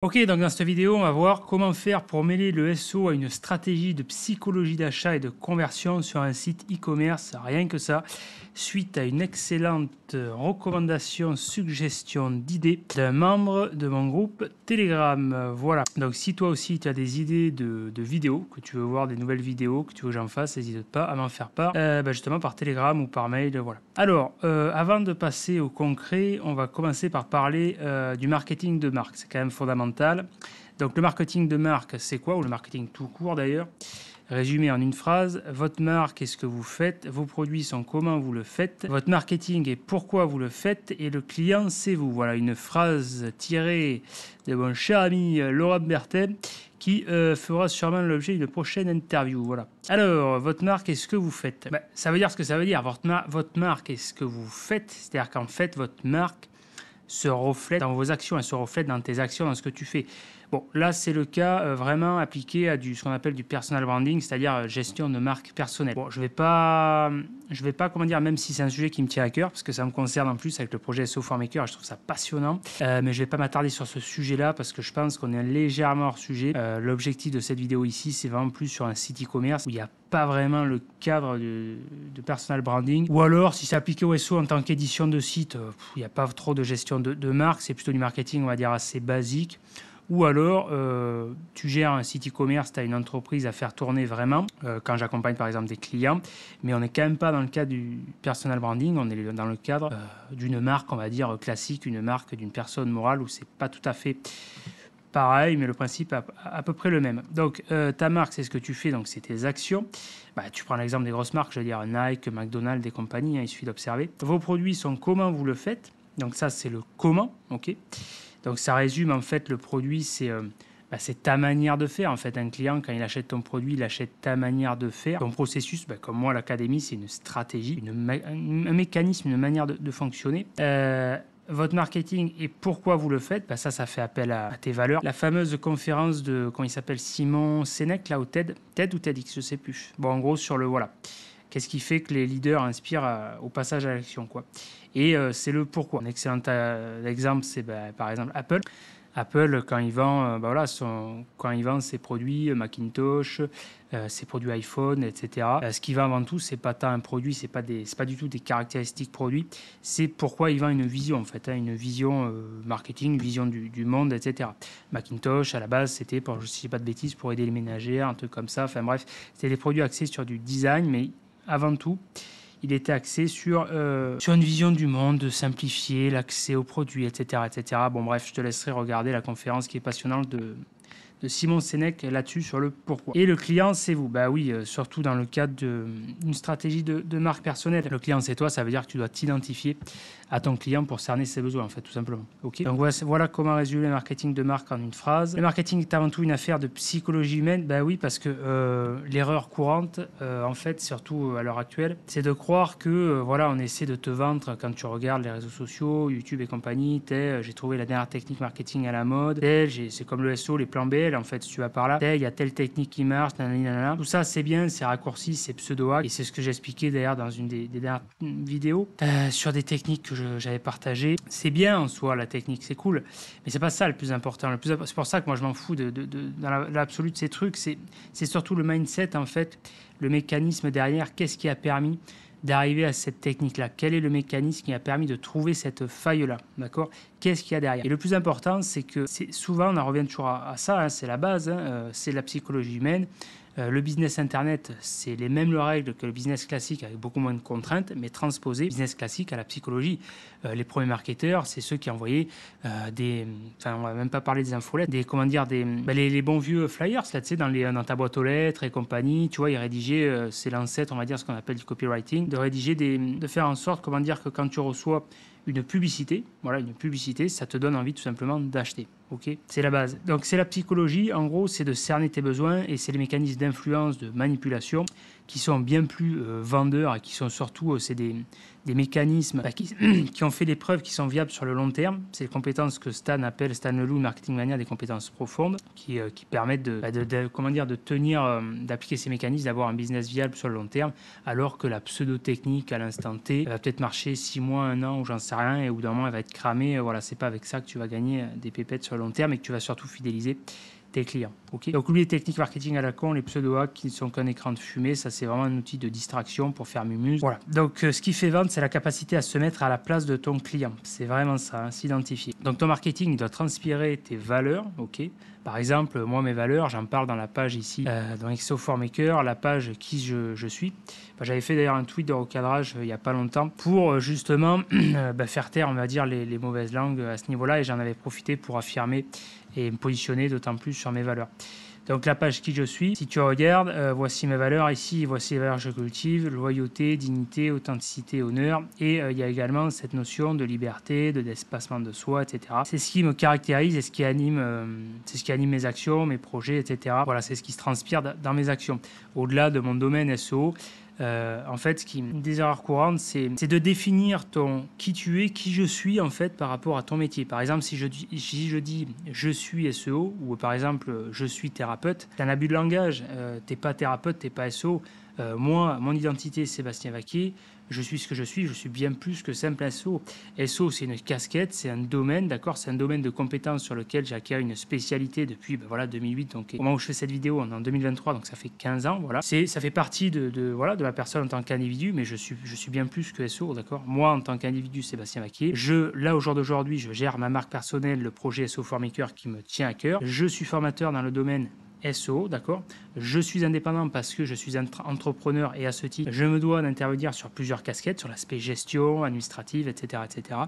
Ok, donc dans cette vidéo, on va voir comment faire pour mêler le SEO à une stratégie de psychologie d'achat et de conversion sur un site e-commerce, rien que ça, suite à une excellente recommandation, suggestion d'idées d'un membre de mon groupe Telegram. Voilà, donc si toi aussi tu as des idées de vidéos, que tu veux voir des nouvelles vidéos, que tu veux que j'en fasse, n'hésite pas à m'en faire part, justement par Telegram ou par mail, voilà. Alors, avant de passer au concret, on va commencer par parler du marketing de marque, c'est quand même fondamental. Donc le marketing de marque, c'est quoi? Ou le marketing tout court d'ailleurs. Résumé en une phrase, votre marque est ce que vous faites, vos produits sont comment vous le faites, votre marketing est pourquoi vous le faites et le client c'est vous. Voilà une phrase tirée de mon cher ami Laurent Berthet qui fera sûrement l'objet d'une prochaine interview. Voilà. Alors, votre marque est ce que vous faites. Ça veut dire ce que ça veut dire. Votre marque est ce que vous faites, c'est-à-dire qu'en fait, votre marque se reflète dans vos actions, elle se reflète dans tes actions, dans ce que tu fais. Bon, là, c'est le cas vraiment appliqué à ce qu'on appelle du personal branding, c'est-à-dire gestion de marque personnelle. Bon, je vais pas, comment dire, même si c'est un sujet qui me tient à cœur, parce que ça me concerne en plus avec le projet SEO for Maker, je trouve ça passionnant, mais je vais pas m'attarder sur ce sujet-là, parce que je pense qu'on est légèrement hors sujet. L'objectif de cette vidéo ici, c'est vraiment plus sur un site e-commerce, où il n'y a pas vraiment le cadre de personal branding, ou alors, si c'est appliqué au SEO en tant qu'édition de site, il n'y a pas trop de gestion de marque, c'est plutôt du marketing, on va dire, assez basique. Ou alors, tu gères un site e-commerce, tu as une entreprise à faire tourner vraiment, quand j'accompagne par exemple des clients, mais on n'est quand même pas dans le cadre du personal branding, on est dans le cadre d'une marque, on va dire, classique, une marque d'une personne morale où c'est pas tout à fait pareil, mais le principe est à peu près le même. Donc, ta marque, c'est ce que tu fais, donc c'est tes actions. Tu prends l'exemple des grosses marques, je veux dire Nike, McDonald's, des compagnies, il suffit d'observer. Vos produits sont comment vous le faites, donc ça c'est le comment, ok. Donc ça résume en fait le produit, c'est ta manière de faire. En fait, un client, quand il achète ton produit, il achète ta manière de faire. Ton processus, comme moi, l'académie, c'est une stratégie, un mécanisme, une manière de fonctionner. Votre marketing et pourquoi vous le faites, ça fait appel à tes valeurs. La fameuse conférence de, comment il s'appelle, Simon Sinek, là, au TED ou TEDx, je sais plus. Bon, en gros, sur le, voilà. Qu'est-ce qui fait que les leaders inspirent au passage à l'action, quoi. Et c'est le pourquoi. Un excellent exemple, c'est par exemple Apple. Apple, quand il vend, quand il vend ses produits Macintosh, ses produits iPhone, etc. Ce qu'il vend avant tout, c'est pas tant un produit, c'est pas du tout des caractéristiques produits. C'est pourquoi il vend une vision en fait, une vision marketing, une vision du monde, etc. Macintosh, à la base, c'était, pour, je ne sais pas de bêtises, pour aider les ménagères, un truc comme ça. Enfin bref, c'était des produits axés sur du design, mais avant tout, il était axé sur une vision du monde, de simplifier l'accès aux produits, etc., etc. Bon, bref, je te laisserai regarder la conférence qui est passionnante de Simon Sinek là-dessus sur le pourquoi. Et le client, c'est vous. Bah oui, surtout dans le cadre d'une stratégie de marque personnelle. Le client, c'est toi, ça veut dire que tu dois t'identifier à ton client pour cerner ses besoins, en fait, tout simplement. Ok. Donc voilà comment résumer le marketing de marque en une phrase. Le marketing est avant tout une affaire de psychologie humaine. Bah oui, parce que l'erreur courante, en fait, surtout à l'heure actuelle, c'est de croire que voilà, on essaie de te vendre quand tu regardes les réseaux sociaux, YouTube et compagnie. J'ai trouvé la dernière technique marketing à la mode. C'est comme le SEO, les plans B. En fait, si tu vas par là, il y a telle technique qui marche, nanana. Tout ça, c'est bien, c'est raccourci, c'est pseudo-hack. Et c'est ce que j'expliquais d'ailleurs dans une des dernières vidéos sur des techniques que j'avais partagées. C'est bien en soi, la technique, c'est cool. Mais c'est pas ça le plus important. C'est pour ça que moi, je m'en fous dans l'absolu de ces trucs. C'est surtout le mindset, en fait, le mécanisme derrière. Qu'est-ce qui a permis d'arriver à cette technique-là? Quel est le mécanisme qui a permis de trouver cette faille-là? D'accord? Qu'est-ce qu'il y a derrière? Et le plus important, c'est que souvent, on en revient toujours à ça, c'est la base, c'est la psychologie humaine. Le business internet, c'est les mêmes règles que le business classique avec beaucoup moins de contraintes, mais transposé business classique à la psychologie. Les premiers marketeurs, c'est ceux qui envoyaient on va même pas parler des infolettes, les bons vieux flyers, là, tu sais, dans ta boîte aux lettres et compagnie, tu vois, ils rédigeaient, c'est l'ancêtre, on va dire, ce qu'on appelle du copywriting, de faire en sorte, que quand tu reçois une publicité, ça te donne envie tout simplement d'acheter. Ok, c'est la base. Donc c'est la psychologie, en gros, c'est de cerner tes besoins et c'est les mécanismes d'influence, de manipulation qui sont bien plus vendeurs et qui sont surtout, c'est des mécanismes qui ont fait des preuves qui sont viables sur le long terme. C'est les compétences que Stan Leloup, Marketing Mania, des compétences profondes qui permettent de tenir, d'appliquer ces mécanismes, d'avoir un business viable sur le long terme, alors que la pseudo-technique à l'instant T va peut-être marcher 6 mois, 1 an ou j'en sais rien, et au bout d'un moment elle va être cramée. Voilà, c'est pas avec ça que tu vas gagner des pépettes sur le long terme et que tu vas surtout fidéliser tes clients. Okay. Donc, oublie les techniques marketing à la con, les pseudo-hacks qui ne sont qu'un écran de fumée. Ça, c'est vraiment un outil de distraction pour faire mumuse. Voilà. Donc, ce qui fait vendre, c'est la capacité à se mettre à la place de ton client. C'est vraiment ça, hein, s'identifier. Donc, ton marketing, il doit transpirer tes valeurs. Ok. Par exemple, moi, mes valeurs, j'en parle dans la page ici, dans SEO for Maker, la page qui je suis. J'avais fait d'ailleurs un tweet de recadrage il n'y a pas longtemps pour justement faire taire, on va dire, les mauvaises langues à ce niveau-là, et j'en avais profité pour affirmer et me positionner d'autant plus sur mes valeurs. Donc la page qui je suis, si tu regardes, voici mes valeurs ici, voici les valeurs que je cultive, loyauté, dignité, authenticité, honneur, et il y a également cette notion de liberté, de dépassement de soi, etc. C'est ce qui me caractérise et ce qui anime mes actions, mes projets, etc. Voilà, c'est ce qui se transpire dans mes actions. Au-delà de mon domaine SEO, en fait, des erreurs courantes, c'est de définir qui tu es, qui je suis en fait par rapport à ton métier. Par exemple, si je dis je suis SEO ou par exemple je suis thérapeute, c'est un abus de langage. T'es pas thérapeute, t'es pas SEO. Moi, mon identité, Sébastien Vaquier, je suis ce que je suis bien plus que simple SEO. SEO, c'est une casquette, c'est un domaine, d'accord, c'est un domaine de compétences sur lequel j'ai acquis une spécialité depuis 2008. Donc, au moment où je fais cette vidéo, on est en 2023, donc ça fait 15 ans. Voilà. Ça fait partie de ma personne en tant qu'individu, mais je suis bien plus que SEO, d'accord. Moi, en tant qu'individu, Sébastien Vaquier, là, au jour d'aujourd'hui, je gère ma marque personnelle, le projet SEO for Maker qui me tient à cœur. Je suis formateur dans le domaine SEO, d'accord. Je suis indépendant parce que je suis entrepreneur et à ce titre, je me dois d'intervenir sur plusieurs casquettes, sur l'aspect gestion, administrative, etc., etc.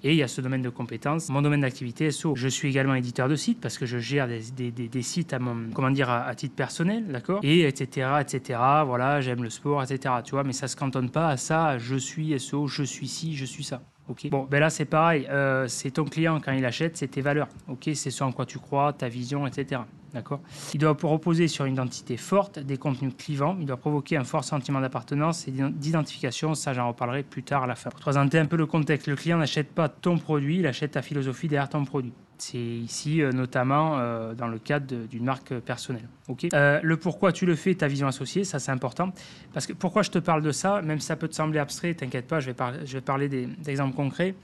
Et il y a ce domaine de compétences, mon domaine d'activité SEO. Je suis également éditeur de sites parce que je gère des sites à titre personnel, d'accord. Et etc., etc. Voilà, j'aime le sport, etc. Tu vois, mais ça se cantonne pas à ça. Je suis SEO, je suis ci, je suis ça. Okay. Bon, là c'est pareil, c'est ton client quand il achète, c'est tes valeurs, ok, c'est ce en quoi tu crois, ta vision, etc. D'accord. Il doit reposer sur une identité forte, des contenus clivants, il doit provoquer un fort sentiment d'appartenance et d'identification, ça j'en reparlerai plus tard à la fin. Pour te présenter un peu le contexte, le client n'achète pas ton produit, il achète ta philosophie derrière ton produit. C'est ici notamment dans le cadre d'une marque personnelle. Okay. Le pourquoi tu le fais, ta vision associée, ça c'est important. Parce que pourquoi je te parle de ça, même si ça peut te sembler abstrait, t'inquiète pas, je vais parler d'exemples concrets.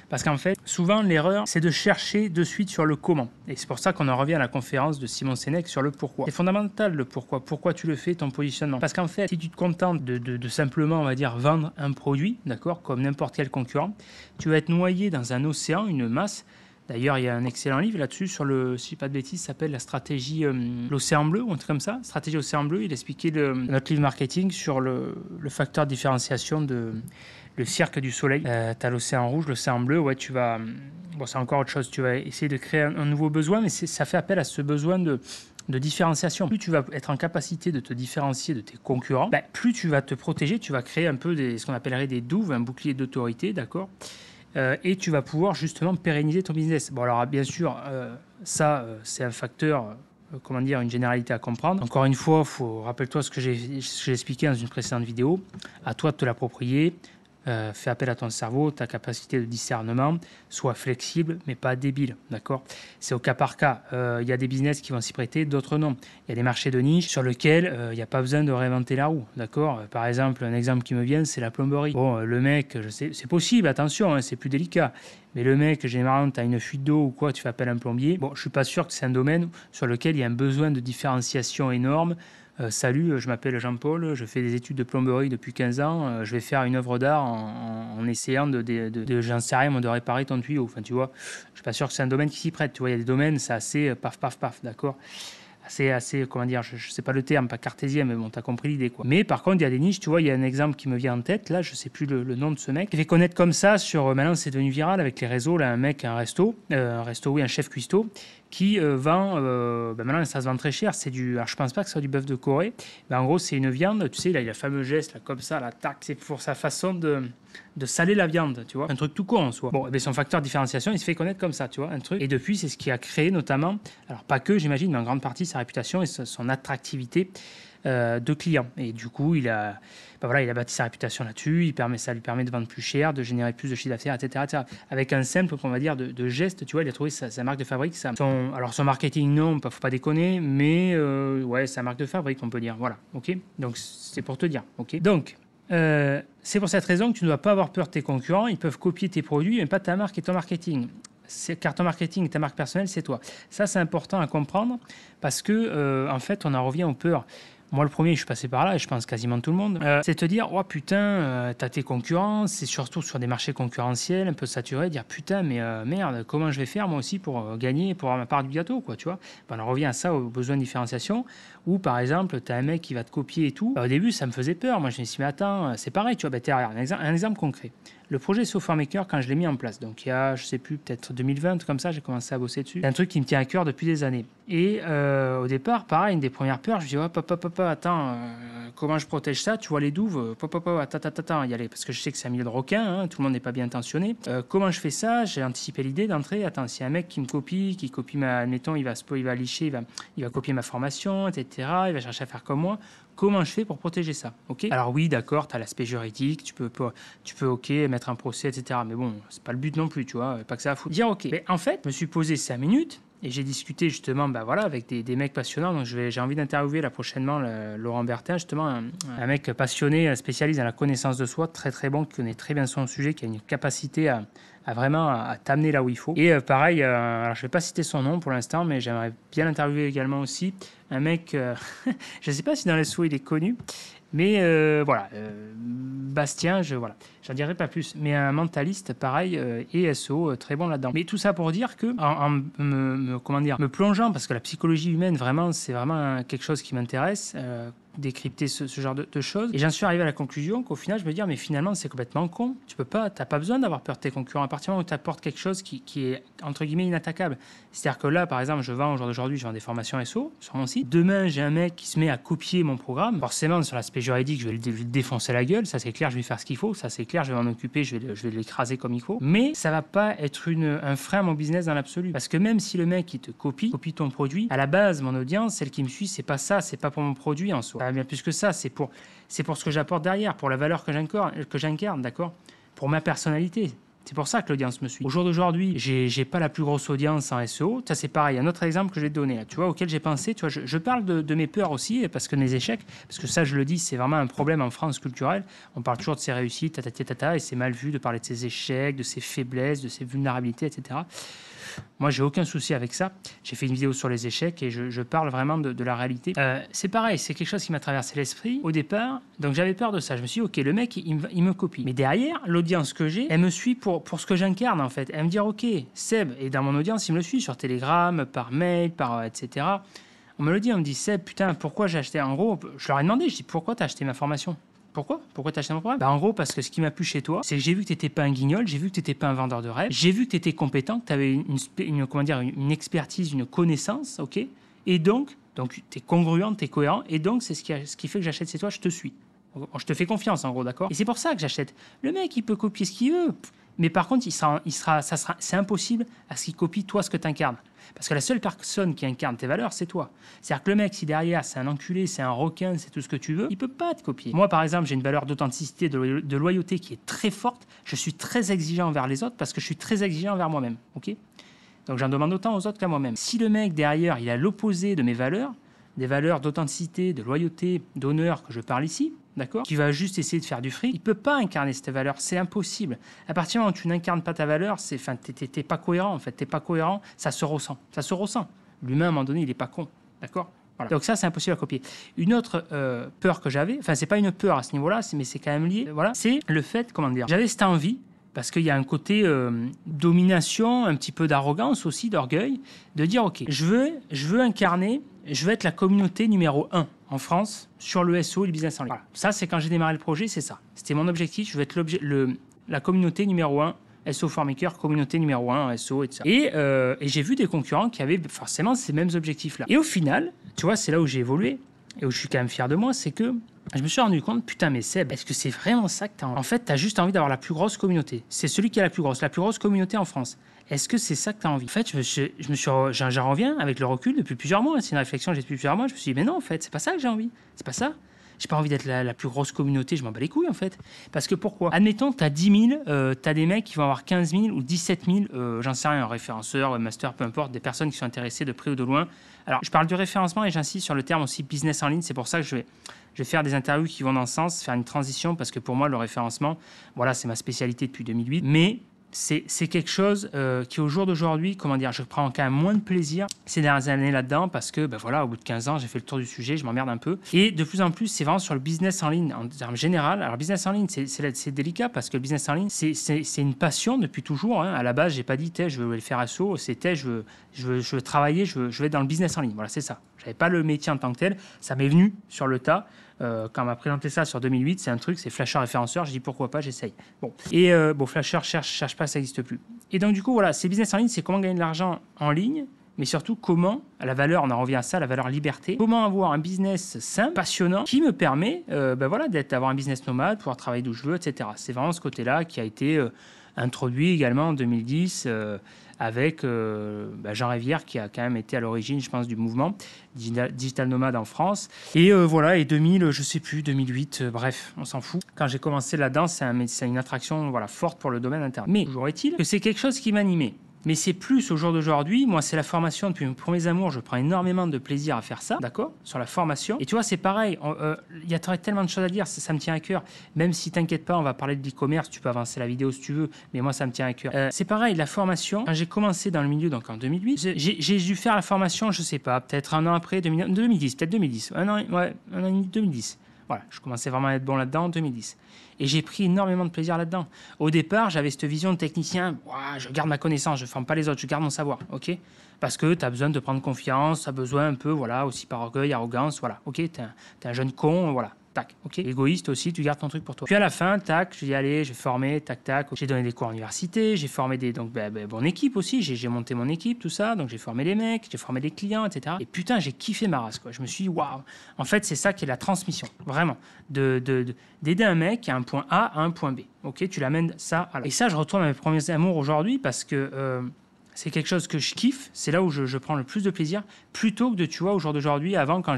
Parce qu'en fait, souvent l'erreur, c'est de chercher de suite sur le comment. Et c'est pour ça qu'on en revient à la conférence de Simon Sinek sur le pourquoi. C'est fondamental le pourquoi. Pourquoi tu le fais, ton positionnement. Parce qu'en fait, si tu te contentes de simplement, on va dire, vendre un produit, d'accord, comme n'importe quel concurrent, tu vas être noyé dans un océan, une masse. D'ailleurs, il y a un excellent livre là-dessus, si je ne dis pas de bêtises, ça s'appelle la stratégie l'océan bleu, ou un truc comme ça. Stratégie océan bleu, il expliquait notre livre marketing sur le facteur de différenciation le cirque du soleil. Tu as l'océan rouge, l'océan bleu, ouais, tu vas... Bon, c'est encore autre chose, tu vas essayer de créer un nouveau besoin, mais ça fait appel à ce besoin de différenciation. Plus tu vas être en capacité de te différencier de tes concurrents, plus tu vas te protéger, tu vas créer un peu ce qu'on appellerait des douves, un bouclier d'autorité, d'accord. Et tu vas pouvoir justement pérenniser ton business. Bon, alors bien sûr, c'est un facteur, une généralité à comprendre. Encore une fois, rappelle-toi ce que j'ai expliqué dans une précédente vidéo. À toi de te l'approprier. Fais appel à ton cerveau, ta capacité de discernement, sois flexible, mais pas débile, d'accord. C'est au cas par cas. Il y a des business qui vont s'y prêter, d'autres non. Il y a des marchés de niche sur lesquels il n'y a pas besoin de réinventer la roue, d'accord. Par exemple, un exemple qui me vient, c'est la plomberie. Bon, le mec, je sais, c'est possible, attention, hein, c'est plus délicat. Mais le mec, généralement, tu as une fuite d'eau ou quoi, tu fais appel à un plombier. Bon, je suis pas sûr que c'est un domaine sur lequel il y a un besoin de différenciation énorme. Salut, je m'appelle Jean-Paul, je fais des études de plomberie depuis 15 ans, je vais faire une œuvre d'art en essayant j'en sais rien, de réparer ton tuyau. Enfin, tu vois, je suis pas sûr que c'est un domaine qui s'y prête. Tu vois, il y a des domaines, c'est assez paf, paf, paf, d'accord. Assez, comment dire, je sais pas le terme, pas cartésien, mais bon, t'as compris l'idée, quoi. Mais par contre, il y a des niches, tu vois, il y a un exemple qui me vient en tête, là, je sais plus le nom de ce mec, qui fait connaître comme ça maintenant, c'est devenu viral avec les réseaux, là, un chef cuistot, qui vend, maintenant ça se vend très cher, alors je pense pas que ce soit du bœuf de Corée, mais en gros c'est une viande, tu sais, là il a le fameux geste, là, comme ça, là, tac, c'est pour sa façon de saler la viande, tu vois, un truc tout con en soi. Bon, son facteur de différenciation, il se fait connaître comme ça, tu vois, un truc, et depuis c'est ce qui a créé notamment, alors pas que j'imagine, mais en grande partie sa réputation et son attractivité de clients. Et du coup, il a bâti sa réputation là-dessus. Ça lui permet de vendre plus cher, de générer plus de chiffre d'affaires, etc. Avec un simple, on va dire, de geste. Tu vois, il a trouvé sa marque de fabrique. Son marketing, non, faut pas déconner, mais ouais, sa marque de fabrique, on peut dire. Voilà, ok. Donc, c'est pour te dire, ok. Donc, c'est pour cette raison que tu ne dois pas avoir peur de tes concurrents. Ils peuvent copier tes produits, mais pas ta marque et ton marketing. Car ton marketing, ta marque personnelle, c'est toi. Ça, c'est important à comprendre parce que, en fait, on en revient aux peurs. Moi, le premier, je suis passé par là, et je pense quasiment tout le monde. C'est te dire, oh putain, t'as tes concurrents, c'est surtout sur des marchés concurrentiels, un peu saturés, dire putain, mais merde, comment je vais faire moi aussi pour gagner, pour avoir ma part du gâteau, quoi, tu vois. Ben, on en revient à ça, aux besoins de différenciation, où par exemple, t'as un mec qui va te copier et tout. Au début, ça me faisait peur. Moi, je me suis dit, mais attends, c'est pareil, tu vois. Un exemple concret. Le projet Software Maker, quand je l'ai mis en place, donc il y a, je sais plus, peut-être 2020, comme ça, j'ai commencé à bosser dessus. C'est un truc qui me tient à cœur depuis des années. Et au départ, pareil, une des premières peurs, je me dis, oh, papa, attends, comment je protège ça? Tu vois les douves, attends, y aller, parce que je sais que c'est un milieu de requins, hein, tout le monde n'est pas bien intentionné. Comment je fais ça? J'ai anticipé l'idée d'entrer. Attends, s'il y a un mec qui copie admettons, il va licher, il va copier ma formation, etc. Il va chercher à faire comme moi. Comment je fais pour protéger ça? Ok. Alors oui, d'accord, tu as l'aspect juridique, tu peux ok, mettre un procès, etc. Mais bon, c'est pas le but non plus, tu vois, pas que ça à foutre. Dire ok. Mais en fait, je me suis posé 5 minutes et j'ai discuté justement avec des mecs passionnants. Donc j'ai envie d'interviewer là prochainement Laurent Bertin, justement, un mec passionné, spécialiste dans la connaissance de soi, très très bon, qui connaît très bien son sujet, qui a une capacité à t'amener là où il faut. Et pareil, alors je ne vais pas citer son nom pour l'instant, mais j'aimerais bien l'interviewer également aussi. Un mec, je ne sais pas si dans les SO il est connu, mais Bastien, j'en dirai pas plus. Mais un mentaliste, pareil, et SO, très bon là-dedans. Mais tout ça pour dire que, me plongeant, parce que la psychologie humaine, vraiment, c'est vraiment quelque chose qui m'intéresse, décrypter ce genre de choses. Et j'en suis arrivé à la conclusion qu'au final, je me dis, mais finalement, c'est complètement con. T'as pas besoin d'avoir peur de tes concurrents. À partir du moment où tu apportes quelque chose qui est, entre guillemets, inattaquable. C'est-à-dire que là, par exemple, je vends des formations SO sur mon site. Demain, j'ai un mec qui se met à copier mon programme. Forcément, sur l'aspect juridique, je vais le défoncer la gueule. Ça, c'est clair, je vais faire ce qu'il faut. Ça, c'est clair, je vais m'en occuper, je vais l'écraser comme il faut. Mais ça va pas être un frein à mon business dans l'absolu. Parce que même si le mec, il te copie ton produit, à la base, mon audience, celle qui me suit, c'est pas ça, c'est pas pour mon produit en soi. Bien plus que ça, c'est pour ce que j'apporte derrière, pour la valeur que j'incarne, d'accord, pour ma personnalité. C'est pour ça que l'audience me suit. Au jour d'aujourd'hui, j'ai pas la plus grosse audience en SEO. Ça, c'est pareil. Un autre exemple que je vais te donner, là, tu vois, auquel j'ai pensé. Tu vois, je parle de mes peurs aussi, parce que mes échecs, parce que ça, je le dis, c'est vraiment un problème en France culturel. On parle toujours de ses réussites, et c'est mal vu de parler de ses échecs, de ses faiblesses, de ses vulnérabilités, etc. Moi, j'ai aucun souci avec ça. J'ai fait une vidéo sur les échecs et je parle vraiment de la réalité. C'est pareil, c'est quelque chose qui m'a traversé l'esprit au départ. Donc, j'avais peur de ça. Je me suis dit, ok, le mec, il me copie. Mais derrière, l'audience que j'ai, elle me suit pour ce que j'incarne, en fait. Elle me dit, ok, Seb, et dans mon audience, il me le suit sur Telegram, par mail, etc. On me le dit, on me dit, Seb, putain, pourquoi j'ai acheté? En gros, je leur ai demandé, je dis, pourquoi t'as acheté ma formation? Pourquoi tu as acheté mon programme? En gros, parce que ce qui m'a plu chez toi, c'est que j'ai vu que tu n'étais pas un guignol, j'ai vu que tu n'étais pas un vendeur de rêve, j'ai vu que tu étais compétent, que tu avais une expertise, une connaissance, ok? Et donc tu es congruent, tu es cohérent, et donc c'est ce qui fait que j'achète chez toi, je te suis. Je te fais confiance, en gros, d'accord? Et c'est pour ça que j'achète. Le mec, il peut copier ce qu'il veut, mais par contre, c'est impossible à ce qu'il copie toi ce que tu incarnes. Parce que la seule personne qui incarne tes valeurs, c'est toi. C'est-à-dire que le mec, si derrière, c'est un enculé, c'est un requin, c'est tout ce que tu veux, il peut pas te copier. Moi, par exemple, j'ai une valeur d'authenticité, de loyauté qui est très forte. Je suis très exigeant envers les autres parce que je suis très exigeant envers moi-même. Ok? Donc, j'en demande autant aux autres qu'à moi-même. Si le mec, derrière, il a l'opposé de mes valeurs, des valeurs d'authenticité, de loyauté, d'honneur que je parle ici, d'accord, qui va juste essayer de faire du fric, il peut pas incarner cette valeur, c'est impossible. À partir du moment où tu n'incarnes pas ta valeur, t'es pas cohérent en fait, t'es pas cohérent, ça se ressent. L'humain à un moment donné, il est pas con, d'accord. Voilà. Donc ça, c'est impossible à copier. Une autre peur que j'avais, enfin c'est pas une peur à ce niveau-là, mais c'est quand même lié, voilà, c'est le fait, j'avais cette envie. Parce qu'il y a un côté domination, un petit peu d'arrogance aussi, d'orgueil, de dire, OK, je veux incarner, je veux être la communauté numéro 1 en France sur le SEO et le business en ligne. Voilà. Ça, c'est quand j'ai démarré le projet, c'est ça. C'était mon objectif, je veux être la communauté numéro 1, SEO Formaker, communauté numéro 1 en SEO et tout ça. Et j'ai vu des concurrents qui avaient forcément ces mêmes objectifs-là. Et au final, tu vois, c'est là où j'ai évolué et où je suis quand même fier de moi, c'est que Je me suis rendu compte, putain, mais Seb, est-ce que c'est vraiment ça que tu as envie? En fait, tu as juste envie d'avoir la plus grosse communauté. C'est celui qui a la plus grosse communauté en France. Est-ce que c'est ça que tu as envie? En fait, j'en reviens avec le recul depuis plusieurs mois. C'est une réflexion que j'ai depuis plusieurs mois. Je me suis dit, mais non, en fait, c'est pas ça que j'ai envie. C'est pas ça. J'ai pas envie d'être la plus grosse communauté, je m'en bats les couilles en fait. Parce que pourquoi? Admettons, tu as 10 000, tu as des mecs qui vont avoir 15 000 ou 17 000, j'en sais rien, référenceurs, webmasters, peu importe, des personnes qui sont intéressées de près ou de loin. Alors, je parle du référencement et j'insiste sur le terme aussi business en ligne. C'est pour ça que je vais faire des interviews qui vont dans ce sens, faire une transition, parce que pour moi, le référencement, voilà, c'est ma spécialité depuis 2008. Mais c'est quelque chose qui, au jour d'aujourd'hui, comment dire, je prends quand même moins de plaisir ces dernières années là-dedans parce que, ben voilà, au bout de 15 ans, j'ai fait le tour du sujet, je m'emmerde un peu. Et de plus en plus, c'est vraiment sur le business en ligne en termes général. Alors, business en ligne, c'est délicat parce que le business en ligne, c'est une passion depuis toujours. Hein. À la base, j'ai pas dit, je veux le faire à saut. C'était, je veux travailler, je veux être dans le business en ligne. Voilà, c'est ça. J'avais pas le métier en tant que tel. Ça m'est venu sur le tas. Quand on m'a présenté ça sur 2008, c'est un truc, c'est Flasher référenceur. Je dis pourquoi pas, j'essaye. Bon. Et Flasher cherche pas, ça n'existe plus. Et donc, du coup, voilà, c'est business en ligne, c'est comment gagner de l'argent en ligne, mais surtout comment, à la valeur, on en revient à ça, la valeur liberté, comment avoir un business simple, passionnant, qui me permet voilà, d'avoir un business nomade, pouvoir travailler d'où je veux, etc. C'est vraiment ce côté-là qui a été introduit également en 2010 avec Jean Rivière qui a quand même été à l'origine, je pense, du mouvement Digital Nomade en France. Et voilà, et 2000, je sais plus, 2008, bref, on s'en fout. Quand j'ai commencé là-dedans, c'est une attraction voilà, forte pour le domaine interne. Mais toujours est-il que c'est quelque chose qui m'animait. Mais c'est plus au jour d'aujourd'hui, moi c'est la formation depuis mes premiers amours, je prends énormément de plaisir à faire ça, d'accord, sur la formation. Et tu vois, c'est pareil, il y a tellement de choses à dire, ça me tient à cœur. Même si t'inquiète pas, on va parler de l'e-commerce, tu peux avancer la vidéo si tu veux, mais moi ça me tient à cœur. C'est pareil, la formation, quand j'ai commencé dans le milieu, donc en 2008, j'ai dû faire la formation, je sais pas, peut-être un an après, 2010, peut-être 2010, un an et demi, 2010. Voilà, je commençais vraiment à être bon là-dedans en 2010. Et j'ai pris énormément de plaisir là-dedans. Au départ, j'avais cette vision de technicien. Je garde ma connaissance, je ne forme pas les autres, je garde mon savoir. Ok, parce que tu as besoin de prendre confiance, tu as besoin un peu, voilà, aussi par orgueil, arrogance. Voilà, ok, tu es un jeune con, voilà. Tac, ok. Égoïste aussi, tu gardes ton truc pour toi. Puis à la fin, tac, je dis allez, je vais former, tac, tac. J'ai donné des cours à l'université, j'ai formé mon équipe aussi, j'ai monté mon équipe, tout ça. Donc j'ai formé les mecs, j'ai formé les clients, etc. Et putain, j'ai kiffé ma race, quoi. Je me suis dit, waouh. En fait, c'est ça qui est la transmission, vraiment. D'aider un mec à un point A à un point B. Ok, tu l'amènes ça à là. Et ça, je retourne à mes premiers amours aujourd'hui parce que c'est quelque chose que je kiffe, c'est là où je prends le plus de plaisir, plutôt que tu vois, au jour d'aujourd'hui, avant, quand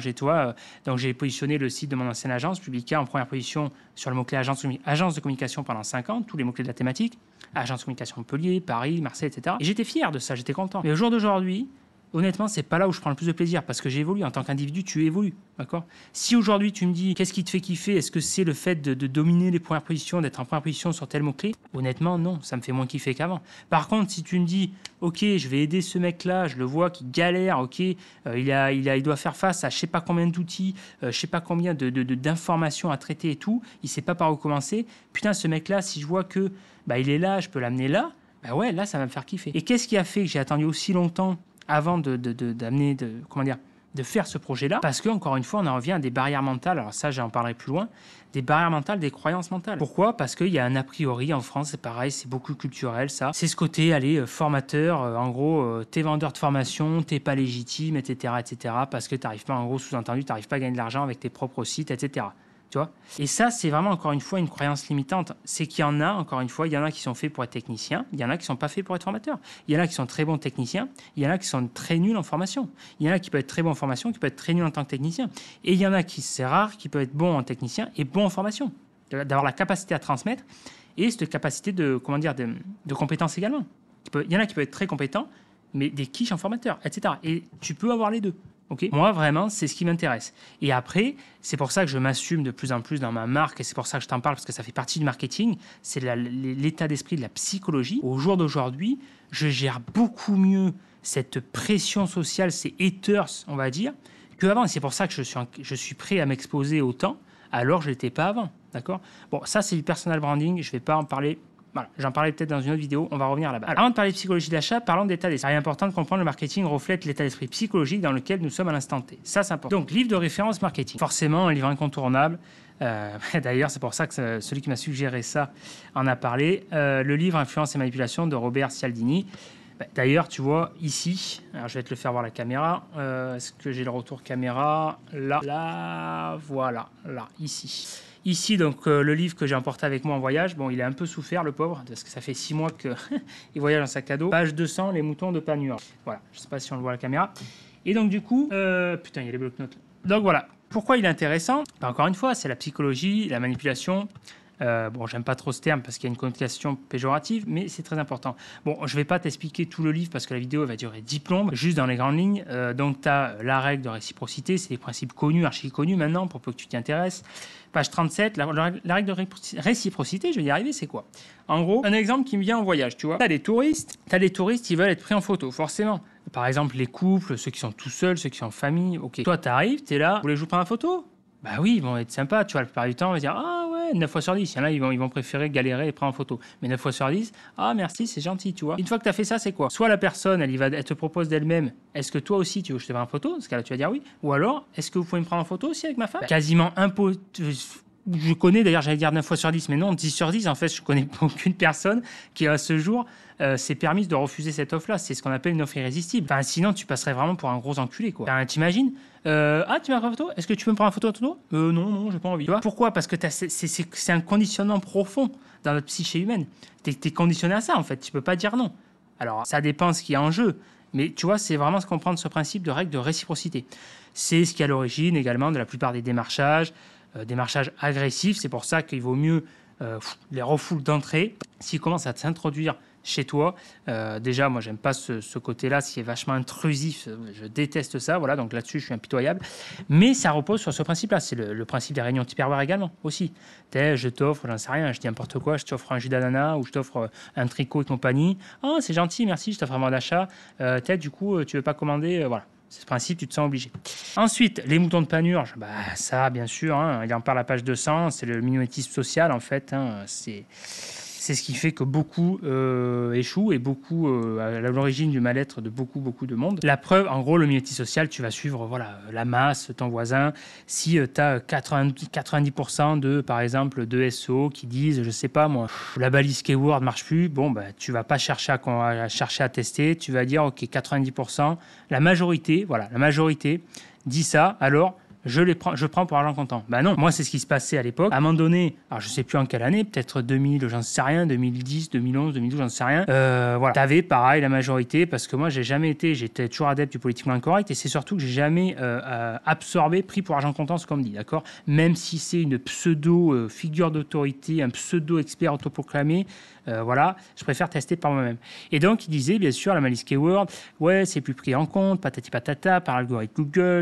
donc j'ai positionné le site de mon ancienne agence, Publica, en première position sur le mot-clé agence de communication pendant 5 ans, tous les mots-clés de la thématique, agence de communication Montpellier, Paris, Marseille, etc. Et j'étais fier de ça, j'étais content. Mais au jour d'aujourd'hui, honnêtement, c'est pas là où je prends le plus de plaisir parce que j'ai évolué. En tant qu'individu, tu évolues, d'accord? Si aujourd'hui tu me dis qu'est-ce qui te fait kiffer, est-ce que c'est le fait de dominer les premières positions, d'être en première position sur tel mot-clé? Honnêtement, non, ça me fait moins kiffer qu'avant. Par contre, si tu me dis ok, je vais aider ce mec-là, je le vois qui galère, ok, il doit faire face à je sais pas combien d'outils, je sais pas combien d'informations à traiter et tout, il sait pas par où commencer. Putain, ce mec-là, si je vois que il est là, je peux l'amener là, ouais, là, ça va me faire kiffer. Et qu'est-ce qui a fait que j'ai attendu aussi longtemps avant de faire ce projet-là, parce qu'encore une fois, on en revient à des barrières mentales. Alors ça, j'en parlerai plus loin. Des barrières mentales, des croyances mentales. Pourquoi? Parce qu'il y a un a priori en France, c'est pareil, c'est beaucoup culturel, ça. C'est ce côté, allez, formateur, en gros, t'es vendeur de formation, t'es pas légitime, etc., parce que t'arrives pas, en gros, sous-entendu, t'arrives pas à gagner de l'argent avec tes propres sites, etc. Tu vois? Et ça, c'est vraiment, encore une fois, une croyance limitante. C'est qu'il y en a, encore une fois, il y en a qui sont faits pour être techniciens, il y en a qui ne sont pas faits pour être formateurs. Il y en a qui sont très bons techniciens, il y en a qui sont très nuls en formation. Il y en a qui peuvent être très bons en formation, qui peuvent être très nuls en tant que technicien. Et il y en a qui, c'est rare, qui peuvent être bons en technicien et bons en formation. D'avoir la capacité à transmettre et cette capacité de compétences également. Il y en a qui peuvent être très compétents, mais des quiches en formateur, etc. Et tu peux avoir les deux. Okay. Moi, vraiment, c'est ce qui m'intéresse. Et après, c'est pour ça que je m'assume de plus en plus dans ma marque et c'est pour ça que je t'en parle parce que ça fait partie du marketing. C'est l'état d'esprit de la psychologie. Au jour d'aujourd'hui, je gère beaucoup mieux cette pression sociale, ces haters, on va dire, qu'avant. Et c'est pour ça que je suis prêt à m'exposer autant alors que je ne l'étais pas avant. D'accord ? Bon, ça, c'est du personal branding. Je ne vais pas en parler. Voilà, j'en parlais peut-être dans une autre vidéo, on va revenir là-bas. Alors, avant de parler de psychologie d'achat, parlons d'état d'esprit. C'est important de comprendre le marketing reflète l'état d'esprit psychologique dans lequel nous sommes à l'instant T. Ça, c'est important. Donc, livre de référence marketing. Forcément, un livre incontournable. D'ailleurs, c'est pour ça que celui qui m'a suggéré ça en a parlé. Le livre Influence et manipulation de Robert Cialdini. D'ailleurs, tu vois, ici, alors je vais te le faire voir la caméra. Est-ce que j'ai le retour caméra? Là, voilà, là, ici. Ici, donc, le livre que j'ai emporté avec moi en voyage, bon, il est un peu souffert, le pauvre, parce que ça fait 6 mois qu'il voyage en sac à dos. Page 200, les moutons de Panurge. Voilà, je sais pas si on le voit à la caméra. Et donc, du coup, putain, il y a les blocs-notes. Donc, voilà. Pourquoi il est intéressant? Encore une fois, c'est la psychologie, la manipulation. Bon, j'aime pas trop ce terme parce qu'il y a une connotation péjorative, mais c'est très important. Bon, je vais pas t'expliquer tout le livre parce que la vidéo va durer 10 plombes, juste dans les grandes lignes. Donc, tu as la règle de réciprocité, c'est des principes connus, archi connus maintenant, pour peu que tu t'y intéresses. Page 37, la règle de réciprocité, je vais y arriver, c'est quoi? En gros, un exemple qui me vient en voyage, tu vois. Tu as des touristes, qui veulent être pris en photo, forcément. Par exemple, les couples, ceux qui sont tout seuls, ceux qui sont en famille, ok. Toi, tu arrives, tu es là, voulez-vous prendre une photo? Bah oui, ils vont être sympas, tu vois, la plupart du temps, on va dire « Ah ouais, 9 fois sur 10 ». Il y en a, ils vont préférer galérer et prendre en photo. Mais 9 fois sur 10, « Ah merci, c'est gentil », tu vois. Une fois que tu as fait ça, c'est quoi? Soit la personne, elle te propose d'elle-même « Est-ce que toi aussi, tu veux que je te prenne en photo ?» Dans ce cas-là, tu vas dire oui. Ou alors « Est-ce que vous pouvez me prendre en photo aussi avec ma femme ?» Quasiment impossible. Je connais, d'ailleurs, j'allais dire 9 fois sur 10, mais non, 10 sur 10, en fait, je connais aucune personne qui, à ce jour, s'est permise de refuser cette offre-là. C'est ce qu'on appelle une offre irrésistible. Enfin, sinon, tu passerais vraiment pour un gros enculé, quoi. Enfin, t'imagines? Ah, tu m'as pris en photo? Est-ce que tu peux me prendre en photo à ton non, j'ai pas envie. Tu vois? Pourquoi? Parce que c'est un conditionnement profond dans notre psyché humaine. T'es conditionné à ça, en fait. Tu peux pas dire non. Alors, ça dépend ce qu'il y a en jeu. Mais tu vois, c'est vraiment se comprendre ce principe de règle de réciprocité. C'est ce qui est à l'origine également de la plupart des démarchages agressifs. C'est pour ça qu'il vaut mieux les refouler d'entrée. S'ils commencent à s'introduire chez toi, déjà, moi, j'aime pas ce côté-là, c'est vachement intrusif, je déteste ça, voilà, donc là-dessus, je suis impitoyable. Mais ça repose sur ce principe-là, c'est le principe des réunions Tupperware également, aussi. Je t'offre, j'en sais rien, je dis n'importe quoi, je t'offre un jus d'ananas ou je t'offre un tricot et compagnie. Oh, c'est gentil, merci, je t'offre un bon d'achat. Du coup, tu veux pas commander, voilà. C'est ce principe, tu te sens obligé. Ensuite, les moutons de Panurge, bah, ça, bien sûr, hein, il en parle à page 200, c'est le mimétisme social, en fait. Hein, c'est ce qui fait que beaucoup échouent et beaucoup à l'origine du mal-être de beaucoup de monde. La preuve, en gros, le mimétisme social, tu vas suivre voilà, la masse, ton voisin. Si tu as 90% de, par exemple, de SEO qui disent, je sais pas moi, la balise keyword marche plus, bon, bah, tu vas pas chercher à tester, tu vas dire, ok, 90%, la majorité dit ça, alors je prends pour argent comptant. Bah non, moi c'est ce qui se passait à l'époque. À un moment donné, alors je sais plus en quelle année, peut-être 2000, j'en sais rien, 2010, 2011, 2012, j'en sais rien. Voilà, t'avais pareil la majorité parce que moi j'étais toujours adepte du politiquement incorrect et c'est surtout que j'ai jamais absorbé, pris pour argent comptant ce qu'on me dit, d'accord? Même si c'est une pseudo figure d'autorité, un pseudo expert autoproclamé, voilà, je préfère tester par moi-même. Et donc, il disait, bien sûr, la malice keyword, ouais, c'est plus pris en compte, patati patata, par l'algorithme Google,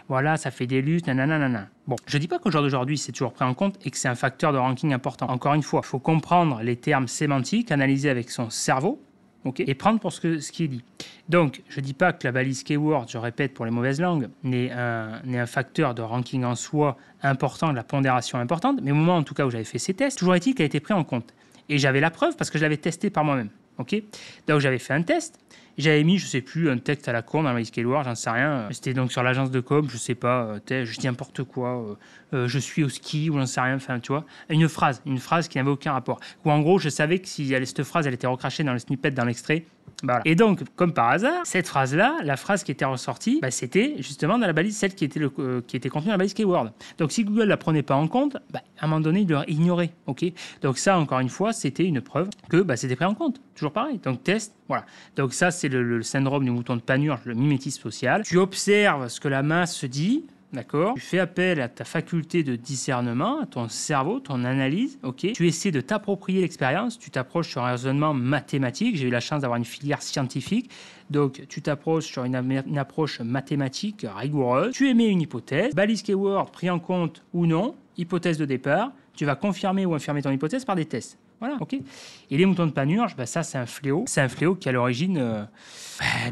voilà, ça fait des luttes, nanana. Bon, je dis pas qu'au jour d'aujourd'hui, c'est toujours pris en compte et que c'est un facteur de ranking important. Encore une fois, il faut comprendre les termes sémantiques, analyser avec son cerveau, okay, et prendre pour ce qui est dit. Donc, je dis pas que la balise keyword, je répète pour les mauvaises langues, n'est un facteur de ranking en soi important, de la pondération importante, mais au moment en tout cas où j'avais fait ces tests, toujours est-il qu'elle a été pris en compte. Et j'avais la preuve parce que je l'avais testé par moi-même. Okay, donc j'avais fait un test, j'avais mis, je sais plus, un texte à la con dans MySQL, j'en sais rien. C'était donc sur l'agence de com, je sais pas, je dis n'importe quoi, je suis au ski ou j'en sais rien, enfin tu vois. Une phrase qui n'avait aucun rapport. Ou en gros, je savais que si cette phrase, elle était recrachée dans le snippet, dans l'extrait. Bah voilà. Et donc, comme par hasard, cette phrase-là, la phrase qui était ressortie, bah, c'était justement dans la balise, celle qui était contenue dans la balise keyword. Donc, si Google ne la prenait pas en compte, bah, à un moment donné, il l'aurait ignoré. Okay, donc, ça, encore une fois, c'était une preuve que bah, c'était pris en compte. Toujours pareil. Donc, test, voilà. Donc, ça, c'est le syndrome du mouton de Panurge, le mimétisme social. Tu observes ce que la masse se dit. D'accord. Tu fais appel à ta faculté de discernement, à ton cerveau, ton analyse. Ok. Tu essaies de t'approprier l'expérience. Tu t'approches sur un raisonnement mathématique. J'ai eu la chance d'avoir une filière scientifique. Donc, tu t'approches sur une approche mathématique rigoureuse. Tu émets une hypothèse. Balise keyword pris en compte ou non. Hypothèse de départ. Tu vas confirmer ou infirmer ton hypothèse par des tests. Voilà, ok. Et les moutons de Panurge, bah ça, c'est un fléau. C'est un fléau qui est à l'origine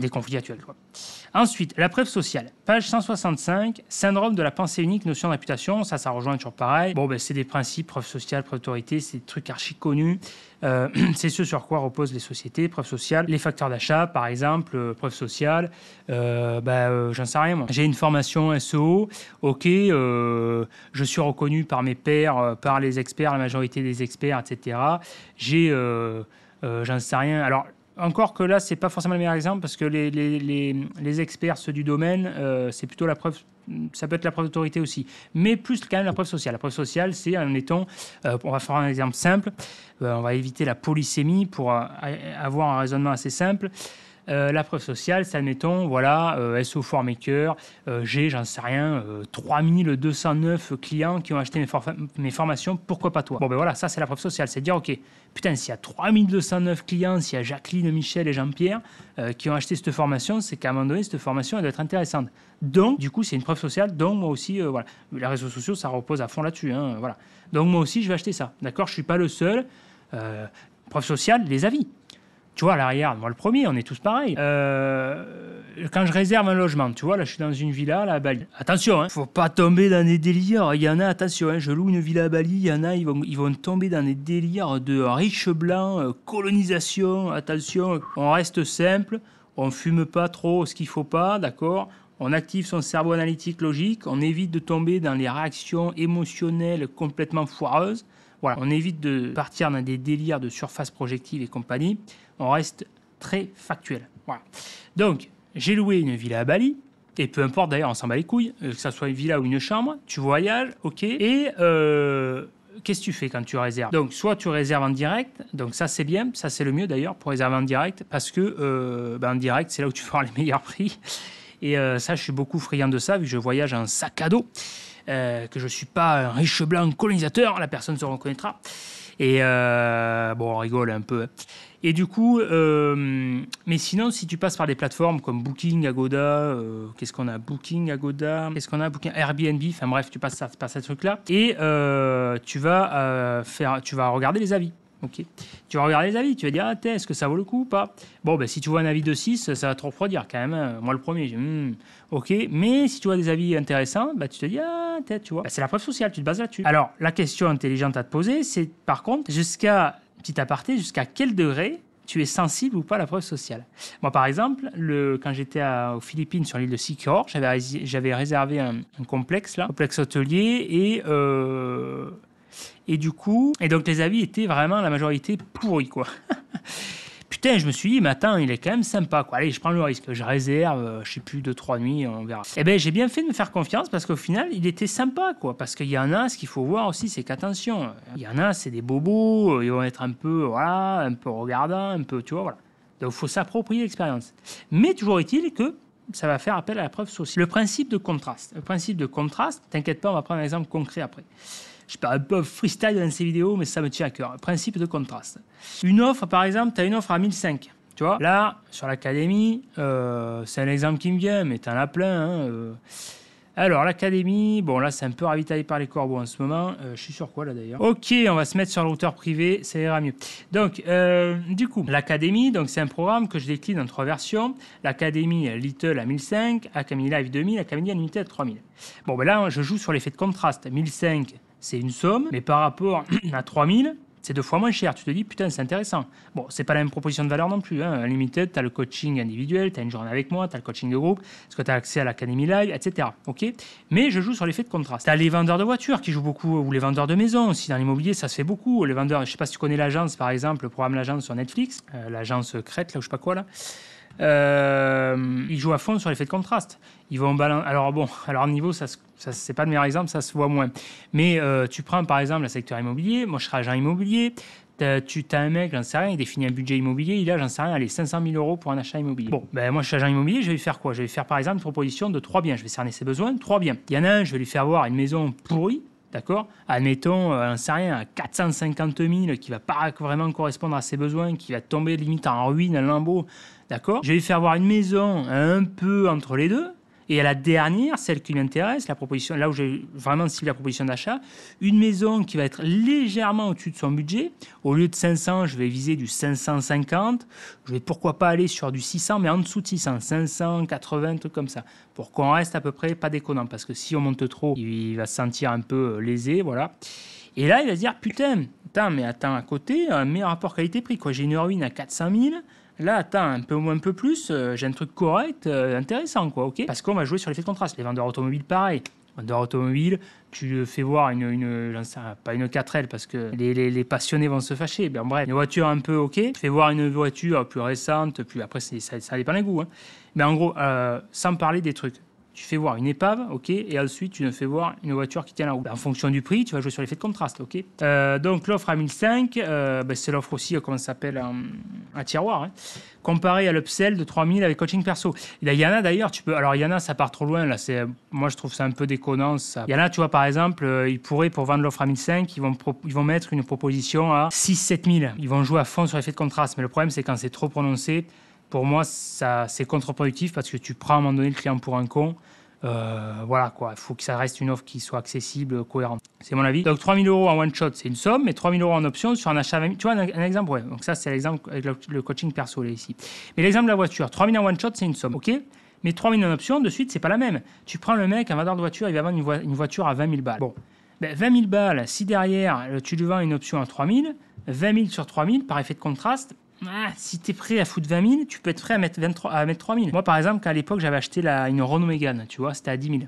des conflits actuels, quoi. Ensuite, la preuve sociale. Page 165, syndrome de la pensée unique, notion de réputation. Ça rejoint toujours pareil. Bon, ben, c'est des principes, preuve sociale, preuve d'autorité, c'est des trucs archi connus. C'est ce sur quoi reposent les sociétés, preuve sociale. Les facteurs d'achat, par exemple, preuve sociale. J'en sais rien, moi. J'ai une formation SEO, ok, je suis reconnu par mes pairs, par les experts, la majorité des experts, etc. J'ai, j'en sais rien. Alors, encore que là, c'est pas forcément le meilleur exemple parce que les experts, ceux du domaine, c'est plutôt la preuve. Ça peut être la preuve d'autorité aussi, mais plus quand même la preuve sociale. La preuve sociale, c'est, admettons, on va faire un exemple simple, on va éviter la polysémie pour avoir un raisonnement assez simple. La preuve sociale, c'est, admettons, voilà, SO ForMaker, j'en sais rien, 3209 clients qui ont acheté mes formations, pourquoi pas toi? Bon, ben voilà, ça, c'est la preuve sociale. C'est de dire, OK, putain, s'il y a 3209 clients, s'il y a Jacqueline, Michel et Jean-Pierre qui ont acheté cette formation, c'est qu'à un moment donné, cette formation, elle doit être intéressante. Donc, du coup, c'est une preuve sociale. Donc, moi aussi, voilà. Les réseaux sociaux, ça repose à fond là-dessus. Hein, voilà. Donc, moi aussi, je vais acheter ça. D'accord? Je ne suis pas le seul. Preuve sociale, les avis. Tu vois, là, regarde, moi le premier, on est tous pareils. Quand je réserve un logement, tu vois, là, je suis dans une villa là, à Bali. Attention, hein, faut pas tomber dans des délires. Il y en a, attention, hein, je loue une villa à Bali, il y en a, ils vont tomber dans des délires de riches blancs, colonisation. Attention, on reste simple, on fume pas trop ce qu'il faut pas, d'accord? On active son cerveau analytique logique, on évite de tomber dans les réactions émotionnelles complètement foireuses. Voilà, on évite de partir dans des délires de surface projective et compagnie. On reste très factuel. Voilà. Donc, j'ai loué une villa à Bali, et peu importe d'ailleurs, on s'en bat les couilles, que ça soit une villa ou une chambre, tu voyages, ok, et qu'est-ce que tu fais quand tu réserves? Donc, soit tu réserves en direct, donc ça c'est bien, ça c'est le mieux d'ailleurs pour réserver en direct, parce que en direct, c'est là où tu feras les meilleurs prix. Et ça, je suis beaucoup friand de ça, vu que je voyage en sac à dos, que je ne suis pas un riche blanc colonisateur, la personne se reconnaîtra. Et bon, on rigole un peu. Et du coup, mais sinon, si tu passes par des plateformes comme Booking, Agoda, qu'est-ce qu'on a? Booking, Agoda, qu'est-ce qu'on a? Booking, Airbnb, enfin bref, tu passes par ce truc-là. Et tu vas regarder les avis. Ok. Tu vas regarder les avis, tu vas dire, est-ce que ça vaut le coup ou pas? Bon, ben, si tu vois un avis de 6, ça va te refroidir quand même. Hein. Moi, le premier, ok. Mais si tu vois des avis intéressants, bah, tu te dis, tu vois. Bah, c'est la preuve sociale, tu te bases là-dessus. Alors, la question intelligente à te poser, c'est par contre, petit aparté, jusqu'à quel degré tu es sensible ou pas à la preuve sociale. Moi, par exemple, quand j'étais aux Philippines sur l'île de Siquijor, j'avais réservé un complexe hôtelier et du coup, donc les avis étaient vraiment la majorité pourris, quoi. Putain, je me suis dit, mais attends, il est quand même sympa, quoi. Allez, je prends le risque, je réserve, je sais plus, 2-3 nuits, on verra. Eh ben, j'ai bien fait de me faire confiance parce qu'au final, il était sympa, quoi. Parce qu'il y en a, ce qu'il faut voir aussi, c'est qu'attention, il y en a, c'est des bobos, ils vont être un peu, voilà, un peu regardants, un peu, tu vois, voilà. Donc, il faut s'approprier l'expérience. Mais toujours est-il que ça va faire appel à la preuve sociale. Le principe de contraste. T'inquiète pas, on va prendre un exemple concret après. Je suis pas un peu freestyle dans ces vidéos, mais ça me tient à cœur. Principe de contraste. Une offre, par exemple, tu as une offre à 1005. Tu vois, là, sur l'académie, c'est un exemple qui me vient, mais tu en as plein. Hein, Alors, l'académie, bon, là, c'est un peu ravitaillé par les corbeaux en ce moment. Je suis sur quoi, là, d'ailleurs? Ok, on va se mettre sur le routeur privé, ça ira mieux. Donc, du coup, l'académie, donc c'est un programme que je décline en 3 versions. L'académie Little à 1005, Académie Live 2000, Académie Unlimited à 3000. Bon, ben là, je joue sur l'effet de contraste. 1005, c'est une somme, mais par rapport à 3000, c'est 2 fois moins cher. Tu te dis, putain, c'est intéressant. Bon, c'est pas la même proposition de valeur non plus. Hein. Unlimited, tu as le coaching individuel, tu as une journée avec moi, tu as le coaching de groupe, parce que tu as accès à l'Académie Live, etc. Okay, mais je joue sur l'effet de contraste. Tu as les vendeurs de voitures qui jouent beaucoup, ou les vendeurs de maisons aussi. Dans l'immobilier, ça se fait beaucoup. Les vendeurs, je sais pas si tu connais l'agence, par exemple, le programme L'Agence sur Netflix, l'agence Crête, là, ou je sais pas quoi, là. Ils jouent à fond sur l'effet de contraste. Ils vont balancer. Alors bon, niveau, ça c'est pas le meilleur exemple, ça se voit moins. Mais tu prends par exemple le secteur immobilier. Moi, je serai agent immobilier. Tu as un mec, j'en sais rien, il définit un budget immobilier. Il a, j'en sais rien, allez, 500 000 € pour un achat immobilier. Bon, ben moi, je suis agent immobilier. Je vais lui faire quoi? Je vais lui faire par exemple une proposition de 3 biens. Je vais cerner ses besoins, 3 biens. Il y en a un, je vais lui faire voir une maison pourrie. D'accord? Admettons, on sait rien, à 450 000 qui va pas vraiment correspondre à ses besoins, qui va tomber limite en ruine, en lambeaux. D'accord? Je vais lui faire voir une maison un peu entre les deux. Et à la dernière, celle qui m'intéresse, la proposition, là où j'ai vraiment ciblé la proposition d'achat, une maison qui va être légèrement au-dessus de son budget. Au lieu de 500, je vais viser du 550. Je vais pourquoi pas aller sur du 600, mais en dessous de 600, 580, trucs comme ça, pour qu'on reste à peu près pas déconnant. Parce que si on monte trop, il va se sentir un peu lésé, voilà. Et là, il va se dire, putain, attends, à côté, un meilleur rapport qualité-prix, quoi. J'ai une ruine à 400 000. Là, attends, un peu plus, j'ai un truc correct, intéressant, quoi, ok? Parce qu'on va jouer sur l'effet de contraste. Les vendeurs automobiles, pareil. vendeur automobile, tu fais voir pas une 4L parce que les passionnés vont se fâcher. Ben, bref, une voiture un peu ok. Tu fais voir une voiture plus récente, puis après ça dépend des goûts. Hein. Mais en gros, sans parler des trucs. Tu fais voir une épave, ok, et ensuite tu nous fais voir une voiture qui tient la route. En fonction du prix, tu vas jouer sur l'effet de contraste, ok. Donc l'offre à 1005, c'est l'offre aussi, comment ça s'appelle, un tiroir. Hein. Comparé à l'upsell de 3000 avec coaching perso. Il y en a d'ailleurs, alors il y en a, ça part trop loin, là, moi je trouve ça un peu déconnant. Ça. Il y en a, tu vois, par exemple, ils pourraient, pour vendre l'offre à 1005, ils vont mettre une proposition à 6-7 000. Ils vont jouer à fond sur l'effet de contraste, mais le problème c'est quand c'est trop prononcé. Pour moi, c'est contre-productif parce que tu prends à un moment donné le client pour un con. Voilà quoi, il faut que ça reste une offre qui soit accessible, cohérente. C'est mon avis. Donc 3 000 € en one shot, c'est une somme, mais 3 000 € en option sur un achat 20 000. Tu vois, un exemple, ouais. Donc ça, c'est l'exemple avec le coaching perso là, ici. Mais l'exemple de la voiture, 3 000 en one shot, c'est une somme, ok. Mais 3 000 en option, de suite, c'est pas la même. Tu prends le mec, un vendeur de voiture, il va vendre une voiture à 20 000 balles. Bon, 20 000 balles, si derrière, tu lui vends une option à 3 000, 20 000 sur 3 000, par effet de contraste, si tu es prêt à foutre 20 000, tu peux être prêt à mettre 3 000. Moi, par exemple, à l'époque, j'avais acheté une Renault Mégane, tu vois, c'était à 10 000.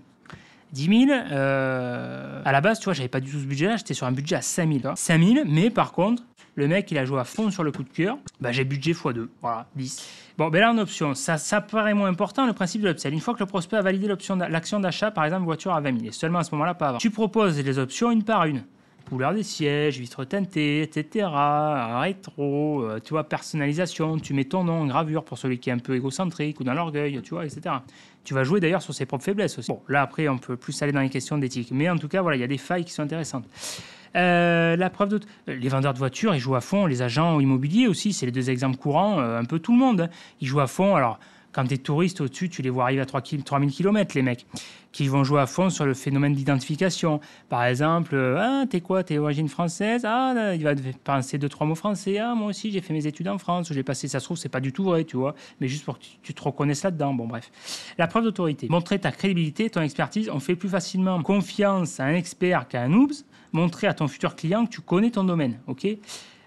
10 000, à la base, tu vois, j'avais pas du tout ce budget-là, j'étais sur un budget à 5 000. 5 000, mais par contre, le mec, il a joué à fond sur le coup de cœur, j'ai budget x2, voilà, 10. Bon, là, en option, ça paraît moins important, le principe de l'upsell. Une fois que le prospect a validé l'action d'achat, par exemple, voiture à 20 000, et seulement à ce moment-là, pas avant. Tu proposes les options une par une. Couleur des sièges, vitres teintées, etc., rétro, tu vois, personnalisation, tu mets ton nom en gravure pour celui qui est un peu égocentrique ou dans l'orgueil, tu vois, etc. Tu vas jouer d'ailleurs sur ses propres faiblesses aussi. Bon, là après, on peut plus aller dans les questions d'éthique, mais en tout cas, voilà, il y a des failles qui sont intéressantes. La preuve d'autre, les vendeurs de voitures, ils jouent à fond, les agents immobiliers aussi, c'est les deux exemples courants, un peu tout le monde, hein. Ils jouent à fond, alors... Quand tu es touriste au-dessus, tu les vois arriver à 3000 km, les mecs, qui vont jouer à fond sur le phénomène d'identification. Par exemple, t'es quoi? T'es d'origine française? Il va penser 2-3 mots français. Moi aussi, j'ai fait mes études en France. J'ai passé, ça se trouve, c'est pas du tout vrai, tu vois. Mais juste pour que tu te reconnaisses là-dedans. Bon, bref. La preuve d'autorité. Montrer ta crédibilité, ton expertise. On fait plus facilement confiance à un expert qu'à un noobs. Montrer à ton futur client que tu connais ton domaine, ok?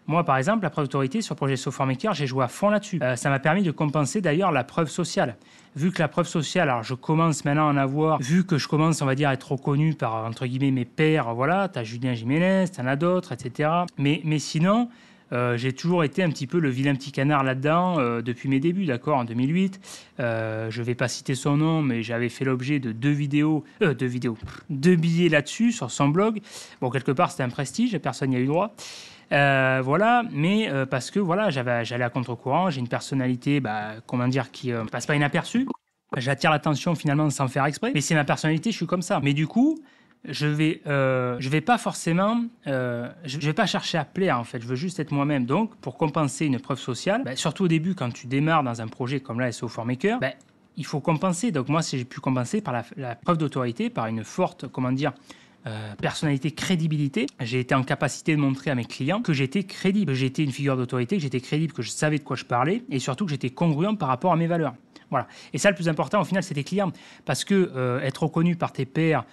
Moi, par exemple, la preuve d'autorité sur le projet Software Maker, j'ai joué à fond là-dessus. Ça m'a permis de compenser d'ailleurs la preuve sociale. Vu que la preuve sociale, alors je commence maintenant à en avoir, vu que je commence, on va dire, à être reconnu par, entre guillemets, mes pairs, voilà, t'as Julien Jiménez, t'en as d'autres, etc. Mais sinon, j'ai toujours été un petit peu le vilain petit canard là-dedans depuis mes débuts, d'accord, en 2008. Je vais pas citer son nom, mais j'avais fait l'objet de deux billets là-dessus, sur son blog. Bon, quelque part, c'était un prestige, personne n'y a eu droit. Voilà, mais parce que voilà, j'allais à contre-courant, j'ai une personnalité, qui passe pas inaperçue. J'attire l'attention finalement sans faire exprès, mais c'est ma personnalité, je suis comme ça. Mais du coup, je vais pas forcément, je vais pas chercher à plaire en fait. Je veux juste être moi-même. Donc, pour compenser une preuve sociale, surtout au début quand tu démarres dans un projet comme là Software Maker, il faut compenser. Donc moi, j'ai pu compenser par la preuve d'autorité, par une forte, personnalité, crédibilité. J'ai été en capacité de montrer à mes clients que j'étais crédible, que j'étais une figure d'autorité, que j'étais crédible, que je savais de quoi je parlais et surtout que j'étais congruent par rapport à mes valeurs. Voilà. Et ça, le plus important, au final, c'est tes clients. Parce que être reconnu par tes pairs,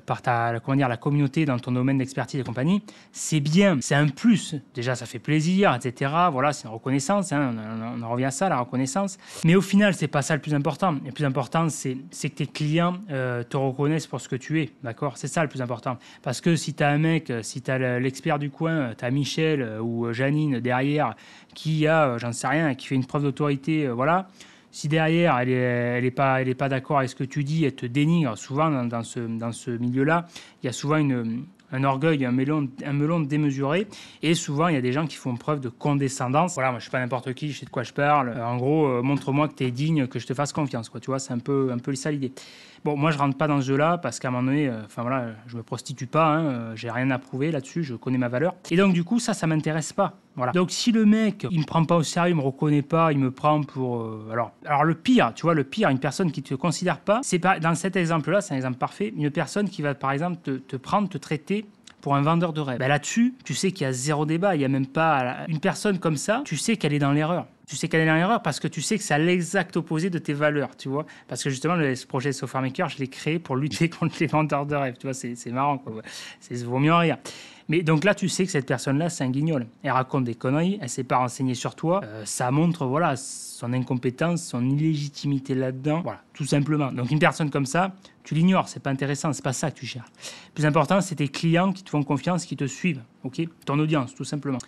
par la communauté dans ton domaine d'expertise et compagnie, c'est bien, c'est un plus. Déjà, ça fait plaisir, etc. Voilà, c'est une reconnaissance, hein, on en revient à ça, la reconnaissance. Mais au final, c'est pas ça le plus important. Le plus important, c'est que tes clients te reconnaissent pour ce que tu es, d'accord? C'est ça le plus important. Parce que si tu as un mec, si tu as l'expert du coin, tu as Michel ou Janine derrière qui a, j'en sais rien, qui fait une preuve d'autorité, voilà. Si derrière, elle est pas d'accord avec ce que tu dis, elle te dénigre. Souvent, dans ce milieu-là, il y a souvent un orgueil, un melon démesuré. Et souvent, il y a des gens qui font preuve de condescendance. Voilà, moi, je suis pas n'importe qui, je sais de quoi je parle. En gros, montre-moi que tu es digne, que je te fasse confiance, quoi. Tu vois, c'est un peu ça l'idée. Bon, moi, je rentre pas dans ce jeu-là parce qu'à un moment donné, je me prostitue pas, hein, j'ai rien à prouver là-dessus, je connais ma valeur. Et donc, du coup, ça m'intéresse pas. Voilà. Donc, si le mec, il me prend pas au sérieux, il me reconnaît pas, il me prend pour... Alors, le pire, tu vois, une personne qui te considère pas, c'est pas, dans cet exemple-là, c'est un exemple parfait, une personne qui va, par exemple, te traiter pour un vendeur de rêve. Là-dessus, tu sais qu'il y a zéro débat, il y a même pas... Une personne comme ça, tu sais qu'elle est dans l'erreur. Tu sais quelle est l'erreur parce que tu sais que c'est à l'exact opposé de tes valeurs, tu vois. Parce que justement, ce projet Software Maker, je l'ai créé pour lutter contre les vendeurs de rêves, tu vois. C'est marrant, quoi. Il vaut mieux en rire. Mais donc là, tu sais que cette personne-là, c'est un guignol. Elle raconte des conneries, elle ne s'est pas renseignée sur toi. Ça montre, voilà, son incompétence, son illégitimité là-dedans. Voilà, tout simplement. Donc une personne comme ça, tu l'ignores, c'est pas intéressant, c'est pas ça que tu cherches. Le plus important, c'est tes clients qui te font confiance, qui te suivent, ok? Ton audience, tout simplement.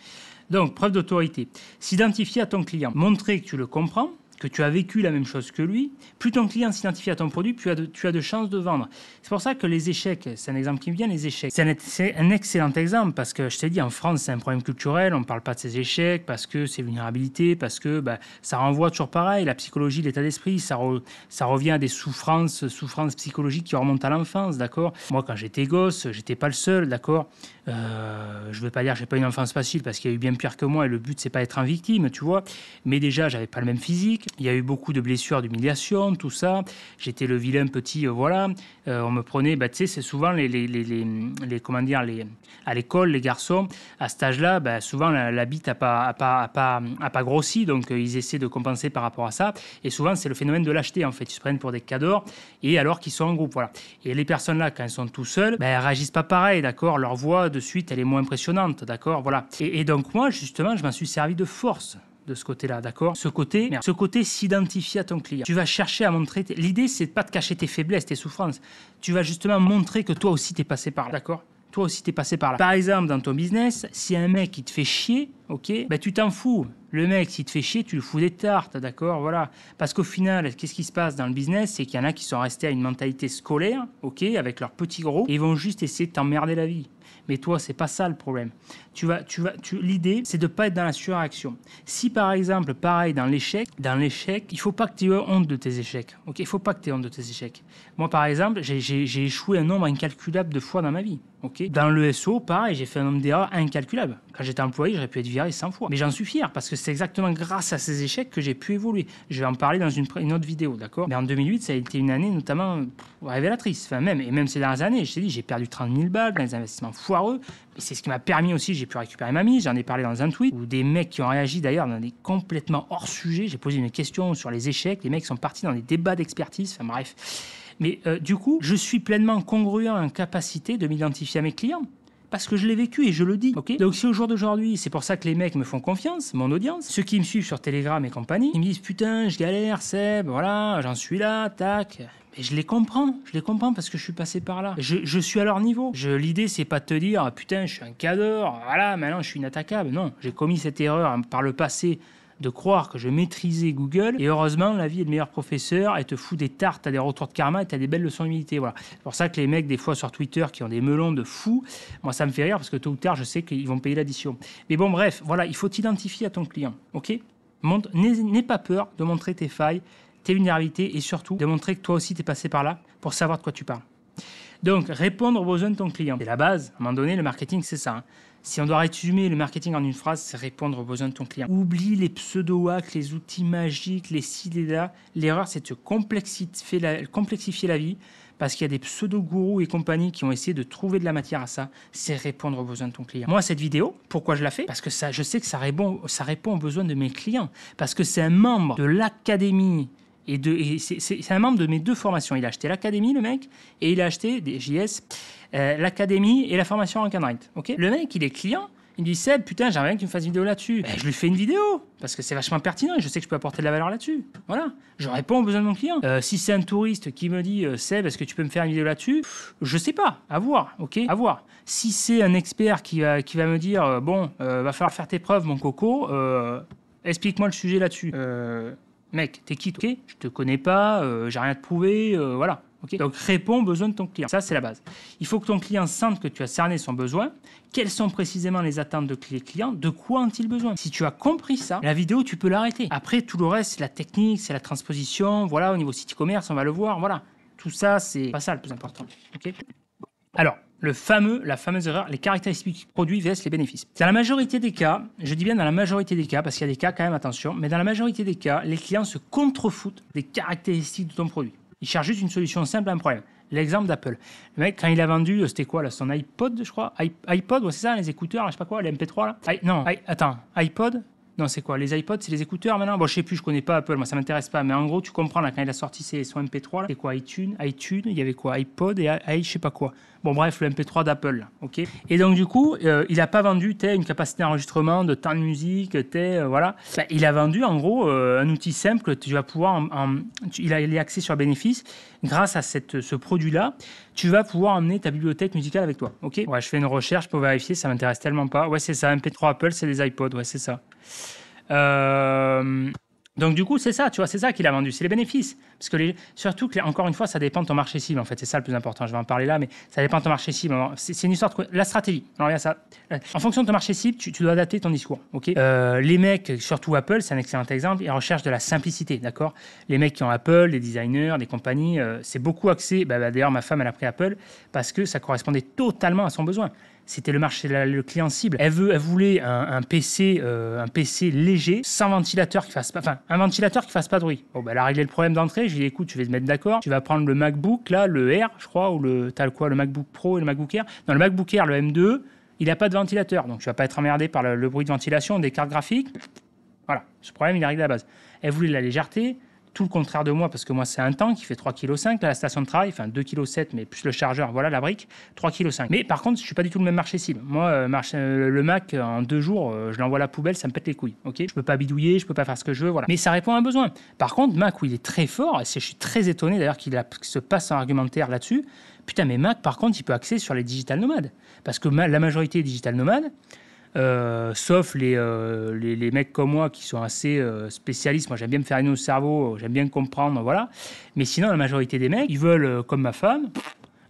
Donc, preuve d'autorité. S'identifier à ton client. Montrer que tu le comprends, que tu as vécu la même chose que lui. Plus ton client s'identifie à ton produit, plus tu as de chances de vendre. C'est pour ça que les échecs, c'est un exemple qui me vient, les échecs. C'est un excellent exemple parce que, je t'ai dit, en France, c'est un problème culturel. On ne parle pas de ces échecs parce que c'est vulnérabilité, parce que ça renvoie toujours pareil. La psychologie, l'état d'esprit, ça revient à des souffrances psychologiques qui remontent à l'enfance, d'accord? Moi, quand j'étais gosse, j'étais pas le seul, d'accord? Je ne veux pas dire que j'ai pas une enfance facile parce qu'il y a eu bien pire que moi et le but, c'est pas être un victime, tu vois. Mais déjà, j'avais pas le même physique. Il y a eu beaucoup de blessures, d'humiliations, tout ça. J'étais le vilain petit, voilà. On me prenait, tu sais, c'est souvent comment dire, à l'école, les garçons, à cet âge-là, souvent la bite a pas grossi, donc ils essaient de compenser par rapport à ça. Et souvent, c'est le phénomène de lâcheté, en fait. Ils se prennent pour des cadors, et alors qu'ils sont en groupe, voilà. Et les personnes-là, quand elles sont tout seules, elles réagissent pas pareil, d'accord. Leur voix, de suite, elle est moins impressionnante, d'accord, voilà. Et donc moi, justement, je m'en suis servi de force de ce côté-là, d'accord? Ce côté s'identifier à ton client. Tu vas chercher à montrer... L'idée, c'est de pas te cacher tes faiblesses, tes souffrances. Tu vas justement montrer que toi aussi, t'es passé par là, d'accord? Toi aussi, t'es passé par là. Par exemple, dans ton business, si un mec, il te fait chier, ok, tu t'en fous. Le mec, s'il te fait chier, tu le fous des tartes, d'accord? Voilà. Parce qu'au final, qu'est-ce qui se passe dans le business? C'est qu'il y en a qui sont restés à une mentalité scolaire, ok, avec leurs petits gros, et ils vont juste essayer de t'emmerder la vie. Mais toi, c'est pas ça le problème. L'idée, c'est de pas être dans la surréaction. Si par exemple, pareil, dans l'échec, il faut pas que tu aies honte de tes échecs. Ok, il faut pas que tu aies honte de tes échecs. Moi, par exemple, j'ai échoué un nombre incalculable de fois dans ma vie. Ok. Dans le SO, pareil, j'ai fait un nombre d'erreurs incalculable. Quand j'étais employé, j'aurais pu être viré 100 fois. Mais j'en suis fier parce que c'est exactement grâce à ces échecs que j'ai pu évoluer. Je vais en parler dans une autre vidéo, d'accord? Mais en 2008, ça a été une année notamment révélatrice. Enfin, même ces dernières années, je t'ai dit, j'ai perdu 30 000 balles dans les investissements foireux. Et c'est ce qui m'a permis aussi, j'ai pu récupérer ma mise. J'en ai parlé dans un tweet où des mecs qui ont réagi d'ailleurs dans des complètement hors sujet. J'ai posé une question sur les échecs. Les mecs sont partis dans des débats d'expertise. Enfin bref. Mais du coup, je suis pleinement congruent en capacité de m'identifier à mes clients. Parce que je l'ai vécu et je le dis. Okay. Donc si au jour d'aujourd'hui, c'est pour ça que les mecs me font confiance, mon audience, ceux qui me suivent sur Telegram et compagnie, ils me disent putain, je galère, Seb, voilà, j'en suis là, tac. Et je les comprends parce que je suis passé par là. Je suis à leur niveau. L'idée, c'est pas de te dire putain, je suis un cador, voilà, maintenant je suis inattaquable. Non, j'ai commis cette erreur par le passé de croire que je maîtrisais Google. Et heureusement, la vie est le meilleur professeur. Elle te fout des tartes, t'as des retours de karma et t'as des belles leçons d'humilité. Voilà. C'est pour ça que les mecs, des fois, sur Twitter, qui ont des melons de fous, moi, ça me fait rire parce que tôt ou tard, je sais qu'ils vont payer l'addition. Mais bon, bref, voilà, il faut t'identifier à ton client. Ok ? N'aie pas peur de montrer tes failles, tes vulnérabilités et surtout de montrer que toi aussi, t'es passé par là pour savoir de quoi tu parles. Donc, répondre aux besoins de ton client. C'est la base. À un moment donné, le marketing, c'est ça. Si on doit résumer le marketing en une phrase, c'est répondre aux besoins de ton client. Oublie les pseudo-hacks, les outils magiques, les ci, les là. L'erreur, c'est de se complexifier la vie parce qu'il y a des pseudo-gourous et compagnie qui ont essayé de trouver de la matière à ça. C'est répondre aux besoins de ton client. Moi, cette vidéo, pourquoi je la fais? Parce que je sais que ça répond aux besoins de mes clients. Parce que c'est un membre de l'académie. Et c'est un membre de mes deux formations. Il a acheté l'académie, le mec, et il a acheté des JS, l'académie et la formation en Rate. Okay, le mec, il est client. Il me dit Seb, putain, j'aimerais bien que tu me fasses une vidéo là-dessus. Je lui fais une vidéo parce que c'est vachement pertinent et je sais que je peux apporter de la valeur là-dessus. Voilà, je réponds aux besoins de mon client. Si c'est un touriste qui me dit Seb, est-ce que tu peux me faire une vidéo là-dessus? Je sais pas, à voir, ok, à voir. Si c'est un expert qui va me dire va falloir faire tes preuves, mon coco, explique-moi le sujet là-dessus. Mec, t'es qui, ok? Je te connais pas, j'ai rien à te prouver, voilà. Okay. Donc, réponds aux besoins de ton client. Ça, c'est la base. Il faut que ton client sente que tu as cerné son besoin. Quelles sont précisément les attentes de les clients? De quoi ont-ils besoin? Si tu as compris ça, la vidéo, tu peux l'arrêter. Après, tout le reste, c'est la technique, c'est la transposition. Voilà, au niveau site e-commerce, on va le voir. Voilà. Tout ça, c'est pas ça le plus important. Okay. Alors, la fameuse erreur, les caractéristiques du produit vs les bénéfices. Dans la majorité des cas, je dis bien dans la majorité des cas, parce qu'il y a des cas quand même, attention, mais dans la majorité des cas, les clients se contrefoutent des caractéristiques de ton produit. Il cherche juste une solution simple à un problème. L'exemple d'Apple. Le mec, quand il a vendu, c'était quoi là, son iPod, je crois iPod, ouais, c'est ça, les écouteurs, là, je sais pas quoi, les MP3 là. iPod, Non, c'est quoi? Les iPods, c'est les écouteurs maintenant? Bon, je sais plus, je connais pas Apple, moi ça m'intéresse pas. Mais en gros, tu comprends, là, quand il a sorti son MP3, là, c'est quoi? iTunes, il y avait quoi? iPod et je sais pas quoi. Bon, bref, le MP3 d'Apple, là, ok? Et donc, du coup, il a pas vendu, une capacité d'enregistrement, de temps de musique, voilà. Bah, il a vendu, en gros, un outil simple que tu vas pouvoir, il est axé sur le bénéfice. Grâce à ce produit-là, tu vas pouvoir emmener ta bibliothèque musicale avec toi, ok? Ouais, je fais une recherche pour vérifier, ça m'intéresse tellement pas. Ouais, c'est ça, MP3 Apple, c'est les iPods, ouais, c'est ça. Donc du coup, c'est ça, tu vois, c'est ça qu'il a vendu, c'est les bénéfices. Parce que surtout que, encore une fois, ça dépend de ton marché cible, en fait, c'est ça le plus important. Je vais en parler là, mais ça dépend de ton marché cible. C'est une histoire de la stratégie. Alors, regarde ça. En fonction de ton marché cible, tu dois adapter ton discours, ok? Les mecs, surtout Apple, c'est un excellent exemple, ils recherchent de la simplicité, d'accord? Les mecs qui ont Apple, les designers, des compagnies, c'est beaucoup axé. D'ailleurs, ma femme, elle a pris Apple parce que ça correspondait totalement à son besoin. C'était le marché, le client cible. Elle voulait un PC léger, sans ventilateur qui fasse pas, enfin, un ventilateur qui fasse pas de bruit. Bon, elle a réglé le problème d'entrée. Je lui ai dit, écoute, tu vas te mettre d'accord. Tu vas prendre le MacBook, là, le Air, je crois, ou t'as le MacBook Pro et le MacBook Air. Non, le MacBook Air, le M2, il n'a pas de ventilateur. Donc, tu vas pas être emmerdé par le bruit de ventilation des cartes graphiques. Voilà. Ce problème, il est réglé à la base. Elle voulait la légèreté. Tout le contraire de moi, parce que moi, c'est un tank qui fait 3,5 kg, la station de travail, enfin 2,7 kg, mais plus le chargeur, voilà la brique, 3,5 kg. Mais par contre, je ne suis pas du tout le même marché cible. Moi, le Mac, en 2 jours, je l'envoie à la poubelle, ça me pète les couilles. Ok, je ne peux pas bidouiller, je ne peux pas faire ce que je veux, voilà. Mais ça répond à un besoin. Par contre, Mac, où il est très fort, et je suis très étonné d'ailleurs qu'il se passe en argumentaire là-dessus. Putain, mais Mac, par contre, il peut axer sur les digital nomades. Parce que la majorité des digital nomades, sauf les mecs comme moi qui sont assez spécialistes. Moi, j'aime bien me faire au cerveau, j'aime bien comprendre, voilà. Mais sinon, la majorité des mecs, ils veulent, comme ma femme,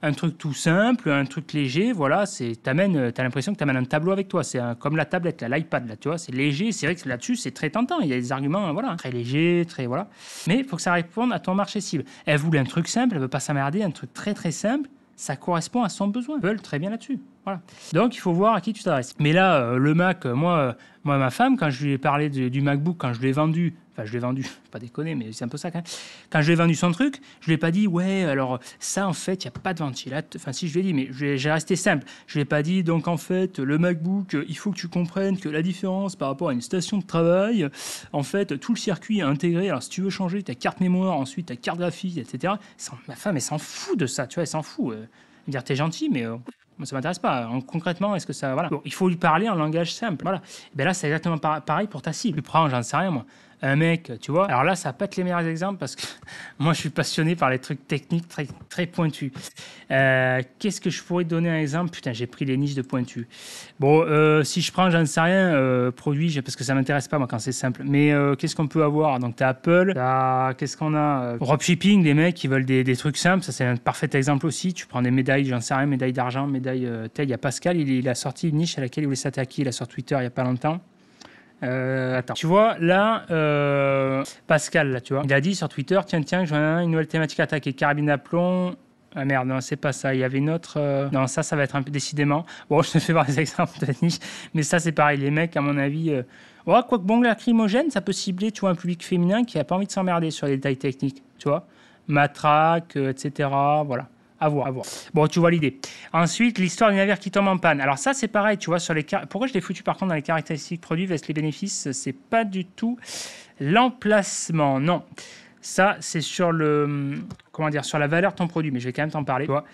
un truc tout simple, un truc léger, voilà. T'as l'impression que tu amènes un tableau avec toi. C'est comme la tablette, l'iPad, là, tu vois. C'est léger, c'est vrai que là-dessus, c'est très tentant. Il y a des arguments, voilà, très léger, très, voilà. Mais il faut que ça réponde à ton marché cible. Elle voulait un truc simple, elle veut pas s'emmerder, un truc très, très simple. Ça correspond à son besoin. Ils veulent très bien là-dessus. Voilà. Donc, il faut voir à qui tu t'adresses. Mais là, le Mac, moi, ma femme, quand je lui ai parlé du MacBook, quand je l'ai vendu, pas déconner, mais c'est un peu ça quand même. Quand je lui ai vendu son truc, je lui ai pas dit, ouais, alors ça, en fait, il n'y a pas de ventilateur. Enfin, si, je lui ai dit, mais j'ai resté simple. Je lui ai pas dit, donc en fait, le MacBook, il faut que tu comprennes que la différence par rapport à une station de travail, en fait, tout le circuit est intégré. Alors, si tu veux changer ta carte mémoire, ensuite ta carte graphique, etc., ma femme, elle s'en fout de ça, tu vois, elle s'en fout. Dire, t'es gentil, mais moi, ça m'intéresse pas. Concrètement, est-ce que ça... Voilà. Bon, il faut lui parler en langage simple. Voilà. Et bien là, c'est exactement pareil pour ta cible. Tu prends, j'en sais rien, moi, un mec, tu vois. Alors là, ça va pas être les meilleurs exemples parce que moi, je suis passionné par les trucs techniques très, très pointus. Qu'est-ce que je pourrais te donner un exemple? Putain, j'ai pris les niches de pointus. Bon, si je prends, j'en sais rien, produit, parce que ça m'intéresse pas, moi, quand c'est simple. Mais qu'est-ce qu'on peut avoir? Donc, tu as Apple, qu'est-ce qu'on a? Dropshipping, les mecs qui veulent des trucs simples, ça, c'est un parfait exemple aussi. Tu prends des médailles, j'en sais rien, médailles d'argent, médailles... il y a Pascal, il a sorti une niche à laquelle il voulait s'attaquer, il a sur Twitter il n'y a pas longtemps. Attends. Tu vois, là, Pascal, là, tu vois, il a dit sur Twitter, tiens, je vois une nouvelle thématique attaquée, carabine à plomb. Ah merde, non, c'est pas ça. Il y avait une autre... Non, ça va être un peu décidément. Bon, je te fais voir des exemples de niche, mais ça, c'est pareil. Les mecs, à mon avis... Ouais, quoique bon, lacrymogène, ça peut cibler, tu vois, un public féminin qui n'a pas envie de s'emmerder sur les détails techniques, tu vois. Matraque, etc., voilà. À voir. Bon, tu vois l'idée. Ensuite, l'histoire du navire qui tombe en panne. Alors ça, c'est pareil, tu vois, sur les... Pourquoi je l'ai foutu, par contre, dans les caractéristiques produits versus les bénéfices? C'est pas du tout l'emplacement, non. Ça, c'est sur sur la valeur de ton produit, mais je vais quand même t'en parler. Tu vois.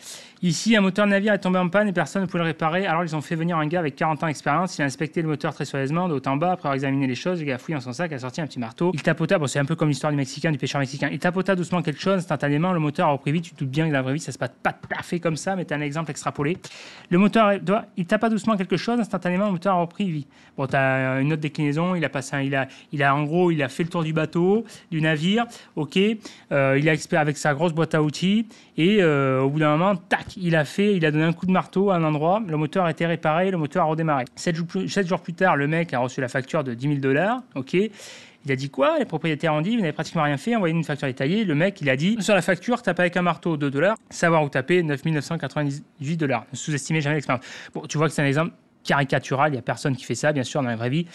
Ici, un moteur de navire est tombé en panne et personne ne pouvait le réparer. Alors, ils ont fait venir un gars avec 40 ans d'expérience. Il a inspecté le moteur très soigneusement, de haut en bas. Après avoir examiné les choses, le gars a fouillé dans son sac, a sorti un petit marteau. Il tapota, bon, c'est un peu comme l'histoire du Mexicain, du pêcheur mexicain. Il tapota doucement quelque chose, instantanément, le moteur a repris vite. Tu te doutes bien que dans la vraie vie, ça se passe pas tout à fait comme ça, mais tu as un exemple extrapolé. Le moteur, il tapa doucement quelque chose, instantanément, le moteur a repris vie. Bon, tu as une autre déclinaison. Il a passé, en gros, il a fait le tour du bateau, du navire. Ok, il a expert avec sa grosse boîte à outils et au bout d'un moment, tac, il a donné un coup de marteau à un endroit, le moteur a été réparé, le moteur a redémarré. 7 jours plus tard, le mec a reçu la facture de 10 000 $, ok. Il a dit quoi? Les propriétaires ont dit, vous n'avez pratiquement rien fait, envoyez-nous une facture détaillée. Le mec, il a dit, sur la facture, tape avec un marteau 2 $, savoir où taper 9 998 $. Ne sous-estimez jamais l'expérience. Bon, tu vois que c'est un exemple caricatural, il n'y a personne qui fait ça, bien sûr, dans la vraie vie.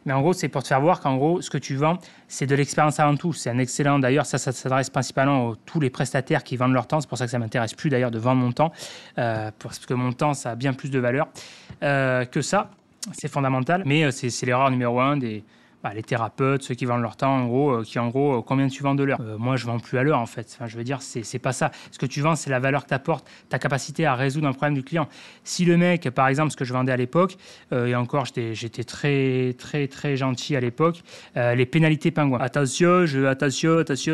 Mais en gros, c'est pour te faire voir qu'en gros, ce que tu vends, c'est de l'expérience avant tout. C'est un excellent, d'ailleurs, ça s'adresse principalement à tous les prestataires qui vendent leur temps. C'est pour ça que ça ne m'intéresse plus, d'ailleurs, de vendre mon temps. Parce que mon temps, ça a bien plus de valeur que ça. C'est fondamental. Mais c'est l'erreur numéro 1 des les thérapeutes, ceux qui vendent leur temps, en gros, combien tu vends de l'heure. Moi, je vends plus à l'heure, en fait. Enfin, je veux dire, c'est pas ça. Ce que tu vends, c'est la valeur que tu apportes, ta capacité à résoudre un problème du client. Si le mec, par exemple, ce que je vendais à l'époque, et encore, j'étais très, très, très gentil à l'époque, les pénalités pingouins. Attention,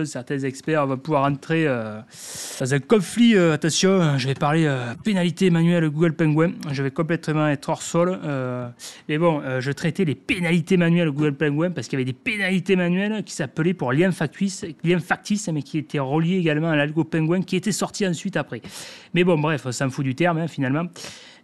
certains experts vont pouvoir entrer dans un conflit. Attention, je vais parler pénalité manuelle Google Penguin. Je vais complètement être hors sol. Mais bon, je traitais les pénalités manuelles Google Penguin parce qu'il y avait des pénalités manuelles qui s'appelaient pour lien factice, mais qui étaient reliés également à l'algo Penguin qui était sorti ensuite après. Mais bon, bref, on s'en fout du terme finalement.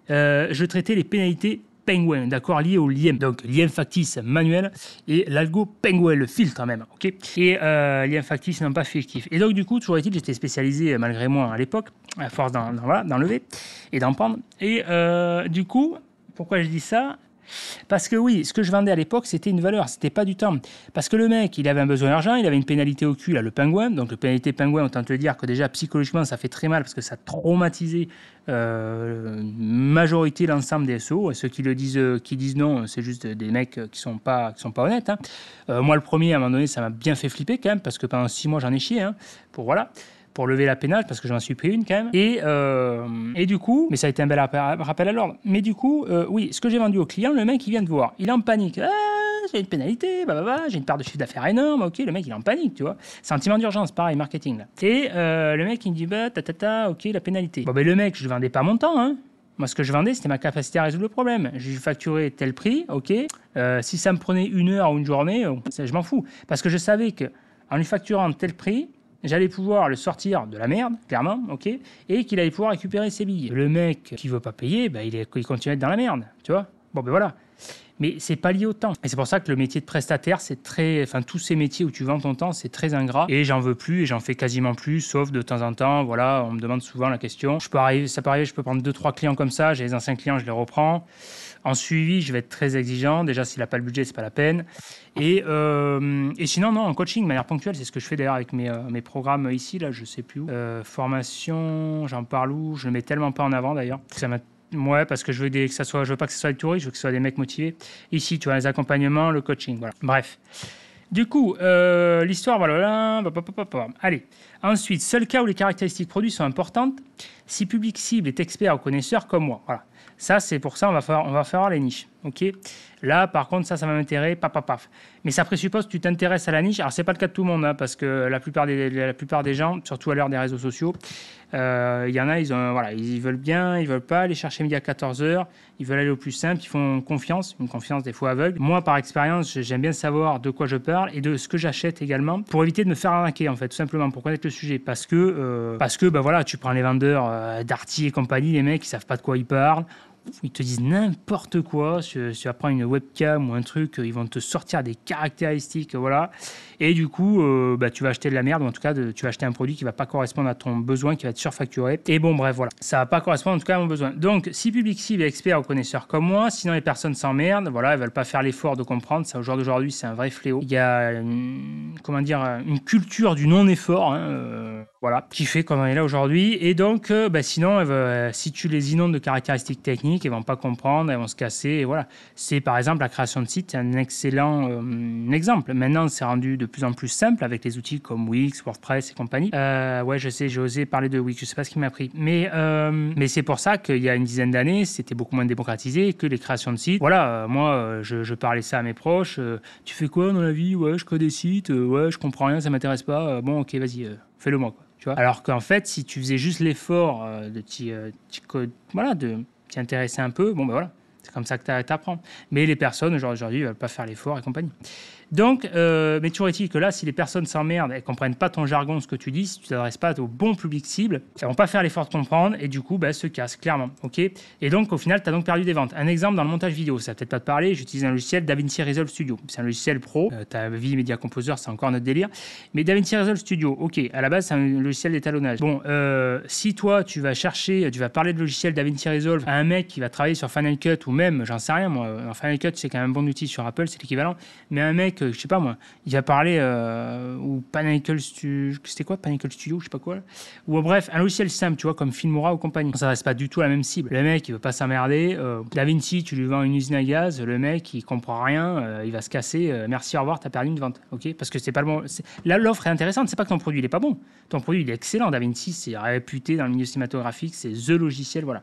Je traitais les pénalités Penguin, d'accord, lié au lien. Donc, lien factice manuel et l'algo Penguin, le filtre même, ok. Et lien factice, non pas fictif. Et donc, du coup, toujours est-il, j'étais spécialisé malgré moi à l'époque, à force d'enlever et d'en prendre. Et du coup, pourquoi je dis ça ? Parce que oui, ce que je vendais à l'époque, c'était une valeur, c'était pas du temps. Parce que le mec, il avait un besoin d'argent, il avait une pénalité au cul, là, le pingouin. Donc, le pénalité pingouin, autant te dire que déjà, psychologiquement, ça fait très mal parce que ça a traumatisé majorité l'ensemble des SEO. Et ceux qui disent non, c'est juste des mecs qui sont pas honnêtes. Moi, le premier, à un moment donné, ça m'a bien fait flipper quand même parce que pendant 6 mois, j'en ai chié. Pour lever la pénage, parce que j'en suis pris une quand même. Et du coup, mais ça a été un bel rappel à l'ordre. Mais du coup, oui, ce que j'ai vendu au client, le mec, il vient de voir. Il est en panique. Ah, j'ai une pénalité, j'ai une part de chiffre d'affaires énorme. Ok, le mec, il est en panique, tu vois. Sentiment d'urgence, pareil, marketing. Là. Et le mec, il me dit, ok, la pénalité. Bon, ben le mec, je ne vendais pas mon temps, Moi, ce que je vendais, c'était ma capacité à résoudre le problème. J'ai facturé tel prix, ok. Si ça me prenait 1 heure ou une journée, je m'en fous. Parce que je savais qu'en lui facturant tel prix, j'allais pouvoir le sortir de la merde, clairement, ok, et qu'il allait pouvoir récupérer ses billets. Le mec qui veut pas payer, il continue à être dans la merde, tu vois. Bon, ben voilà. Mais c'est pas lié au temps. Et c'est pour ça que le métier de prestataire, tous ces métiers où tu vends ton temps, c'est très ingrat. Et j'en veux plus et j'en fais quasiment plus, sauf de temps en temps, voilà, on me demande souvent la question. Ça peut arriver, je peux prendre 2-3 clients comme ça, j'ai les anciens clients, je les reprends. En suivi, je vais être très exigeant. Déjà, s'il n'a pas le budget, c'est pas la peine. Et sinon, non, en coaching, de manière ponctuelle, c'est ce que je fais d'ailleurs avec mes programmes ici, là, je sais plus où. Formation, j'en parle où? Je le mets tellement pas en avant d'ailleurs. Ouais, parce que je veux je veux pas que ce soit des touristes, je veux que ce soit des mecs motivés. Ici, tu vois, les accompagnements, le coaching, voilà. Bref. Du coup, l'histoire, voilà. Allez. Ensuite, seul cas où les caractéristiques produits sont importantes, si public cible est expert ou connaisseur comme moi. Voilà. Ça, c'est pour ça, on va faire les niches. Ok. Là, par contre, ça va m'intéresser, paf. Mais ça présuppose que tu t'intéresses à la niche. Alors, c'est pas le cas de tout le monde, parce que la plupart des gens, surtout à l'heure des réseaux sociaux, il y en a, ils veulent bien, ils veulent pas aller chercher midi à 14h, ils veulent aller au plus simple, ils font confiance, une confiance des fois aveugle. Moi, par expérience, j'aime bien savoir de quoi je parle et de ce que j'achète également pour éviter de me faire arnaquer, en fait, tout simplement, pour connaître le sujet. Parce que voilà, tu prends les vendeurs Darty et compagnie, les mecs, ils savent pas de quoi ils parlent. Ils te disent n'importe quoi. Si tu vas prendre une webcam ou un truc, ils vont te sortir des caractéristiques, voilà. Et du coup, tu vas acheter de la merde, ou en tout cas, tu vas acheter un produit qui ne va pas correspondre à ton besoin, qui va être surfacturé. Et bon, bref, voilà. Ça ne va pas correspondre en tout cas à mon besoin. Donc, si public cible est expert ou connaisseur comme moi, sinon les personnes s'emmerdent, voilà, elles ne veulent pas faire l'effort de comprendre. Ça, au jour d'aujourd'hui, c'est un vrai fléau. Il y a une culture du non-effort, voilà, qui fait qu'on en est là aujourd'hui. Et donc, sinon, si tu les inondes de caractéristiques techniques, elles ne vont pas comprendre, elles vont se casser. Et voilà. C'est par exemple la création de sites, c'est un excellent exemple. Maintenant, c'est rendu de plus en plus simple avec les outils comme Wix, WordPress et compagnie. Ouais, je sais, j'ai osé parler de Wix, je ne sais pas ce qui m'a pris. Mais c'est pour ça qu'il y a une dizaine d'années, c'était beaucoup moins démocratisé que les créations de sites. Voilà, moi, je parlais ça à mes proches. Tu fais quoi dans la vie? Ouais, je crée des sites. Ouais, je comprends rien, ça m'intéresse pas. Bon, ok, vas-y, fais-le moi, quoi. Tu vois. Alors qu'en fait, si tu faisais juste l'effort de t'y intéresser un peu, bon, ben voilà, c'est comme ça que tu apprends. Mais les personnes, aujourd'hui, ne veulent pas faire l'effort et compagnie. Donc, mais toujours est-il que là, si les personnes s'emmerdent et ne comprennent pas ton jargon, ce que tu dis, si tu ne t'adresses pas au bon public cible, elles ne vont pas faire l'effort de comprendre et du coup, elles se cassent, clairement. Okay, et donc, au final, tu as donc perdu des ventes. Un exemple dans le montage vidéo, ça va peut-être pas te parler, j'utilise un logiciel DaVinci Resolve Studio. C'est un logiciel pro, ta vie Media Composer, c'est encore notre délire. Mais DaVinci Resolve Studio, ok, à la base, c'est un logiciel d'étalonnage. Bon, si toi, tu vas parler de logiciel DaVinci Resolve à un mec qui va travailler sur Final Cut ou même, j'en sais rien, moi, Final Cut, c'est quand même un bon outil sur Apple, c'est l'équivalent, mais un mec mec, je sais pas moi, il va parler ou Pinnacle Studio, c'était quoi Pinnacle Studio, je sais pas quoi, là. Ou bref, un logiciel simple, tu vois, comme Filmora ou compagnie. Ça reste pas du tout la même cible. Le mec, il veut pas s'emmerder. DaVinci, tu lui vends une usine à gaz, le mec, il comprend rien, il va se casser. Merci, au revoir, t'as perdu une vente, ok? Parce que c'est pas le bon. Là, l'offre est intéressante. C'est pas que ton produit il est pas bon. Ton produit il est excellent. DaVinci, c'est réputé dans le milieu cinématographique, c'est the logiciel, voilà.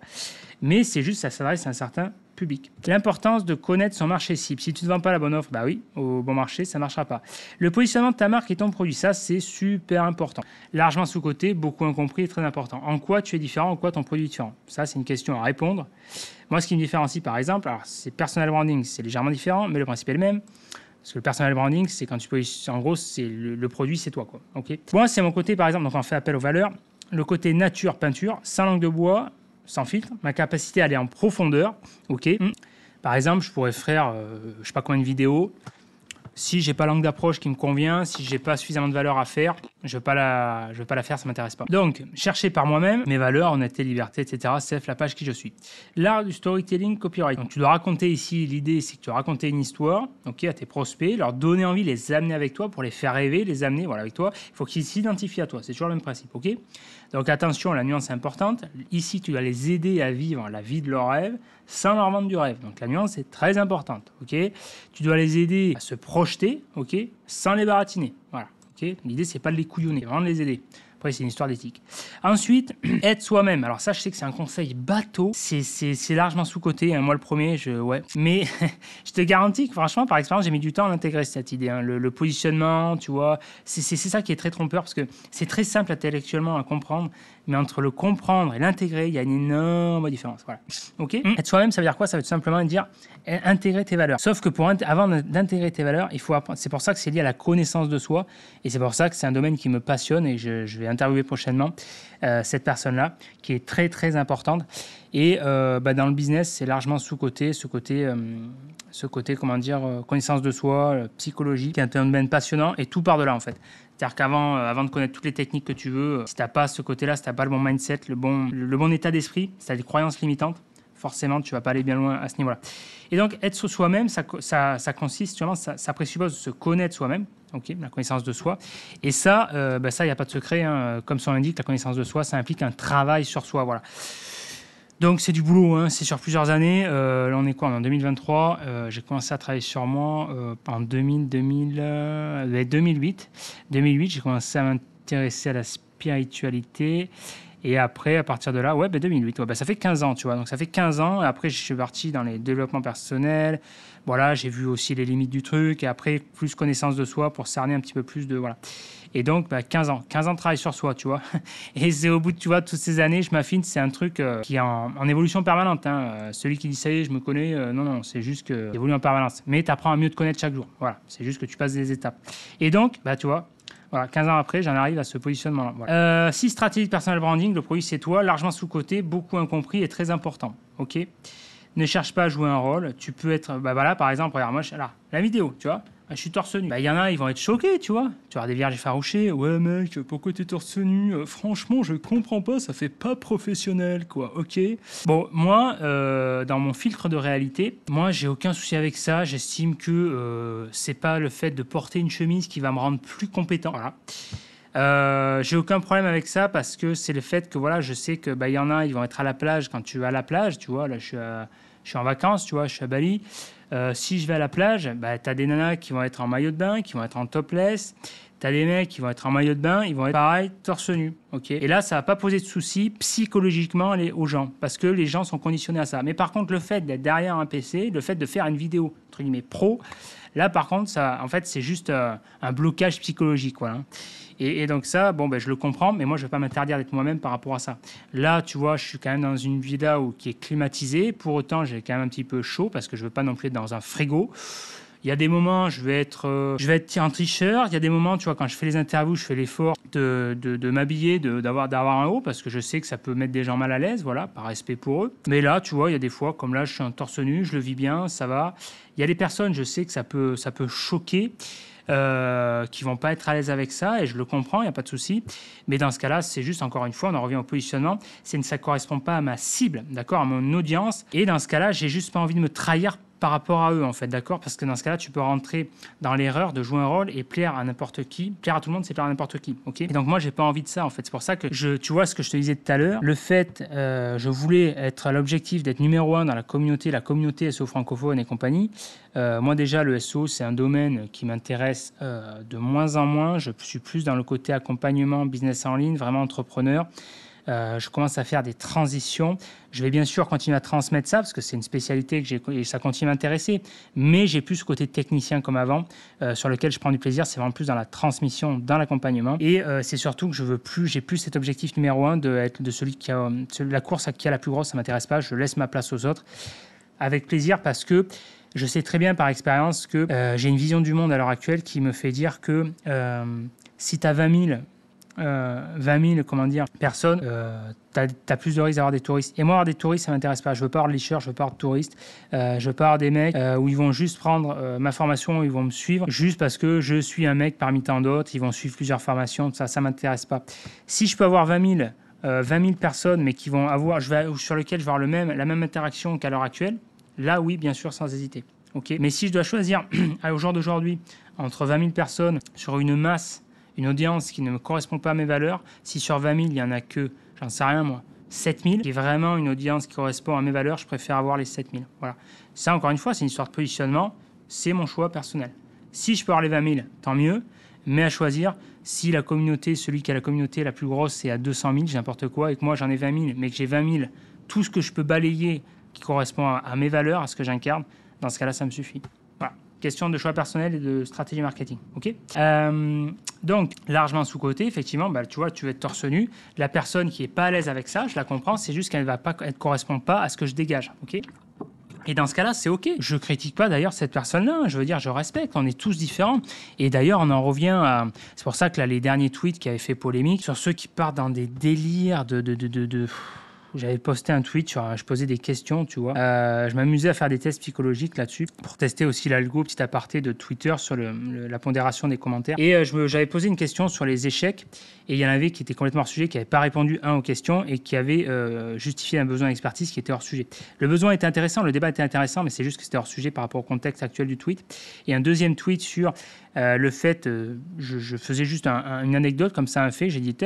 Mais c'est juste, ça s'adresse à un certain public. L'importance de connaître son marché cible. Si tu ne vends pas la bonne offre, bah oui, au bon marché, ça ne marchera pas. Le positionnement de ta marque et ton produit, ça, c'est super important. Largement sous-coté, beaucoup incompris et très important. En quoi tu es différent, en quoi ton produit est différent? Ça, c'est une question à répondre. Moi, ce qui me différencie, par exemple, alors c'est personal branding, c'est légèrement différent, mais le principe est le même. Parce que le personal branding, c'est quand tu peux, en gros, c'est le produit, c'est toi, quoi. Ok. Moi, c'est mon côté, par exemple, donc on fait appel aux valeurs. Le côté nature, peinture, sans langue de bois, sans filtre, ma capacité à aller en profondeur, ok. Par exemple, je pourrais faire, je sais pas combien de vidéos. Si j'ai pas l'angle d'approche qui me convient, si j'ai pas suffisamment de valeur à faire, je veux pas la faire, ça m'intéresse pas. Donc, chercher par moi-même mes valeurs, honnêteté, liberté, etc. C'est la page qui je suis. L'art du storytelling, copyright. Donc, tu dois raconter ici, l'idée, c'est que tu dois raconter une histoire, ok, à tes prospects, leur donner envie, les amener avec toi pour les faire rêver, les amener, voilà, avec toi. Il faut qu'ils s'identifient à toi. C'est toujours le même principe, ok. Donc, attention, la nuance est importante. Ici, tu dois les aider à vivre la vie de leur rêve sans leur vendre du rêve. Donc, la nuance est très importante, ok. Tu dois les aider à se projeter, ok, sans les baratiner. Voilà, ok. L'idée, c'est pas de les couillonner, vraiment de les aider. Après, c'est une histoire d'éthique. Ensuite, être soi-même. Alors ça, je sais que c'est un conseil bateau. C'est largement sous-coté. Hein. Moi, le premier, ouais. Mais je te garantis que franchement, par expérience, j'ai mis du temps à l'intégrer, cette idée. Hein. Le positionnement, tu vois, c'est ça qui est très trompeur parce que c'est très simple intellectuellement à comprendre. Mais entre le comprendre et l'intégrer, il y a une énorme différence. Voilà. Ok. Être soi-même, ça veut dire quoi? Ça veut tout simplement dire intégrer tes valeurs. Sauf que avant d'intégrer tes valeurs, il faut apprendre. C'est pour ça que c'est lié à la connaissance de soi. Et c'est pour ça que c'est un domaine qui me passionne et je vais interviewer prochainement cette personne-là qui est très, très importante. Et dans le business, c'est largement sous-coté, ce côté, comment dire, connaissance de soi, psychologie, qui est un domaine passionnant et tout part de là en fait. C'est-à-dire qu'avant avant de connaître toutes les techniques que tu veux, si tu n'as pas ce côté-là, si tu n'as pas le bon mindset, le bon état d'esprit, si tu as des croyances limitantes, forcément, tu ne vas pas aller bien loin à ce niveau-là. Et donc, être sur soi-même, ça consiste, ça présuppose de se connaître soi-même, okay, la connaissance de soi. Et ça, il n'y a pas de secret. Hein. Comme son l'indique, la connaissance de soi, ça implique un travail sur soi. Voilà. Donc, c'est du boulot, hein, c'est sur plusieurs années. Là, on est quoi? En 2023. J'ai commencé à travailler sur moi en 2008. 2008, j'ai commencé à m'intéresser à la spiritualité. Et après, à partir de là, 2008, ça fait 15 ans, tu vois. Donc, ça fait 15 ans. Et après, je suis parti dans les développements personnels. Voilà, j'ai vu aussi les limites du truc. Et après, plus connaissance de soi pour cerner un petit peu plus de... Voilà. Et donc, 15 ans. 15 ans de travail sur soi, tu vois. Et c'est au bout de, tu vois, toutes ces années, je m'affine. C'est un truc qui est en évolution permanente. Hein. Celui qui dit ça y est, je me connais, non, c'est juste que évolue en permanence. Mais tu apprends à mieux te connaître chaque jour. Voilà, c'est juste que tu passes des étapes. Et donc, tu vois, voilà, 15 ans après, j'en arrive à ce positionnement-là. Voilà. 6 stratégies de personal branding. Le produit, c'est toi, largement sous-coté, beaucoup incompris et très important. Ok. Ne cherche pas à jouer un rôle. Tu peux être... voilà, par exemple, regarde, moi, la vidéo, tu vois. Je suis torse nu. Il y en a, ils vont être choqués, tu vois. Tu vois des vierges effarouchées. Ouais, mec, pourquoi t'es torse nu? Franchement, je comprends pas, ça fait pas professionnel, quoi. Ok. Bon, moi, dans mon filtre de réalité, moi, j'ai aucun souci avec ça. J'estime que c'est pas le fait de porter une chemise qui va me rendre plus compétent. Voilà. J'ai aucun problème avec ça parce que c'est le fait que, voilà, je sais que, y en a, ils vont être à la plage quand tu vas à la plage, tu vois. Là, je suis en vacances, tu vois, je suis à Bali. Si je vais à la plage, tu as des nanas qui vont être en maillot de bain, qui vont être en topless. Tu as des mecs qui vont être en maillot de bain, ils vont être pareil, torse nu. Okay. Et là, ça ne va pas poser de soucis psychologiquement aux gens, parce que les gens sont conditionnés à ça. Mais par contre, le fait d'être derrière un PC, le fait de faire une vidéo, entre guillemets, pro, là, par contre, ça, en fait, c'est juste un blocage psychologique. Voilà. Et donc ça, je le comprends, mais moi, je ne vais pas m'interdire d'être moi-même par rapport à ça. Là, tu vois, je suis quand même dans une villa qui est climatisée. Pour autant, j'ai quand même un petit peu chaud parce que je ne veux pas non plus être dans un frigo. Il y a des moments, je vais être en t-shirt. Il y a des moments, tu vois, quand je fais les interviews, je fais l'effort de m'habiller, d'avoir un haut parce que je sais que ça peut mettre des gens mal à l'aise, voilà, par respect pour eux. Mais là, tu vois, il y a des fois, comme là, je suis en torse nu, je le vis bien, ça va. Il y a des personnes, je sais que ça peut choquer. Qui vont pas être à l'aise avec ça et je le comprends, il n'y a pas de souci, mais dans ce cas-là, c'est juste, encore une fois, on en revient au positionnement, ça correspond pas à ma cible, d'accord, à mon audience, et dans ce cas-là, j'ai juste pas envie de me trahir par rapport à eux, en fait, d'accord? Parce que dans ce cas-là, tu peux rentrer dans l'erreur de jouer un rôle et plaire à n'importe qui. Plaire à tout le monde, c'est plaire à n'importe qui, ok? Et donc moi, j'ai pas envie de ça, en fait. C'est pour ça que tu vois ce que je te disais tout à l'heure, le fait, je voulais être à l'objectif d'être numéro 1 dans la communauté SEO francophone et compagnie. Moi déjà, le SEO, c'est un domaine qui m'intéresse de moins en moins. Je suis plus dans le côté accompagnement, business en ligne, vraiment entrepreneur. Je commence à faire des transitions. Je vais bien sûr continuer à transmettre ça parce que c'est une spécialité que j'ai et ça continue à m'intéresser. Mais j'ai plus ce côté technicien comme avant, sur lequel je prends du plaisir. C'est vraiment plus dans la transmission, dans l'accompagnement. Et c'est surtout que j'ai plus cet objectif numéro 1 d'être de celui qui a la course qui a la plus grosse. Ça m'intéresse pas. Je laisse ma place aux autres avec plaisir parce que je sais très bien par expérience que j'ai une vision du monde à l'heure actuelle qui me fait dire que si tu as 20 000 comment dire, personnes, tu as plus de risques d'avoir des touristes. Et moi, avoir des touristes, ça ne m'intéresse pas. Je ne veux pas avoir de licheurs, je ne veux pas avoir de touristes. Je ne veux pas avoir des mecs où ils vont juste prendre ma formation, où ils vont me suivre, juste parce que je suis un mec parmi tant d'autres. Ils vont suivre plusieurs formations, ça ne m'intéresse pas. Si je peux avoir 20 000 personnes, mais qui vont avoir, sur lesquelles je vais avoir la même interaction qu'à l'heure actuelle, là, oui, bien sûr, sans hésiter. Okay. Mais si je dois choisir, au jour d'aujourd'hui, entre 20 000 personnes sur une masse, une audience qui ne me correspond pas à mes valeurs, si sur 20 000, il n'y en a que, j'en sais rien moi, 7 000, qui est vraiment une audience qui correspond à mes valeurs, je préfère avoir les 7 000. Voilà. Ça, encore une fois, c'est une histoire de positionnement, c'est mon choix personnel. Si je peux avoir les 20 000, tant mieux, mais à choisir, si la communauté, celui qui a la communauté la plus grosse, c'est à 200 000, j'ai n'importe quoi, et que moi j'en ai 20 000, mais que j'ai 20 000, tout ce que je peux balayer qui correspond à mes valeurs, à ce que j'incarne, dans ce cas-là, ça me suffit. Voilà. Question de choix personnel et de stratégie marketing. Okay, donc, largement sous-côté, effectivement, tu vois, tu veux être torse nu. La personne qui n'est pas à l'aise avec ça, je la comprends, c'est juste qu'elle ne correspond pas à ce que je dégage. Okay, et dans ce cas-là, c'est OK. Je ne critique pas d'ailleurs cette personne-là. Je veux dire, je respecte. On est tous différents. Et d'ailleurs, on en revient à... C'est pour ça que là, les derniers tweets qui avaient fait polémique, sur ceux qui partent dans des délires J'avais posté un tweet, je posais des questions, tu vois. Je m'amusais à faire des tests psychologiques là-dessus pour tester aussi l'algo, petit aparté de Twitter sur la pondération des commentaires. Et j'avais posé une question sur les échecs et il y en avait qui étaient complètement hors sujet, qui n'avaient pas répondu aux questions et qui avaient justifié un besoin d'expertise qui était hors sujet. Le besoin était intéressant, le débat était intéressant, mais c'est juste que c'était hors sujet par rapport au contexte actuel du tweet. Et un deuxième tweet sur le fait, je faisais juste une anecdote comme ça, un fait, j'ai dit,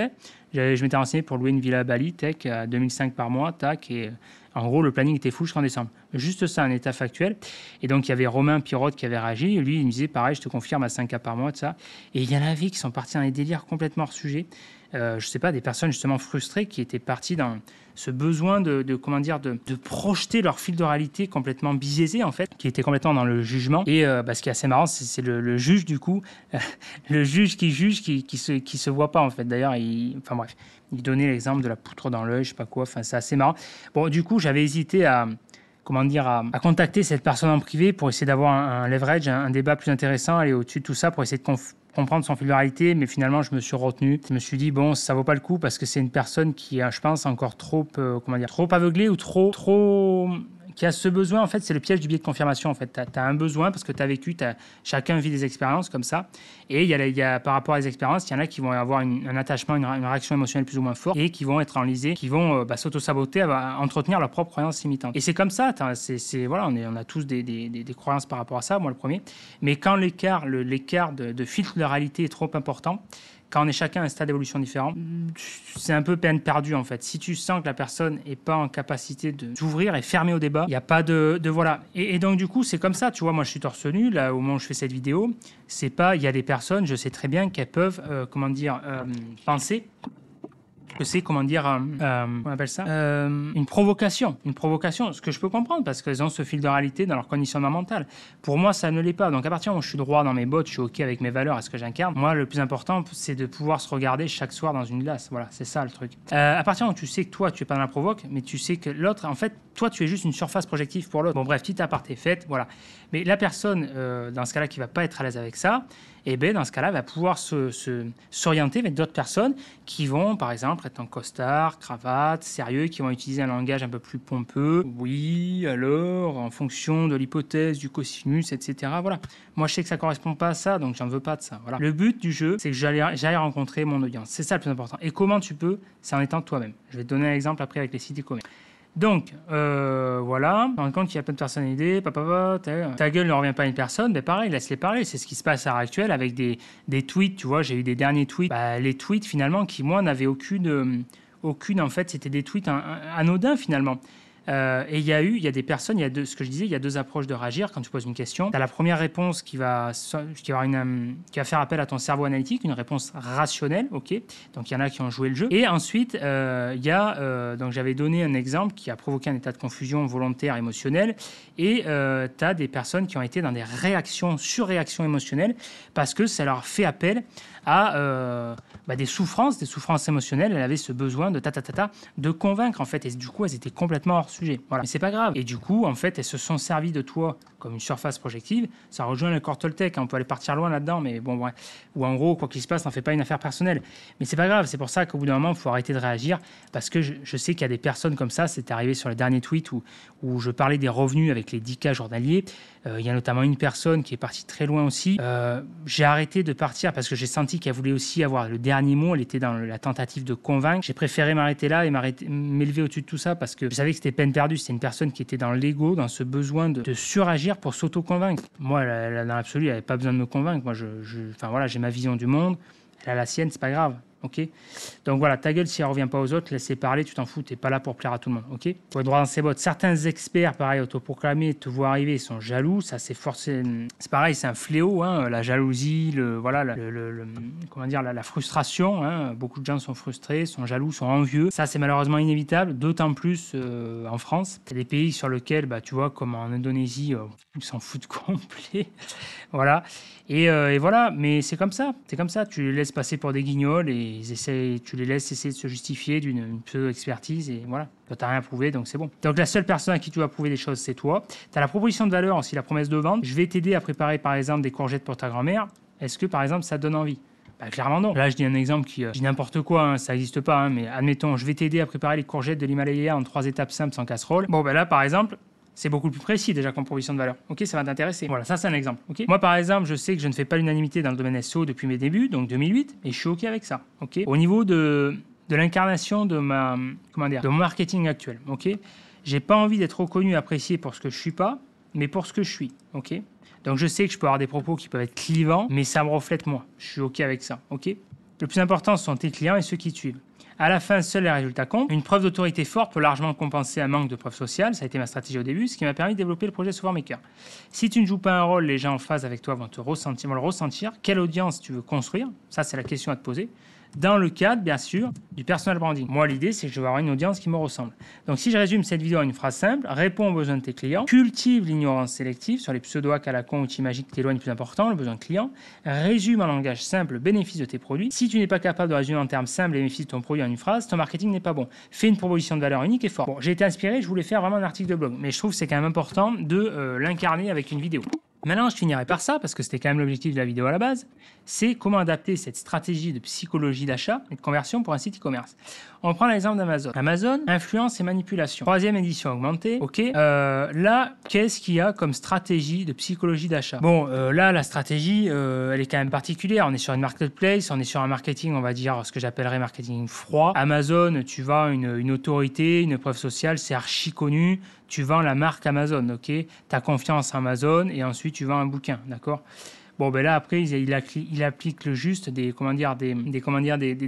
je m'étais renseigné pour louer une villa à Bali, tech, à 2005 par mois, tac, et en gros, le planning était fou jusqu'en décembre. Juste ça, un état factuel. Et donc, il y avait Romain Pirotte qui avait réagi, et lui, il me disait, pareil, je te confirme, à 5K par mois, tout ça. Et il y en avait qui sont partis dans des délires complètement hors sujet. Je sais pas, des personnes justement frustrées qui étaient parties dans ce besoin de projeter leur fil de réalité complètement biaisé, en fait, qui était complètement dans le jugement. Et ce qui est assez marrant, c'est le juge, du coup, le juge qui se voit pas, en fait. D'ailleurs, il donnait l'exemple de la poutre dans l'œil, je sais pas quoi, enfin, c'est assez marrant. Bon, du coup, j'avais hésité à contacter cette personne en privé pour essayer d'avoir un leverage, un débat plus intéressant, aller au-dessus de tout ça pour essayer de comprendre son fil de réalité, mais finalement, je me suis retenu. Je me suis dit, bon, ça vaut pas le coup parce que c'est une personne qui est, je pense, encore trop aveuglée ou trop qui a ce besoin, en fait, c'est le piège du biais de confirmation, en fait. Tu as un besoin parce que tu as vécu, chacun vit des expériences comme ça. Et il y a, par rapport à les expériences, il y en a qui vont avoir un attachement, une réaction émotionnelle plus ou moins forte et qui vont être enlisés, qui vont s'auto-saboter, entretenir leurs propres croyances limitantes. Et c'est comme ça, voilà, on a tous des croyances par rapport à ça, moi le premier. Mais quand l'écart de filtre de la réalité est trop important, quand on est chacun à un stade d'évolution différent, c'est un peu peine perdue en fait. Si tu sens que la personne n'est pas en capacité d'ouvrir et fermer au débat, il n'y a pas de voilà. Et donc du coup, c'est comme ça, tu vois, moi je suis torse nu, là au moment où je fais cette vidéo, c'est pas, il y a des personnes, je sais très bien qu'elles peuvent, penser que c'est, on appelle ça, une provocation, ce que je peux comprendre parce qu'elles ont ce fil de réalité dans leur conditionnement mental. Pour moi, ça ne l'est pas. Donc à partir du moment où je suis droit dans mes bottes, je suis OK avec mes valeurs, à ce que j'incarne, moi, le plus important, c'est de pouvoir se regarder chaque soir dans une glace. Voilà, c'est ça le truc. À partir du moment où tu sais que toi, tu es pas dans la provoque, mais tu sais que l'autre, en fait, toi, tu es juste une surface projective pour l'autre. Bon, bref, petit aparté fait, voilà. Mais la personne, dans ce cas-là, qui va pas être à l'aise avec ça, et bien, dans ce cas-là, va pouvoir s'orienter avec d'autres personnes qui vont, par exemple, être en costard, cravate, sérieux, qui vont utiliser un langage un peu plus pompeux. Oui, alors, en fonction de l'hypothèse, du cosinus, etc. Voilà. Moi, je sais que ça ne correspond pas à ça, donc j'en veux pas de ça. Voilà. Le but du jeu, c'est que j'aille rencontrer mon audience. C'est ça le plus important. Et comment tu peux? C'est en étant toi-même. Je vais te donner un exemple après avec les sites e-commerce. Donc, voilà. On rend compte qu'il y a plein de personnes aidées. Ta gueule ne revient pas à une personne. Mais pareil, laisse-les parler. C'est ce qui se passe à l'heure actuelle avec des tweets. Tu vois, j'ai eu des derniers tweets. Les tweets, finalement, qui, moi, n'avaient aucune. En fait, c'était des tweets anodins, finalement. Et il y a des personnes, ce que je disais, il y a deux approches de réagir quand tu poses une question. Tu as la première réponse qui va faire appel à ton cerveau analytique, une réponse rationnelle, ok. Donc il y en a qui ont joué le jeu. Et ensuite, donc j'avais donné un exemple qui a provoqué un état de confusion volontaire émotionnelle. Et tu as des personnes qui ont été dans des surréactions émotionnelles parce que ça leur fait appel à des souffrances émotionnelles. Elle avait ce besoin de convaincre en fait, et du coup elles étaient complètement hors sujet. Voilà, mais c'est pas grave. Et du coup en fait elles se sont servies de toi comme une surface projective. Ça rejoint le corps Toltec, hein. On peut aller partir loin là-dedans, mais bon, ouais. Ou en gros, quoi qu'il se passe, n'en fait pas une affaire personnelle. Mais c'est pas grave. C'est pour ça qu'au bout d'un moment, il faut arrêter de réagir, parce que je sais qu'il y a des personnes comme ça. C'est arrivé sur le dernier tweet où je parlais des revenus avec les 10K journaliers. Il y a notamment une personne qui est partie très loin aussi. J'ai arrêté de partir parce que j'ai senti qu'elle voulait aussi avoir le dernier mot. Elle était dans la tentative de convaincre. J'ai préféré m'arrêter là et m'élever au-dessus de tout ça parce que je savais que c'était peine perdue. C'est une personne qui était dans l'ego, dans ce besoin de suragir pour s'auto-convaincre. Moi, dans l'absolu, elle n'avait pas besoin de me convaincre. Moi, j'ai ma vision du monde. Elle a la sienne, c'est pas grave. Ok. Donc voilà, ta gueule, si elle ne revient pas aux autres, laisse-les parler, tu t'en fous, tu n'es pas là pour plaire à tout le monde. Ok. Pour être droit dans ses bottes. Certains experts, pareil, autoproclamés, te voient arriver, ils sont jaloux. Ça, c'est pareil, c'est un fléau, hein, la jalousie, la frustration. Hein. Beaucoup de gens sont frustrés, sont jaloux, sont envieux. Ça, c'est malheureusement inévitable, d'autant plus en France. Il y a des pays sur lesquels, tu vois, comme en Indonésie, ils s'en foutent complet. Voilà. Et voilà, mais c'est comme ça. Tu les laisses passer pour des guignols et tu les laisses essayer de se justifier d'une pseudo-expertise et voilà. Toi, tu n'as rien prouvé, donc c'est bon. Donc la seule personne à qui tu vas prouver des choses, c'est toi. Tu as la proposition de valeur aussi, la promesse de vente. Je vais t'aider à préparer par exemple des courgettes pour ta grand-mère. Est-ce que par exemple ça te donne envie ? Clairement non. Là, je dis un exemple qui dit n'importe quoi, hein, ça n'existe pas, hein, mais admettons, je vais t'aider à préparer les courgettes de l'Himalaya en 3 étapes simples sans casserole. Bon, là, par exemple, c'est beaucoup plus précis déjà comme proposition de valeur. Ok, ça va t'intéresser. Voilà, ça c'est un exemple. Ok. Moi par exemple, je sais que je ne fais pas l'unanimité dans le domaine SEO depuis mes débuts, donc 2008, et je suis ok avec ça. Ok. Au niveau de l'incarnation de mon marketing actuel. Ok. J'ai pas envie d'être reconnu, apprécié pour ce que je suis pas, mais pour ce que je suis. Ok. Donc je sais que je peux avoir des propos qui peuvent être clivants, mais ça me reflète moi. Je suis ok avec ça. Ok. Le plus important, ce sont tes clients et ceux qui te suivent. À la fin, seuls les résultats comptent. Une preuve d'autorité forte peut largement compenser un manque de preuve sociale. Ça a été ma stratégie au début, ce qui m'a permis de développer le projet SoftwareMaker. Si tu ne joues pas un rôle, les gens en phase avec toi vont le ressentir. Quelle audience tu veux construire ? Ça, c'est la question à te poser. Dans le cadre, bien sûr, du personal branding. Moi, l'idée, c'est que je veux avoir une audience qui me ressemble. Donc, si je résume cette vidéo en une phrase simple, réponds aux besoins de tes clients, cultive l'ignorance sélective sur les pseudo-hacks à la con, outils magiques qui t'éloignent le plus important, le besoin de client, résume en langage simple le bénéfice de tes produits. Si tu n'es pas capable de résumer en termes simples les bénéfices de ton produit en une phrase, ton marketing n'est pas bon. Fais une proposition de valeur unique et forte. Bon, j'ai été inspiré, je voulais faire vraiment un article de blog, mais je trouve que c'est quand même important de l'incarner avec une vidéo. Maintenant, je finirai par ça, parce que c'était quand même l'objectif de la vidéo à la base, c'est comment adapter cette stratégie de psychologie d'achat et de conversion pour un site e-commerce. On prend l'exemple d'Amazon. Amazon, influence et manipulation. 3e édition augmentée. Ok. Là, qu'est-ce qu'il y a comme stratégie de psychologie d'achat ? Bon, là, la stratégie, elle est quand même particulière. On est sur une marketplace, on est sur un marketing, on va dire, ce que j'appellerais marketing froid. Amazon, tu vends une autorité, une preuve sociale, c'est archi connu. Tu vends la marque Amazon, ok ? Tu as confiance en Amazon et ensuite tu vends un bouquin, d'accord ? Bon, là, après, il applique le juste des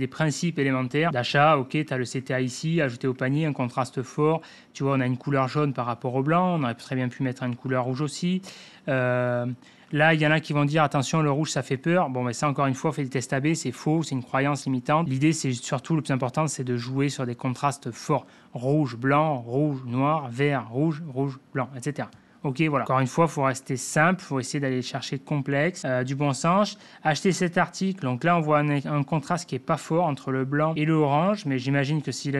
principes élémentaires d'achat. Ok, tu as le CTA ici, ajouté au panier, un contraste fort. Tu vois, on a une couleur jaune par rapport au blanc. On aurait très bien pu mettre une couleur rouge aussi. Là, il y en a qui vont dire, attention, le rouge, ça fait peur. Bon, mais ça, encore une fois, fait des tests AB, c'est faux, c'est une croyance limitante. L'idée, c'est surtout, le plus important, c'est de jouer sur des contrastes forts. Rouge, blanc, rouge, noir, vert, rouge, blanc, etc. Ok, voilà. Encore une fois, il faut rester simple, il faut essayer d'aller chercher complexe, du bon sens. Acheter cet article, donc là, on voit un contraste qui n'est pas fort entre le blanc et le orange, mais j'imagine que si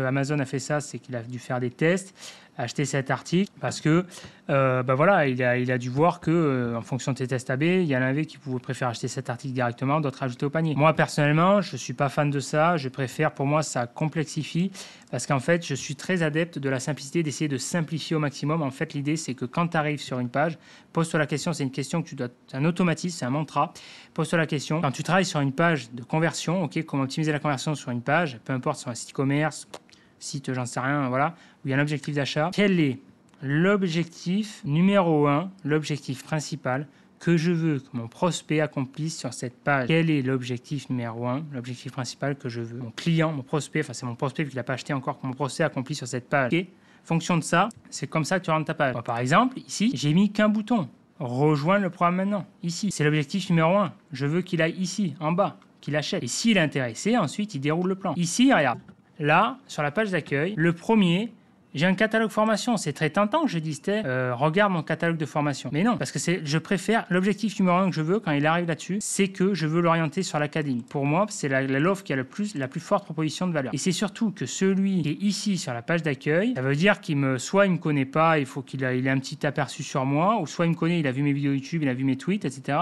Amazon a fait ça, c'est qu'il a dû faire des tests. Acheter cet article parce que voilà, il a dû voir que en fonction de tes tests AB, il y en avait qui pouvaient préférer acheter cet article directement, d'autres ajouter au panier. Moi personnellement, je suis pas fan de ça. Je préfère, pour moi, ça complexifie parce qu'en fait, je suis très adepte de la simplicité, d'essayer de simplifier au maximum. En fait, l'idée c'est que quand tu arrives sur une page, pose-toi la question. C'est une question que c'est un automatisme, c'est un mantra. Pose-toi la question. Quand tu travailles sur une page de conversion, ok, comment optimiser la conversion sur une page, peu importe sur un site e-commerce, site, j'en sais rien, voilà, où il y a un objectif d'achat. Quel est l'objectif numéro 1, l'objectif principal que je veux que mon prospect accomplisse sur cette page? Quel est l'objectif numéro 1, l'objectif principal que je veux mon client, mon prospect, enfin c'est mon prospect vu qu'il n'a pas acheté encore, que mon prospect accomplit sur cette page. Okay. Fonction de ça, c'est comme ça que tu rentres ta page. Bon, par exemple, ici, j'ai mis qu'un bouton. Rejoindre le programme maintenant. Ici, c'est l'objectif numéro 1. Je veux qu'il aille ici, en bas, qu'il achète. Et s'il est intéressé, ensuite, il déroule le plan. Ici, regarde. Là, sur la page d'accueil, le premier, j'ai un catalogue formation. C'est très tentant que je dise, regarde mon catalogue de formation. Mais non, parce que je préfère, l'objectif numéro 1 que je veux, quand il arrive là-dessus, c'est que je veux l'orienter sur l'académie. Pour moi, c'est l'offre qui a la plus forte proposition de valeur. Et c'est surtout que celui qui est ici sur la page d'accueil, ça veut dire soit il me connaît pas, il faut qu'il ait un petit aperçu sur moi, ou soit il me connaît, il a vu mes vidéos YouTube, il a vu mes tweets, etc.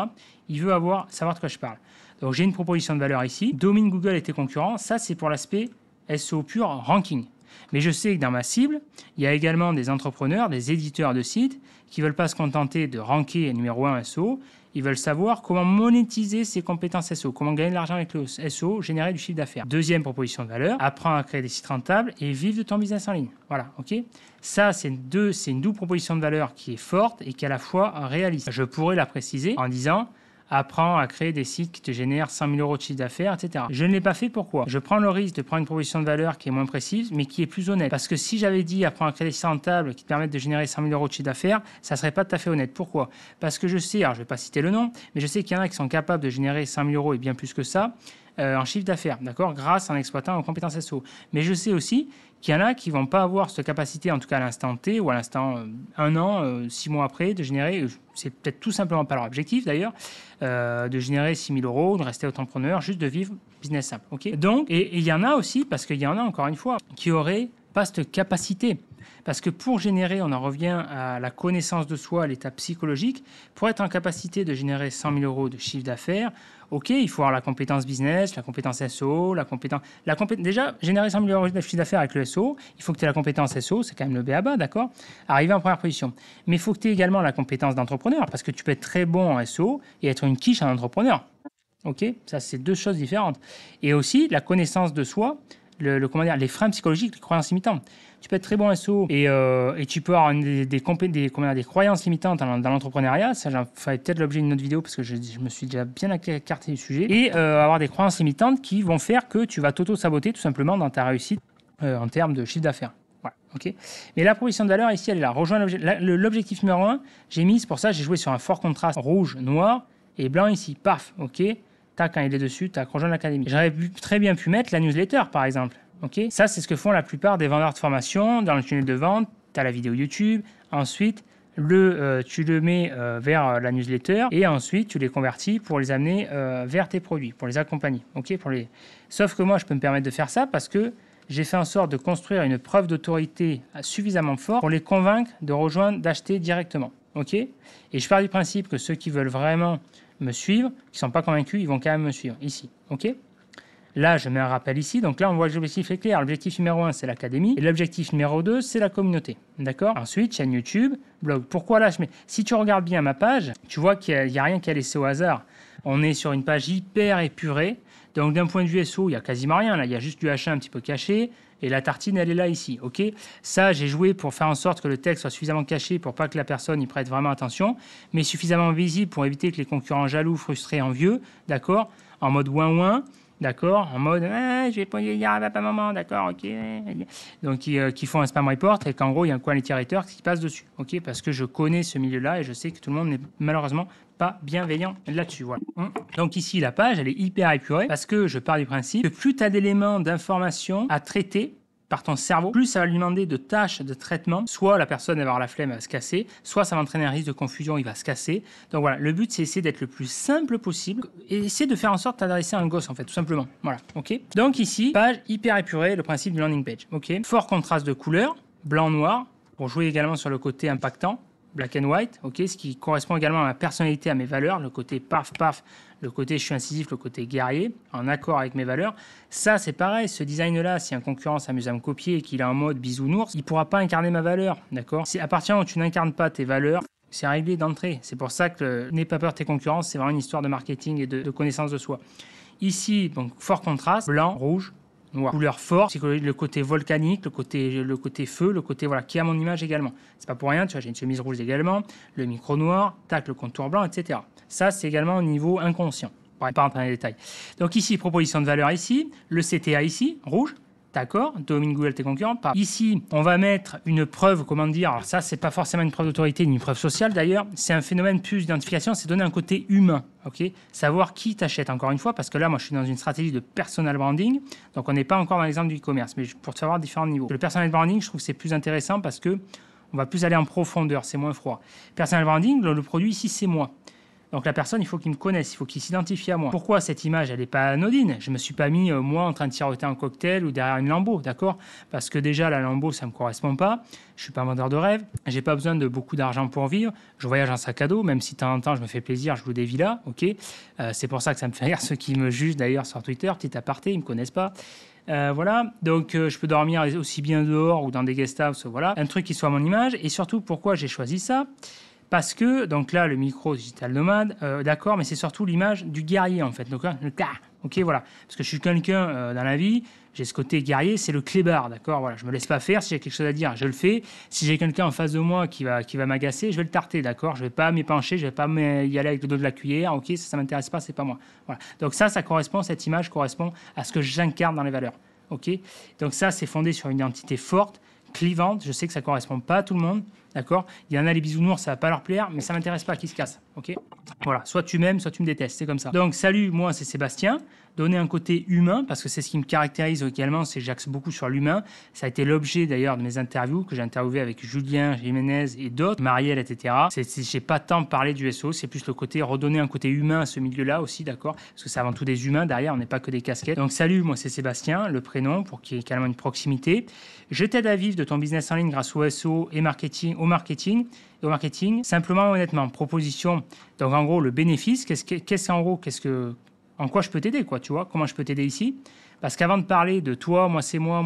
Il veut savoir de quoi je parle. Donc j'ai une proposition de valeur ici. Domine Google et tes concurrents, ça c'est pour l'aspect SEO pur ranking. Mais je sais que dans ma cible, il y a également des entrepreneurs, des éditeurs de sites qui ne veulent pas se contenter de ranker numéro 1 SEO. Ils veulent savoir comment monétiser ses compétences SEO, comment gagner de l'argent avec le SEO, générer du chiffre d'affaires. Deuxième proposition de valeur, apprends à créer des sites rentables et vivre de ton business en ligne. Voilà, ok. Ça, c'est une double proposition de valeur qui est forte et qui est à la fois réaliste. Je pourrais la préciser en disant... Apprends à créer des sites qui te génèrent 100 000 euros de chiffre d'affaires, etc. Je ne l'ai pas fait, pourquoi? Je prends le risque de prendre une proposition de valeur qui est moins précise, mais qui est plus honnête. Parce que si j'avais dit apprends à créer des sites rentables qui te permettent de générer 100 000 euros de chiffre d'affaires, ça ne serait pas tout à fait honnête. Pourquoi? Parce que je sais, alors je ne vais pas citer le nom, mais je sais qu'il y en a qui sont capables de générer 100 000 euros et bien plus que ça en chiffre d'affaires, d'accord, grâce en exploitant aux compétences SEO. Mais je sais aussi qu'il y en a qui ne vont pas avoir cette capacité, en tout cas à l'instant T ou à l'instant 1 an, 6 mois après, de générer, c'est peut-être tout simplement pas leur objectif d'ailleurs, de générer 6 000 euros, de rester entrepreneur, juste de vivre business simple. Okay. Donc, et il y en a aussi, parce qu'il y en a encore une fois, qui n'auraient pas cette capacité. Parce que pour générer, on en revient à la connaissance de soi, à l'état psychologique, pour être en capacité de générer 100 000 euros de chiffre d'affaires, ok, il faut avoir la compétence business, la compétence SEO, déjà, générer 100 000 euros de chiffre d'affaires avec le SEO, il faut que tu aies la compétence SEO, c'est quand même le b.a.-ba, d'accord? Arriver en première position. Mais il faut que tu aies également la compétence d'entrepreneur, parce que tu peux être très bon en SEO et être une quiche en entrepreneur. Ok, ça, c'est deux choses différentes. Et aussi, la connaissance de soi, les freins psychologiques, les croyances limitantes. Tu peux être très bon en SEO et tu peux avoir des croyances limitantes dans l'entrepreneuriat. Ça, j'en ferai peut-être l'objet d'une autre vidéo parce que je me suis déjà bien écarté du sujet. Et avoir des croyances limitantes qui vont faire que tu vas t'auto-saboter tout simplement dans ta réussite en termes de chiffre d'affaires. Voilà, ok. Mais la proposition de valeur ici, elle est là. Rejoindre l'objectif numéro 1. J'ai mis, c'est pour ça, j'ai joué sur un fort contraste rouge, noir et blanc ici. Paf, ok. Tac, quand il est dessus, tac, rejoindre l'académie. J'aurais très bien pu mettre la newsletter, par exemple. Okay. Ça, c'est ce que font la plupart des vendeurs de formation. Dans le tunnel de vente, tu as la vidéo YouTube. Ensuite, tu le mets vers la newsletter et ensuite, tu les convertis pour les amener vers tes produits, pour les accompagner. Okay, Sauf que moi, je peux me permettre de faire ça parce que j'ai fait en sorte de construire une preuve d'autorité suffisamment forte pour les convaincre de rejoindre, d'acheter directement. Okay. Et je pars du principe que ceux qui veulent vraiment me suivre, qui ne sont pas convaincus, ils vont quand même me suivre ici. Ok. Là, je mets un rappel ici. Donc là, on voit que l'objectif est clair. L'objectif numéro 1, c'est l'académie. Et l'objectif numéro 2, c'est la communauté. D'accord? Ensuite, chaîne YouTube, blog. Pourquoi là, si tu regardes bien ma page, tu vois qu'il n'y a rien qui a laissé au hasard. On est sur une page hyper épurée. Donc d'un point de vue SEO, il n'y a quasiment rien. Là, il y a juste du H1 un petit peu caché. Et la tartine, elle est là, ici. Ok. Ça, j'ai joué pour faire en sorte que le texte soit suffisamment caché pour pas que la personne y prête vraiment attention, mais suffisamment visible pour éviter que les concurrents jaloux, frustrés, envieux, d'accord, en mode ouin-ouin, d'accord, en mode je vais pas dire à papa, maman, d'accord, ok. Donc, qui font un spam report et qu'en gros, il y a un quality rater qui passe dessus. Ok. Parce que je connais ce milieu-là et je sais que tout le monde n'est malheureusement pas bienveillant là-dessus. Voilà. Donc ici, la page, elle est hyper épurée parce que je pars du principe que plus tu as d'éléments d'information à traiter par ton cerveau, plus ça va lui demander de tâches de traitement. Soit la personne va avoir la flemme, elle va se casser, soit ça va entraîner un risque de confusion, il va se casser. Donc voilà, le but, c'est essayer d'être le plus simple possible et essayer de faire en sorte d'adresser un gosse, en fait, tout simplement. Voilà, ok. Donc ici, page hyper épurée, le principe du landing page. Ok. Fort contraste de couleurs, blanc-noir, pour jouer également sur le côté impactant. Black and white, ok, ce qui correspond également à ma personnalité, à mes valeurs, le côté paf, paf, le côté je suis incisif, le côté guerrier, en accord avec mes valeurs. Ça, c'est pareil, ce design-là, si un concurrent s'amuse à me copier et qu'il est en mode bisounours, il ne pourra pas incarner ma valeur, d'accord? À partir du moment où tu n'incarnes pas tes valeurs, c'est réglé d'entrée. C'est pour ça que n'aie pas peur de tes concurrents, c'est vraiment une histoire de marketing et de connaissance de soi. Ici, donc fort contraste, blanc, rouge, noir. Couleur forte, le côté volcanique, le côté feu, le côté voilà, qui a mon image également. C'est pas pour rien, tu vois, j'ai une chemise rouge également, le micro noir, tac, le contour blanc, etc. Ça, c'est également au niveau inconscient. On ne va pas rentrer dans les détails. Donc ici, proposition de valeur ici, le CTA ici, rouge. D'accord, domine Google tes concurrents. Pas. Ici, on va mettre une preuve, comment dire, alors ça, c'est pas forcément une preuve d'autorité ni une preuve sociale d'ailleurs, c'est un phénomène plus d'identification, c'est donner un côté humain, ok. Savoir qui t'achète, encore une fois, parce que là, moi, je suis dans une stratégie de personal branding, donc on n'est pas encore dans l'exemple du e-commerce, mais pour te savoir différents niveaux. Le personal branding, je trouve que c'est plus intéressant parce que on va plus aller en profondeur, c'est moins froid. Personal branding, le produit ici, c'est moi. Donc la personne, il faut qu'il me connaisse, il faut qu'il s'identifie à moi. Pourquoi cette image, elle n'est pas anodine? Je ne me suis pas mis, moi, en train de siroter un cocktail ou derrière une Lambo, d'accord? Parce que déjà, la Lambo, ça ne me correspond pas. Je ne suis pas un vendeur de rêve. Je n'ai pas besoin de beaucoup d'argent pour vivre. Je voyage en sac à dos, même si de temps en temps, je me fais plaisir, je loue des villas, ok? C'est pour ça que ça me fait rire, ceux qui me jugent d'ailleurs sur Twitter, petit aparté, ils ne me connaissent pas. Voilà, donc je peux dormir aussi bien dehors ou dans des guest houses, voilà. Un truc qui soit à mon image. Et surtout, pourquoi j'ai choisi ça? Parce que, donc là, le micro digital nomade, d'accord, mais c'est surtout l'image du guerrier, en fait. Donc, le ok, voilà. Parce que je suis quelqu'un dans la vie, j'ai ce côté guerrier, c'est le clébard, d'accord, voilà. Je me laisse pas faire, si j'ai quelque chose à dire, je le fais. Si j'ai quelqu'un en face de moi qui va m'agacer, je vais le tarter, d'accord. Je vais pas m'épancher, je vais pas y aller avec le dos de la cuillère, ok, ça m'intéresse pas, c'est pas moi. Voilà. Donc ça correspond, cette image correspond à ce que j'incarne dans les valeurs, ok. Donc ça, c'est fondé sur une identité forte, clivante. Je sais que ça correspond pas à tout le monde. D'accord. Il y en a les bisounours, ça va pas leur plaire, mais ça m'intéresse pas, qui se casse. Ok. Voilà. Soit tu m'aimes, soit tu me détestes. C'est comme ça. Donc, salut, moi, c'est Sébastien. Donner un côté humain, parce que c'est ce qui me caractérise également, c'est que j'axe beaucoup sur l'humain. Ça a été l'objet d'ailleurs de mes interviews, que j'ai interviewé avec Julien Jiménez et d'autres, Marielle, etc. J'ai pas tant parlé du SEO, c'est plus le côté, redonner un côté humain à ce milieu-là aussi, d'accord. Parce que c'est avant tout des humains derrière, on n'est pas que des casquettes. Donc, salut, moi, c'est Sébastien, le prénom, pour qu'il y ait également une proximité. Je t'aide à vivre de ton business en ligne grâce au SEO et au marketing, simplement, honnêtement, proposition. Donc, en gros, le bénéfice, en quoi je peux t'aider, quoi, tu vois, comment je peux t'aider ici? Parce qu'avant de parler de toi, moi, c'est moi,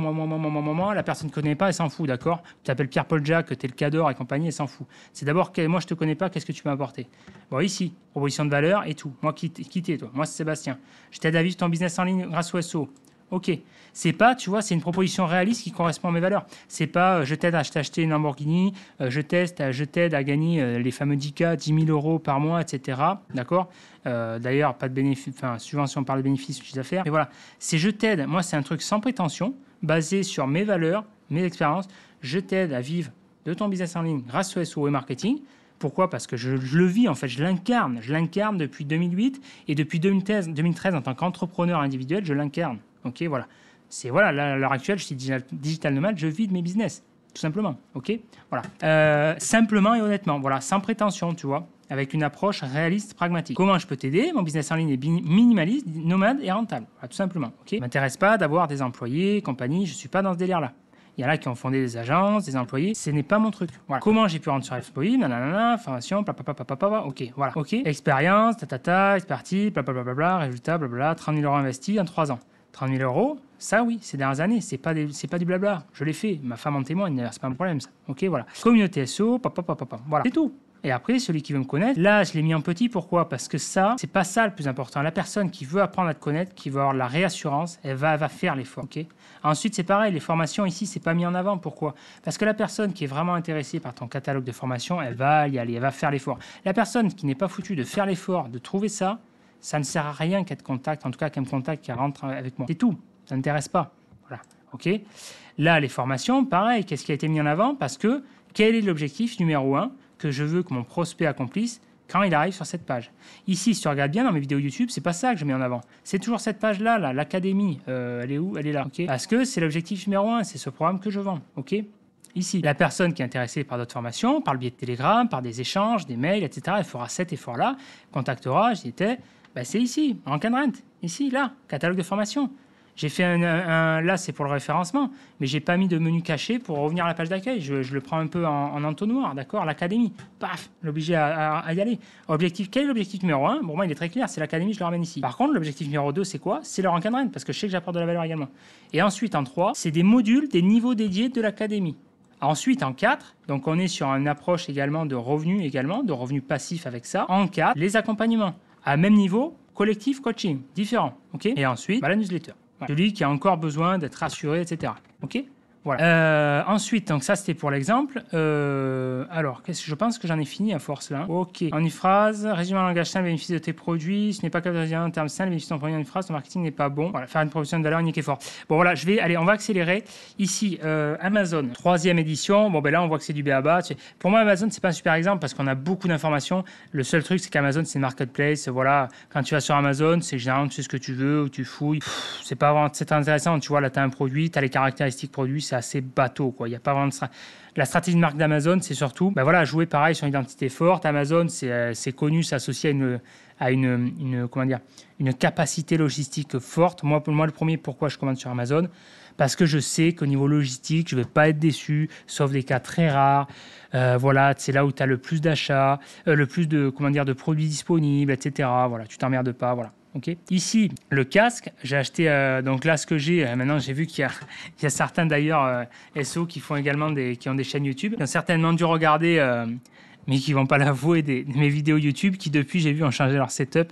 la personne ne te connaît pas, elle s'en fout, d'accord? Tu t'appelles Pierre-Paul Jacques, t'es le cador et compagnie, elle s'en fout. C'est d'abord, moi, je te connais pas, qu'est-ce que tu peux m'apporter? Bon, ici, proposition de valeur et tout. Moi, qui t'es, toi? Moi, c'est Sébastien. Je t'aide à vivre ton business en ligne grâce au SEO. Ok, c'est pas, tu vois, c'est une proposition réaliste qui correspond à mes valeurs. C'est pas, je t'aide à t'acheter une Lamborghini, je t'aide à gagner les fameux 10K, 10 000 euros par mois, etc. D'accord. D'ailleurs, pas de bénéfice, enfin, suivant si on parle de bénéfices ou de chiffre d'affaires. Mais voilà, c'est je t'aide. Moi, c'est un truc sans prétention, basé sur mes valeurs, mes expériences. Je t'aide à vivre de ton business en ligne grâce au SEO et marketing. Pourquoi? Parce que je le vis, en fait, je l'incarne. Je l'incarne depuis 2008 et depuis 2013 en tant qu'entrepreneur individuel, je l'incarne. Ok, voilà. C'est voilà, à l'heure actuelle, je suis digital nomade, je vis de mes business, tout simplement. Ok, voilà. Simplement et honnêtement, voilà, sans prétention, tu vois, avec une approche réaliste, pragmatique. Comment je peux t'aider? Mon business en ligne est minimaliste, nomade et rentable, voilà, tout simplement. Ok, ça m'intéresse pas d'avoir des employés, compagnie, je suis pas dans ce délire-là. Il y en a qui ont fondé des agences, des employés. Ce n'est pas mon truc. Voilà. Comment j'ai pu rentrer sur FBoy, nanana, formation, ok, voilà. Ok, expérience, expertise, blablabla, résultat, blablabla, 30 000 euros investis en 3 ans. 30 000 euros, ça oui, ces dernières années, c'est pas du blabla. Je l'ai fait, ma femme en témoigne, d'ailleurs, c'est pas un problème ça. Ok, voilà. Communauté SEO, voilà. C'est tout. Et après, celui qui veut me connaître, là, je l'ai mis en petit. Pourquoi? Parce que ça, c'est pas ça le plus important. La personne qui veut apprendre à te connaître, qui veut avoir de la réassurance, elle va faire l'effort. Ok. Ensuite, c'est pareil, les formations ici, c'est pas mis en avant. Pourquoi? Parce que la personne qui est vraiment intéressée par ton catalogue de formation, elle va y aller, elle va faire l'effort. La personne qui n'est pas foutue de faire l'effort, de trouver ça, ça ne sert à rien qu'elle te contacte, en tout cas qu'elle me contacte, qu'elle rentre avec moi. C'est tout, ça ne t'intéresse pas. Voilà, ok. Là, les formations, pareil, qu'est-ce qui a été mis en avant? Parce que quel est l'objectif numéro 1 que je veux que mon prospect accomplisse quand il arrive sur cette page? Ici, si tu regardes bien dans mes vidéos YouTube, c'est pas ça que je mets en avant. C'est toujours cette page-là, là, l'académie. Elle est où? Elle est là, ok. Parce que c'est l'objectif numéro 1, c'est ce programme que je vends, ok. Ici, la personne qui est intéressée par d'autres formations, par le biais de Telegram, par des échanges, des mails, etc., elle fera cet effort-là, contactera, j'y étais. Ben, c'est ici, en Rent, ici, là, catalogue de formation. J'ai fait là, c'est pour le référencement, mais j'ai pas mis de menu caché pour revenir à la page d'accueil. Je le prends un peu en entonnoir, d'accord? L'académie, paf, l'obligé à y aller. Quel est l'objectif numéro 1? Bon, moi, il est très clair, c'est l'académie, je le ramène ici. Par contre, l'objectif numéro 2, c'est quoi? C'est leur Rent, parce que je sais que j'apporte de la valeur également. Et ensuite, en 3, c'est des modules, des niveaux dédiés de l'académie. Ensuite, en 4, donc on est sur une approche également de revenus passifs avec ça. En 4, les accompagnements. À même niveau, collectif, coaching, différent. Ok. Et ensuite, la newsletter. Voilà. Celui qui a encore besoin d'être rassuré, etc. OK ? Voilà. Ensuite, donc ça c'était pour l'exemple. Alors, je pense que j'en ai fini à force là. Ok. En une phrase, résume en langage simple les bénéfices de tes produits. Ce n'est pas capable en termes simples, les bénéfices de ton produit en une phrase. Ton marketing n'est pas bon. Voilà, faire une proposition de valeur unique et fort. Bon voilà, allez, on va accélérer. Ici, Amazon, 3e édition. Bon ben là, on voit que c'est du b.a.-ba. Pour moi, Amazon c'est pas un super exemple parce qu'on a beaucoup d'informations. Le seul truc, c'est qu'Amazon c'est une marketplace. Voilà, quand tu vas sur Amazon, c'est généralement tu sais ce que tu veux ou tu fouilles. C'est pas vraiment c'est intéressant. Tu vois, là, tu as un produit, tu as les caractéristiques produits. C'est assez bateau, quoi. Il y a pas vraiment la stratégie de marque d'Amazon, c'est surtout jouer pareil sur une identité forte. Amazon, c'est connu, c'est associé à une capacité logistique forte. Moi, le premier, pourquoi je commande sur Amazon? Parce que je sais qu'au niveau logistique, je ne vais pas être déçu, sauf des cas très rares. Voilà, c'est là où tu as le plus d'achats, le plus de produits disponibles, etc. Voilà, tu t'emmerdes pas, voilà. Okay. Ici, le casque, j'ai acheté, donc là ce que j'ai, maintenant j'ai vu qu'il y a certains d'ailleurs SO qui font également qui ont des chaînes YouTube, qui ont certainement dû regarder, mais qui ne vont pas l'avouer, mes vidéos YouTube, qui depuis j'ai vu ont changé leur setup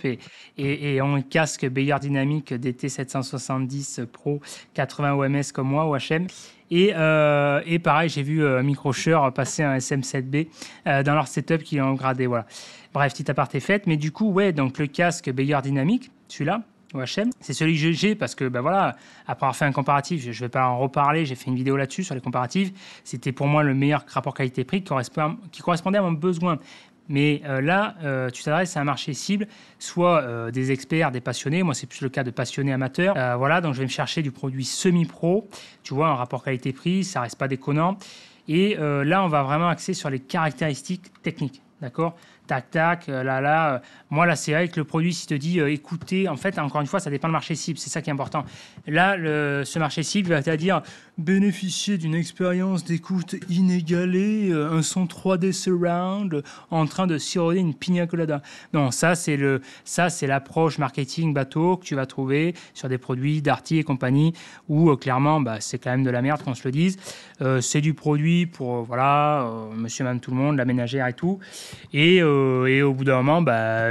et ont un casque Beyer Dynamic DT770 Pro 80 OMS comme moi, OHM. Et pareil, j'ai vu Microshare passer un SM7B dans leur setup qui ont gradé, voilà. Bref, petit aparté fait, mais du coup, ouais, donc le casque Beyer Dynamic, celui-là, OHM, c'est celui que j'ai parce que, voilà, après avoir fait un comparatif, je ne vais pas en reparler, j'ai fait une vidéo là-dessus sur les comparatifs, c'était pour moi le meilleur rapport qualité-prix qui correspondait à mon besoin. Mais là, tu t'adresses à un marché cible, soit des experts, des passionnés. Moi, c'est plus le cas de passionnés amateurs. Voilà, donc je vais me chercher du produit semi-pro. Tu vois, un rapport qualité-prix, ça reste pas déconnant. Et là, on va vraiment axer sur les caractéristiques techniques. D'accord ? Tac, tac, moi, là, c'est vrai que le produit, s'il te dit écoutez, en fait, encore une fois, ça dépend du marché cible, c'est ça qui est important. Là, ce marché cible va te dire bénéficier d'une expérience d'écoute inégalée, un son 3D surround en train de siroter une pina colada. Non, ça, c'est l'approche marketing bateau que tu vas trouver sur des produits Darty et compagnie où clairement, c'est quand même de la merde, qu'on se le dise. C'est du produit pour, monsieur, madame, tout le monde, la ménagère et tout. Et au bout d'un moment,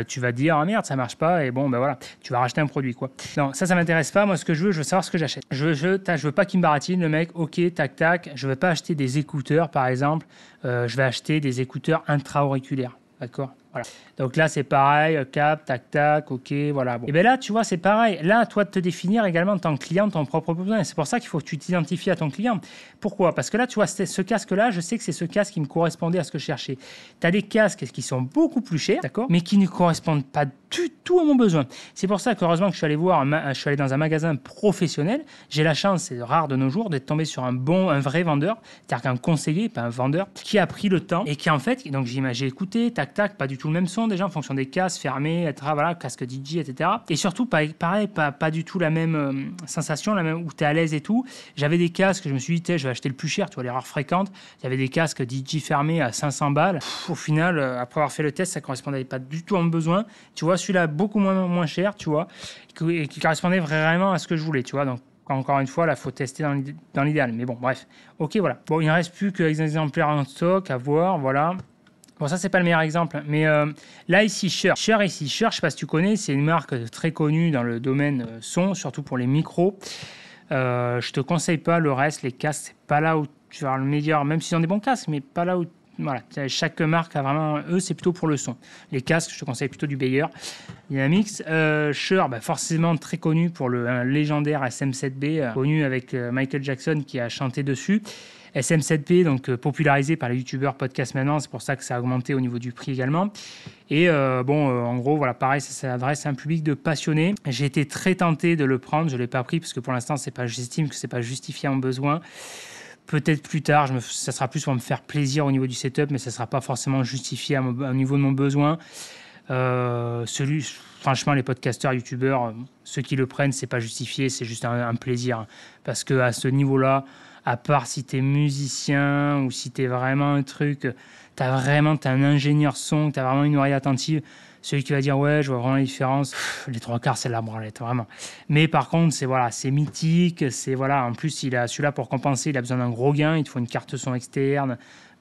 tu vas dire ah merde, ça marche pas, et bon, voilà, tu vas racheter un produit, quoi. Non, ça m'intéresse pas. Moi, ce que je veux savoir ce que j'achète. Je veux pas qu'il me baratine, le mec. Ok, tac, tac. Je veux pas acheter des écouteurs, par exemple. Je vais acheter des écouteurs intra-auriculaires. D'accord ? Voilà. Donc là, c'est pareil, cap, tac, tac, ok, voilà. Bon. Et bien là, tu vois, c'est pareil. Là, à toi de te définir également en tant que client, ton propre besoin. Et c'est pour ça qu'il faut que tu t'identifies à ton client. Pourquoi ? Parce que là, tu vois, ce casque-là, je sais que c'est ce casque qui me correspondait à ce que je cherchais. Tu as des casques qui sont beaucoup plus chers, d'accord, mais qui ne correspondent pas du tout à mon besoin. C'est pour ça qu'heureusement que je suis allé dans un magasin professionnel. J'ai la chance, c'est rare de nos jours, d'être tombé sur un vrai vendeur, c'est-à-dire qu'un conseiller, pas un vendeur, qui a pris le temps et qui en fait, donc j'ai écouté, tac, tac, pas du tout le même son déjà en fonction des casques fermés, etc., voilà, casque DJ, etc. Et surtout, pareil, pas du tout la même sensation, la même où tu es à l'aise et tout. J'avais des casques, je me suis dit, je vais acheter le plus cher, tu vois, l'erreur fréquente. J'avais des casques DJ fermés à 500 balles. Au final, après avoir fait le test, ça ne correspondait pas du tout à mon besoin. Tu vois, celui-là, beaucoup moins cher, tu vois, qui correspondait vraiment à ce que je voulais, tu vois. Donc, encore une fois, là, il faut tester dans l'idéal. Mais bon, bref. Ok, voilà. Bon, il ne reste plus que les exemplaires en stock à voir, voilà. Bon, ça, c'est pas le meilleur exemple. Mais là, ici, Shure, je sais pas si tu connais, c'est une marque très connue dans le domaine son, surtout pour les micros. Je te conseille pas le reste, les casques, c'est pas là où tu vas avoir le meilleur, même s'ils ont des bons casques, mais pas là où. Voilà, chaque marque a vraiment. Eux, c'est plutôt pour le son. Les casques, je te conseille plutôt du Beyer Dynamics. Shure, forcément très connu pour un légendaire SM7B, connu avec Michael Jackson qui a chanté dessus. SM7B, donc popularisé par les youtubeurs podcast maintenant, c'est pour ça que ça a augmenté au niveau du prix également. Et en gros, voilà, pareil, ça s'adresse à un public de passionnés. J'ai été très tenté de le prendre, je ne l'ai pas pris parce que pour l'instant, j'estime que ce n'est pas justifié à mon besoin. Peut-être plus tard, ça sera plus pour me faire plaisir au niveau du setup, mais ça ne sera pas forcément justifié au niveau de mon besoin. Franchement, les podcasteurs, youtubeurs, ceux qui le prennent, c'est pas justifié, c'est juste un plaisir. Parce qu'à ce niveau-là, à part si tu es musicien ou si tu es vraiment un truc, tu as un ingénieur son, tu as vraiment une oreille attentive, celui qui va dire ouais, je vois vraiment la différence, les trois quarts, c'est la branlette, vraiment. Mais par contre, c'est mythique, en plus, celui-là, pour compenser, il a besoin d'un gros gain, il te faut une carte son externe.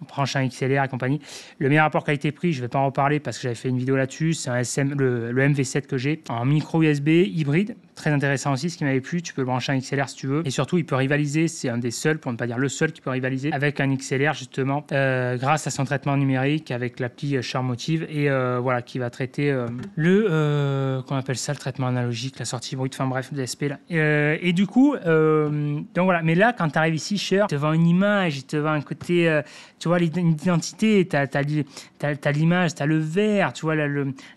branche un XLR et compagnie. Le meilleur rapport qualité-prix, je ne vais pas en reparler parce que j'avais fait une vidéo là-dessus. C'est le MV7 que j'ai en micro USB hybride. Très intéressant aussi, ce qui m'avait plu. Tu peux le brancher un XLR si tu veux. Et surtout, il peut rivaliser. C'est un des seuls, pour ne pas dire le seul, qui peut rivaliser avec un XLR justement grâce à son traitement numérique avec l'appli ShareMotive et voilà, qui va traiter qu'on appelle ça le traitement analogique, la sortie brute, enfin bref, DSP là. Et du coup, donc voilà. Mais là, quand tu arrives ici, Shure, te vend une image, il te vend un côté, tu vois, l'identité, t'as l'image, t'as le vert, tu vois,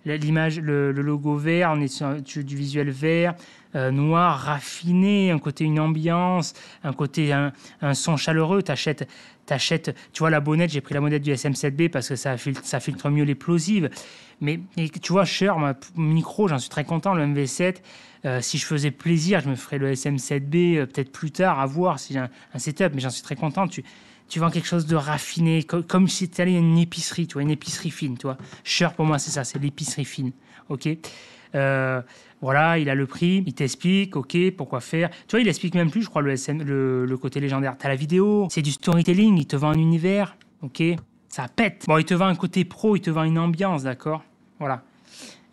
l'image, le logo vert, on est sur du visuel vert, noir, raffiné, un côté une ambiance, un côté un son chaleureux, t'achètes, tu vois, la bonnette, j'ai pris la bonnette du SM7B parce que ça filtre mieux les plosives. Mais tu vois, Shure, micro, j'en suis très content, le MV7. Si je faisais plaisir, je me ferais le SM7B peut-être plus tard, à voir si j'ai un setup, mais j'en suis très content. Tu vends quelque chose de raffiné, comme si tu allais à une épicerie, tu vois, une épicerie fine, tu vois. Shure, pour moi, c'est ça, c'est l'épicerie fine, ok. Voilà, il a le prix, il t'explique, ok, pourquoi faire. Tu vois, il explique même plus, je crois, le côté légendaire. Tu as la vidéo, c'est du storytelling, il te vend un univers, ok, ça pète. Bon, il te vend un côté pro, il te vend une ambiance, d'accord. Voilà.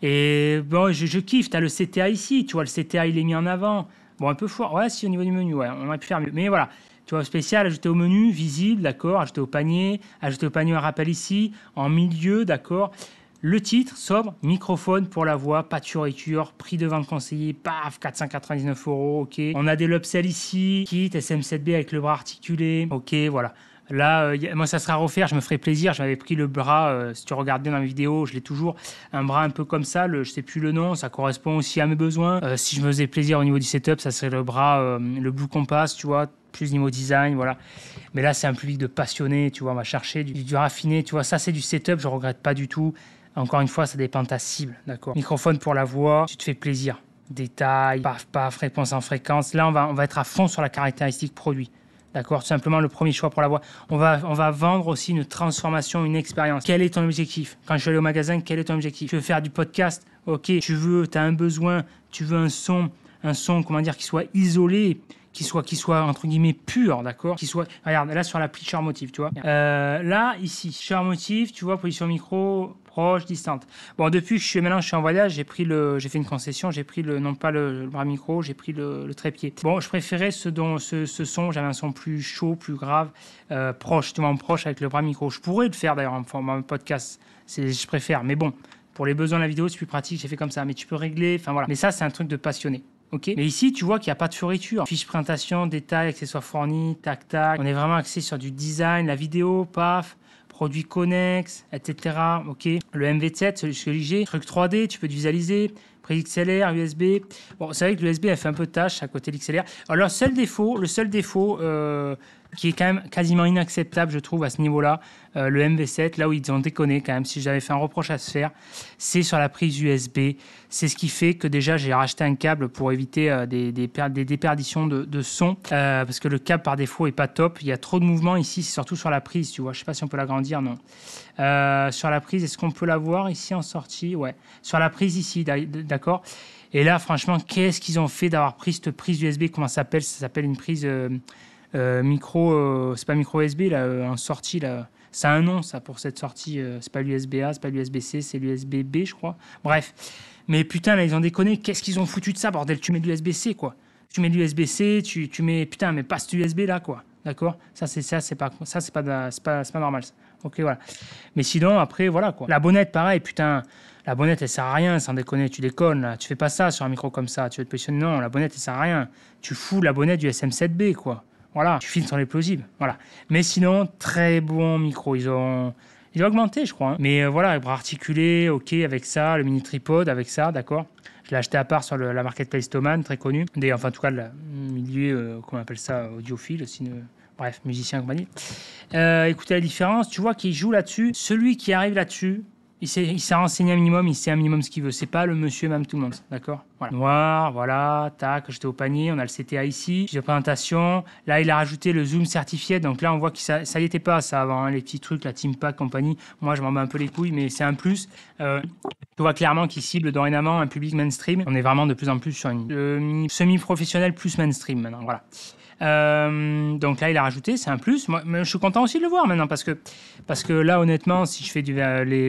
Et bon, je kiffe, tu as le CTA ici, tu vois, le CTA, il est mis en avant. Bon, un peu fort, ouais, si au niveau du menu, ouais, on aurait pu faire mieux. Mais voilà, tu vois, spécial, ajouter au menu, visible, d'accord, ajouter au panier un rappel ici, en milieu, d'accord. Le titre, sobre, microphone pour la voix, pas de fioriture, prix de vente conseillé, paf, 499 €, ok. On a des l'upsell ici, kit SM7B avec le bras articulé, ok, voilà. Là, moi, ça sera à refaire, je me ferai plaisir. J'avais pris le bras, si tu regardes bien dans la vidéo, je l'ai toujours, un bras un peu comme ça, je ne sais plus le nom, ça correspond aussi à mes besoins. Si je me faisais plaisir au niveau du setup, ça serait le bras, le Blue Compass, tu vois, plus niveau design, voilà. Mais là, c'est un public de passionnés, tu vois, on va chercher du raffiné, tu vois, ça c'est du setup, je ne regrette pas du tout. Encore une fois, ça dépend de ta cible, d'accord. Microphone pour la voix, tu te fais plaisir. Détail, paf, paf, réponse en fréquence. Là, on va être à fond sur la caractéristique produit. D'accord, tout simplement le premier choix pour la voix. On va vendre aussi une transformation, une expérience. Quel est ton objectif? Quand je suis allé au magasin, quel est ton objectif? Tu veux faire du podcast? Ok, tu as un besoin, tu veux un son, comment dire, qui soit isolé, qui soit entre guillemets pur, d'accord? Regarde, là sur l'appli ShareMotive, tu vois. Là, ici, ShareMotive, tu vois, position micro, proche, distante. Bon, depuis que je suis en voyage, j'ai fait une concession, j'ai pris non pas le bras micro, j'ai pris le trépied. Bon, je préférais ce son, j'avais un son plus chaud, plus grave, proche, tu vois, en proche avec le bras micro. Je pourrais le faire d'ailleurs en format podcast, je préfère, mais bon, pour les besoins de la vidéo, c'est plus pratique, j'ai fait comme ça, mais tu peux régler, enfin voilà. Mais ça, c'est un truc de passionné. Okay. Mais ici, tu vois qu'il n'y a pas de fioriture. Fiche présentation, détails, accessoires fournis, tac, tac. On est vraiment axé sur du design, la vidéo, paf, produits connexes, etc. Ok. Le MV7, celui que j'ai, truc 3D, tu peux visualiser, prise XLR, USB. Bon, c'est vrai que l'USB, elle fait un peu de tâche à côté de l'XLR. Alors, le seul défaut qui est quand même quasiment inacceptable, je trouve, à ce niveau-là, le MV7, là où ils ont déconné quand même, si j'avais fait un reproche à se faire, c'est sur la prise USB. C'est ce qui fait que déjà, j'ai racheté un câble pour éviter des déperditions de son, parce que le câble, par défaut, est pas top. Il y a trop de mouvements ici, c'est surtout sur la prise, tu vois. Je sais pas si on peut l'agrandir, non. Sur la prise, est-ce qu'on peut la voir ici en sortie? Ouais. Sur la prise ici, d'accord. Et là, franchement, qu'est-ce qu'ils ont fait d'avoir pris cette prise USB? Comment ça s'appelle? Ça s'appelle une prise... micro, c'est pas micro USB là, en sortie là, ça a un nom ça pour cette sortie, c'est pas l'USB-A, c'est pas l'USB-C, c'est l'USB-B je crois. Bref, mais putain là ils ont déconné, qu'est-ce qu'ils ont foutu de ça bordel? Tu mets de l'USB-C quoi, tu mets de l'USB-C, tu mets putain mais pas cet USB là quoi, d'accord? C'est pas normal ça. Ok voilà. Mais sinon après voilà quoi. La bonnette pareil putain. La bonnette, elle sert à rien, sans déconner, tu déconnes, là. Tu fais pas ça sur un micro comme ça, tu veux te positionner, non, la bonnette, elle sert à rien. Tu fous la bonnette du SM7B, quoi. Voilà, tu filmes sur les plausibles, voilà. Mais sinon, très bon micro, ils ont augmenté, je crois. Hein. Mais voilà, bras articulé, ok, avec ça, le mini tripod, avec ça, d'accord. Je l'ai acheté à part sur la marketplace Thomann, très connu. Enfin, en tout cas, le milieu, comment on appelle ça, audiophile, bref, musicien et compagnie. Écoutez la différence, tu vois qu'il joue là-dessus. Celui qui arrive là-dessus, il s'est renseigné un minimum, il sait un minimum ce qu'il veut. C'est pas le monsieur même tout le monde, d'accord? Voilà. Noir, voilà, tac, j'étais au panier, on a le CTA ici, de présentation. Là, il a rajouté le zoom certifié, donc là, on voit que ça y était pas, ça, avant, hein, les petits trucs, la TeamPack, compagnie. Moi, je m'en bats un peu les couilles, mais c'est un plus. Tu vois clairement qu'il cible dorénavant un public mainstream. On est vraiment de plus en plus sur une semi-professionnelle plus mainstream maintenant, voilà. Donc là, il a rajouté, c'est un plus. Moi, je suis content aussi de le voir maintenant parce que là, honnêtement, si je fais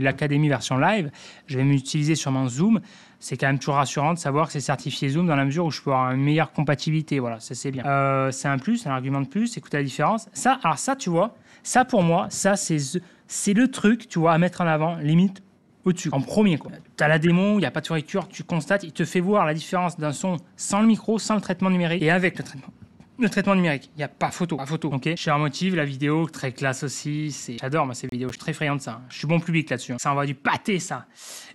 l'Académie version live, je vais m'utiliser sûrement Zoom. C'est quand même toujours rassurant de savoir que c'est certifié Zoom dans la mesure où je peux avoir une meilleure compatibilité. Voilà, ça c'est bien. C'est un plus, un argument de plus. Écoutez la différence. Alors ça, tu vois, ça pour moi, ça c'est le truc, tu vois, à mettre en avant, limite au-dessus, en premier, quoi. Tu as la démo, il n'y a pas de fioriture, tu constates, il te fait voir la différence d'un son sans le micro, sans le traitement numérique et avec le traitement. Le traitement numérique, il n'y a pas photo. Ok. Cher motive, la vidéo, très classe aussi. J'adore, moi, ces vidéos. Je suis très friand de ça. Je suis bon public là-dessus. Ça envoie du pâté, ça.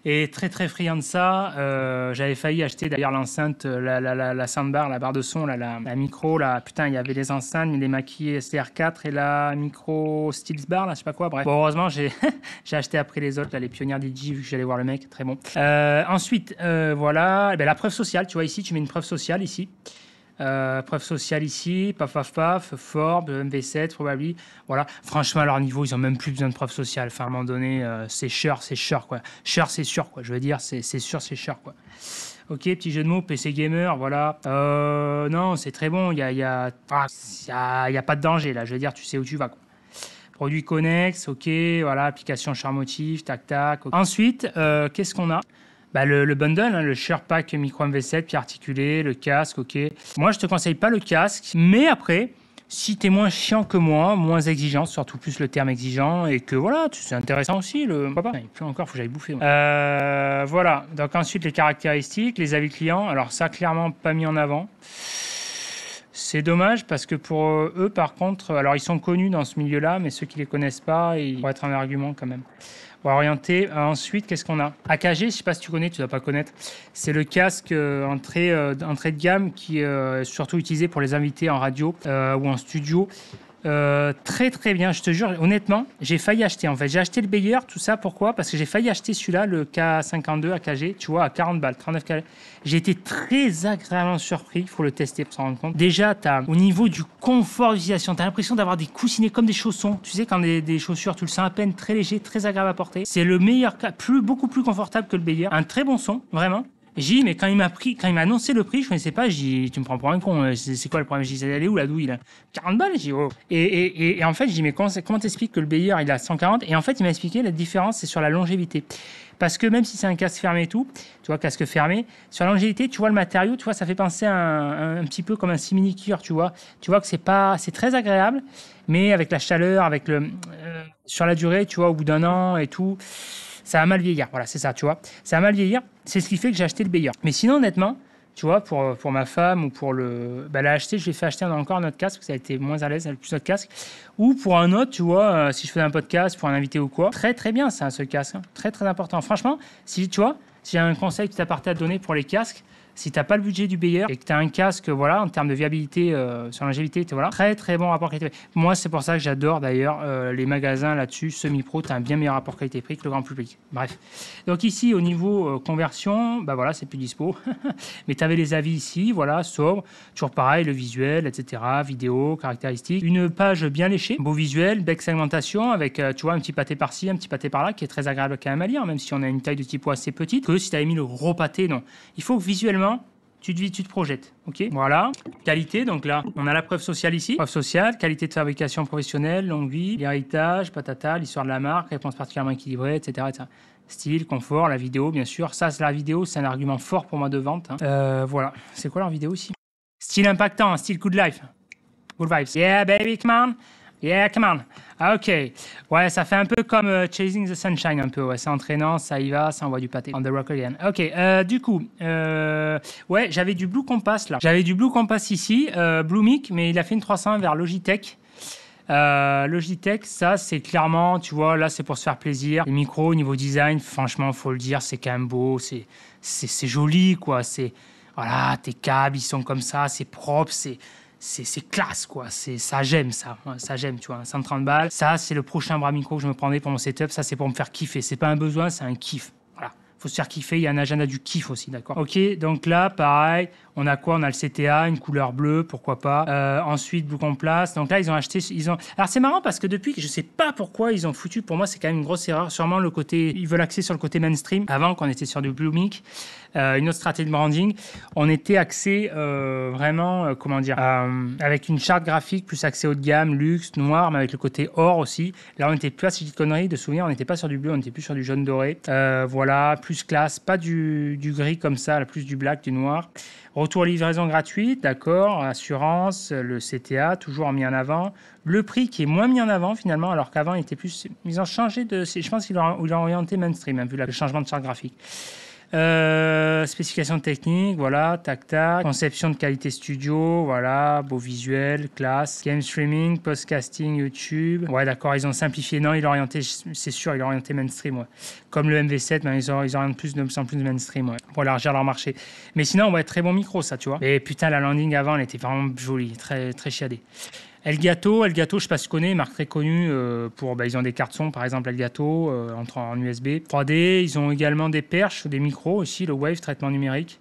Et très, très friand de ça. J'avais failli acheter d'ailleurs l'enceinte, la soundbar, la barre de son, la micro. Là. Putain, il y avait les enceintes, les maquillés SDR4 et la micro Steels Bar, là, je sais pas quoi. Bref. Bon, heureusement, j'ai acheté après les autres, là, les pionnières DJ, vu que j'allais voir le mec. Très bon. Ensuite, voilà. La preuve sociale. Tu vois, ici, tu mets une preuve sociale, ici. Preuve sociale ici, paf, Forbes, MV7, Probably. Voilà. Franchement, à leur niveau, ils n'ont même plus besoin de preuve sociale. Enfin, à un moment donné, c'est Shure, quoi. Shure, c'est sûr, quoi. Je veux dire, c'est sûr, c'est Shure, quoi. Ok, petit jeu de mots, PC Gamer, voilà. Non, c'est très bon. Il y a pas de danger, là. Je veux dire, tu sais où tu vas, quoi. Produit Connex, ok, voilà. Application Charmotif, tac. Okay. Ensuite, qu'est-ce qu'on a ? Le bundle, hein, le Shure Pack micro MV7, puis articulé, le casque, ok. Moi, je te conseille pas le casque, mais après, si tu es moins chiant que moi, moins exigeant, surtout plus le terme exigeant, et que voilà, c'est intéressant aussi, pourquoi pas. Il pleut encore, faut que j'aille bouffer. Voilà, donc ensuite les caractéristiques, les avis clients, alors ça, clairement pas mis en avant. C'est dommage parce que pour eux, par contre, alors ils sont connus dans ce milieu-là, mais ceux qui les connaissent pas, ils pourraient être un argument quand même. On va orienter. Ensuite, qu'est-ce qu'on a ? AKG, je ne sais pas si tu connais, tu ne dois pas connaître. C'est le casque entrée de gamme qui est surtout utilisé pour les invités en radio ou en studio. Très très bien, je te jure, honnêtement, j'ai failli acheter en fait. J'ai acheté le Beyer, tout ça, pourquoi ? Parce que j'ai failli acheter celui-là, le K52 AKG, tu vois, à 40 balles, 39 balles. J'ai été très agréablement surpris, il faut le tester pour s'en rendre compte. Déjà, au niveau du confort d'utilisation, tu as l'impression d'avoir des coussinets comme des chaussons. Tu sais, quand des chaussures, tu le sens à peine, très léger, très agréable à porter. C'est le meilleur cas, beaucoup plus confortable que le Beyer. Un très bon son, vraiment. J'ai dit, mais quand il m'a annoncé le prix, je ne connaissais pas. J'ai dit, tu me prends pour un con, c'est quoi le problème? J'ai dit, elle est où la douille là? 40 balles? J'ai dit, oh. Et en fait, j'ai dit, mais comment t'expliques que le Beyer il a 140? Et en fait, il m'a expliqué la différence, c'est sur la longévité. Parce que même si c'est un casque fermé et tout, tu vois, casque fermé, sur la longévité, tu vois le matériau, tu vois, ça fait penser à un petit peu comme un simili-cuir, tu vois. Tu vois que c'est très agréable, mais avec la chaleur, sur la durée, tu vois, au bout d'un an et tout, ça va mal vieillir. Voilà, c'est ça, tu vois. Ça va mal vieillir. C'est ce qui fait que j'ai acheté le Beyer. Mais sinon, honnêtement, tu vois, pour ma femme ou pour l'a acheté, je l'ai fait acheter encore un autre casque, parce que ça a été moins à l'aise, elle a plus d'autres casques. Ou pour un autre, tu vois, si je faisais un podcast pour un invité ou quoi. Très, très bien, ça, ce casque. Hein. Très, très important. Franchement, si j'ai un conseil qui t'appartient à donner pour les casques, si tu n'as pas le budget du Beyer et que tu as un casque, voilà, en termes de viabilité, sur la longévité, voilà, très très bon rapport qualité-prix. Moi, c'est pour ça que j'adore d'ailleurs les magasins là-dessus, semi-pro, tu as un bien meilleur rapport qualité-prix que le grand public. Bref. Donc ici, au niveau conversion, bah voilà, c'est plus dispo. Mais tu avais les avis ici, voilà, sobre, toujours pareil, le visuel, etc., vidéo, caractéristiques. Une page bien léchée, beau visuel, belle segmentation avec, tu vois, un petit pâté par-ci, un petit pâté par-là, qui est très agréable quand même à lire, même si on a une taille de typo assez petite, que si tu avais mis le gros pâté, non. Il faut que visuellement, tu te projettes, ok. Voilà, qualité, donc là, on a la preuve sociale ici. Preuve sociale, qualité de fabrication professionnelle, longue vie, l'héritage, patata, l'histoire de la marque, réponse particulièrement équilibrée, etc., etc. Style, confort, la vidéo, bien sûr. Ça, c'est la vidéo, c'est un argument fort pour moi de vente. Hein. Voilà, c'est quoi leur vidéo ici? Style impactant, style good life. Good vibes. Yeah, baby, come on. Yeah, come on. Ah, ok. Ouais, ça fait un peu comme Chasing the Sunshine, un peu. Ouais, c'est entraînant, ça y va, ça envoie du pâté. On the rock again. Ok, du coup, ouais, j'avais du Blue Compass là. J'avais du Blue Compass ici, Blue Mic, mais il a fait une 300 vers Logitech. Logitech, ça, c'est clairement, tu vois, là, c'est pour se faire plaisir. Les micros, niveau design, franchement, faut le dire, c'est quand même beau, c'est joli, quoi. Voilà, tes câbles, ils sont comme ça, c'est propre, c'est classe, quoi. Ça, j'aime, ça. Ça, j'aime, tu vois. 130 balles. Ça, c'est le prochain bras micro que je me prendrai pour mon setup. Ça, c'est pour me faire kiffer. C'est pas un besoin, c'est un kiff. Voilà. faut se faire kiffer. Il y a un agenda du kiff aussi, d'accord? Ok, donc là, pareil, on a quoi? On a le CTA, une couleur bleue, pourquoi pas. Ensuite, Blue Complace. Donc là, ils ont acheté... Alors, c'est marrant parce que depuis, je sais pas pourquoi ils ont foutu... Pour moi, c'est quand même une grosse erreur. Sûrement le côté... Ils veulent axer sur le côté mainstream. Avant, quand on était sur du Bluemic, une autre stratégie de branding, on était axé vraiment, comment dire, avec une charte graphique plus axée haut de gamme, luxe, noir, mais avec le côté or aussi. Là, on n'était plus, si je dis de conneries, de souvenir, on n'était pas sur du bleu, on était plus sur du jaune doré. Voilà, plus classe, pas du gris comme ça, plus du black, du noir. Retour livraison gratuite, d'accord. Assurance, le CTA, toujours mis en avant. Le prix qui est moins mis en avant finalement, alors qu'avant, il était plus... Ils ont changé de... Je pense qu'ils l'ont orienté mainstream, hein, vu le changement de charte graphique. Spécifications techniques, voilà, tac tac. Conception de qualité studio, voilà, beau visuel, classe. Game streaming, podcasting, YouTube. Ouais, d'accord, ils ont simplifié. Non, ils l'ont orienté, c'est sûr, ils l'ont orienté mainstream, ouais. Comme le MV7, mais ils orientent plus de mainstream, ouais, pour élargir leur marché. Mais sinon, ouais, très bon micro, ça, tu vois. Et putain, la landing avant, elle était vraiment jolie, très, très chiadée. Elgato, je sais pas si tu connais, marque très connue pour, ils ont des cartes son, par exemple Elgato, en USB. 3D, ils ont également des perches, des micros aussi, le Wave, traitement numérique.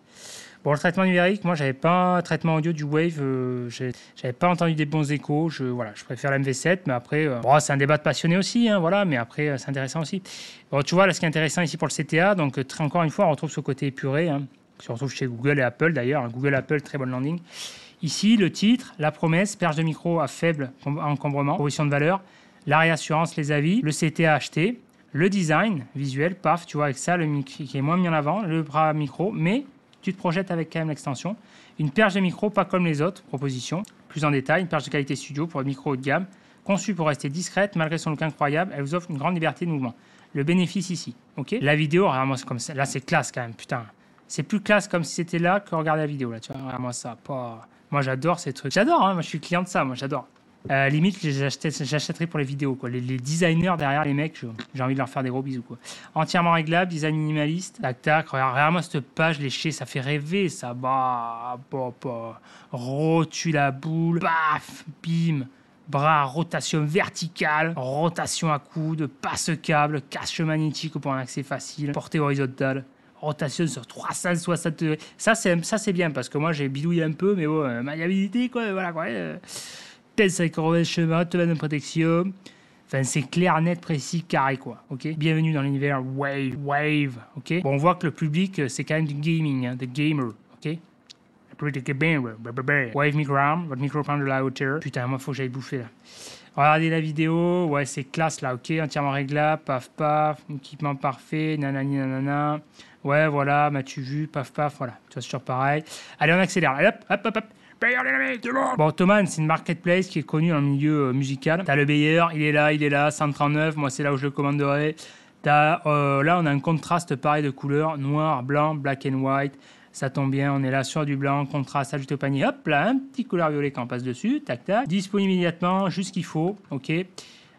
Bon, le traitement numérique, moi, j'avais pas un traitement audio du Wave, j'avais pas entendu des bons échos, je préfère la MV7, mais après, c'est un débat de passionné aussi, hein, voilà, mais après, c'est intéressant aussi. Bon, tu vois, là, ce qui est intéressant ici pour le CTA, donc, encore une fois, on retrouve ce côté épuré, hein, qu'on retrouve chez Google et Apple d'ailleurs, Google, Apple, très bonne landing. Ici, le titre, la promesse, perche de micro à faible encombrement, proposition de valeur, la réassurance, les avis, le CTA acheté, le design visuel, paf, tu vois, avec ça, le micro qui est moins mis en avant, le bras micro, mais tu te projettes avec quand même l'extension. Une perche de micro, pas comme les autres, proposition, plus en détail, une perche de qualité studio pour le micro haut de gamme, conçue pour rester discrète, malgré son look incroyable, elle vous offre une grande liberté de mouvement. Le bénéfice ici, ok? La vidéo, regarde-moi, c'est comme ça, là, c'est classe quand même, putain. C'est plus classe comme si c'était là que regarder la vidéo, là, tu vois, regarde-moi ça, pas... Moi, j'adore ces trucs. J'adore, hein, moi, je suis client de ça, moi, j'adore. Limite, j'achèterais pour les vidéos, quoi. Les designers derrière les mecs, j'ai envie de leur faire des gros bisous, quoi. Entièrement réglable, design minimaliste. Tac, tac, regarde-moi cette page léchée, ça fait rêver, ça. Rotule à boule, paf, bim. Bras, rotation verticale, rotation à coude, passe-câble, cache magnétique pour un accès facile, portée horizontale. Rotation sur 360 degrés. Ça, c'est bien parce que moi, j'ai bidouillé un peu, mais bon, maniabilité, quoi, voilà, quoi. Pince avec chemin, tenue de protection. Enfin, c'est clair, net, précis, carré, quoi. Ok. Bienvenue dans l'univers Wave, ok. Bon, on voit que le public, c'est quand même du gaming, hein, des gamers, ok. Le public est bien, Wave micro-arm, votre micro-arm de la hauteur. Putain, moi, faut que j'aille bouffer, là. Regardez la vidéo, ouais, c'est classe, là, ok. Entièrement réglable, paf, paf, équipement parfait, nanani, nanana. Ouais, voilà, m'as-tu vu, paf, paf, voilà. Tu vois, c'est toujours pareil. Allez, on accélère. Allez, hop. Bon, Thomann, c'est une marketplace qui est connue dans le milieu musical. T'as le Bayer, il est là, 139. Moi, c'est là où je le commanderai. Là, on a un contraste pareil de couleurs, noir, blanc, black and white. Ça tombe bien, on est là sur du blanc, contraste, ajouté au panier. Hop là, un petit couleur violet quand on passe dessus. Tac, tac. Disponible immédiatement, juste ce qu'il faut. Ok.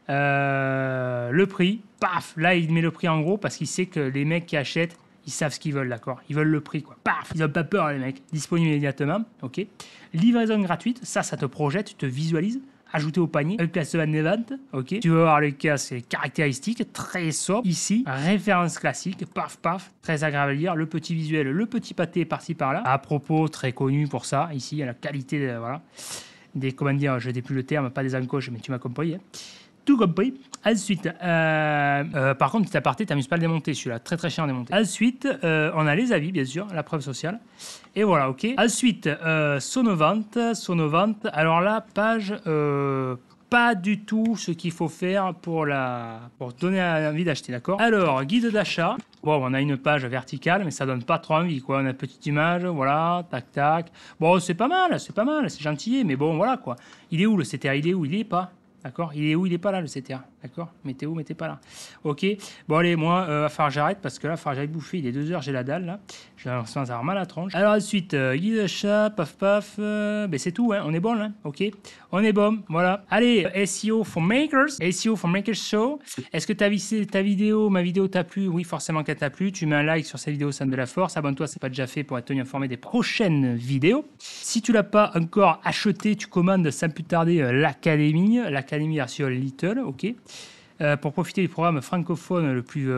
Le prix, paf. Là, il met le prix en gros parce qu'il sait que les mecs qui achètent, ils savent ce qu'ils veulent, d'accord? Ils veulent le prix, quoi. Paf, ils n'ont pas peur, les mecs. Disponible immédiatement, ok. Livraison gratuite, ça te projette, tu te visualises. Ajouté au panier, avec la semaine de vente, ok. Tu vas voir le cas, c'est caractéristique, très sobre. Ici, référence classique, paf, paf, très agréable à lire. Le petit visuel, le petit pâté par-ci par-là. À propos, très connu pour ça, ici, à la qualité, voilà. Des, comment dire, je n'ai plus le terme, pas des encoches, mais tu m'as compris, hein. Tout compris. Ensuite, par contre, petit aparté, t'amuses pas à le démonter, celui-là, très très cher à démonter. Ensuite, on a les avis, bien sûr, la preuve sociale. Et voilà, ok. Ensuite, Sonovante. Alors là, page, pas du tout ce qu'il faut faire pour donner envie d'acheter, d'accord? Alors, guide d'achat. Bon, on a une page verticale, mais ça donne pas trop envie, quoi. On a une petite image, voilà, tac, tac. Bon, c'est pas mal, c'est gentil, mais bon, voilà, quoi. Il est où le CTA? Il est où? Il est pas? D'accord? Il est où? Il est pas là, le CTA. D'accord? Mettez où? Mettez pas là. Ok. Bon, allez, moi, va falloir que j'arrête parce que là, il va falloir que j'aille bouffer. Il est 2h, j'ai la dalle, là. Je vais avoir mal à la tronche. Alors, ensuite, guide d'achat, paf, paf. Ben, c'est tout, hein. On est bon, là. Ok. On est bon. Voilà. Allez, SEO for Makers. SEO for Makers Show. Est-ce que ma vidéo t'a plu? Oui, forcément qu'elle t'a plu. Tu mets un like sur cette vidéo, ça me donne de la force. Abonne-toi, c'est pas déjà fait pour être tenu informé des prochaines vidéos. Si tu l'as pas encore acheté, tu commandes sans plus tarder l'Académie version Little, ok. pour profiter du programme francophone le plus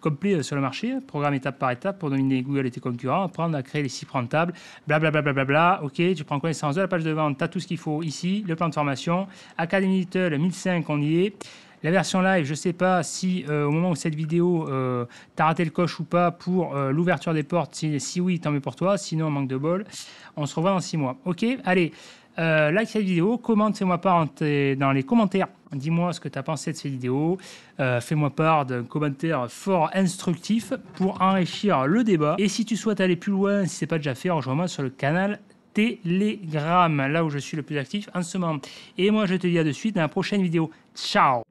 complet sur le marché, programme étape par étape pour dominer Google et tes concurrents, apprendre à créer les sites rentables, blablabla. Ok, tu prends connaissance de la page de vente, tu as tout ce qu'il faut ici, le plan de formation, Academy Little 1005, on y est. La version live, je ne sais pas si au moment où cette vidéo, tu as raté le coche ou pas pour l'ouverture des portes. Si oui, tant mieux pour toi. Sinon, manque de bol. On se revoit dans 6 mois. Ok, allez, like cette vidéo, commente, fais-moi part dans les commentaires. Dis-moi ce que tu as pensé de cette vidéo. Fais-moi part d'un commentaire fort instructif pour enrichir le débat. Et si tu souhaites aller plus loin, si ce n'est pas déjà fait, rejoins-moi sur le canal Telegram, là où je suis le plus actif en ce moment. Et moi, je te dis à de suite dans la prochaine vidéo. Ciao!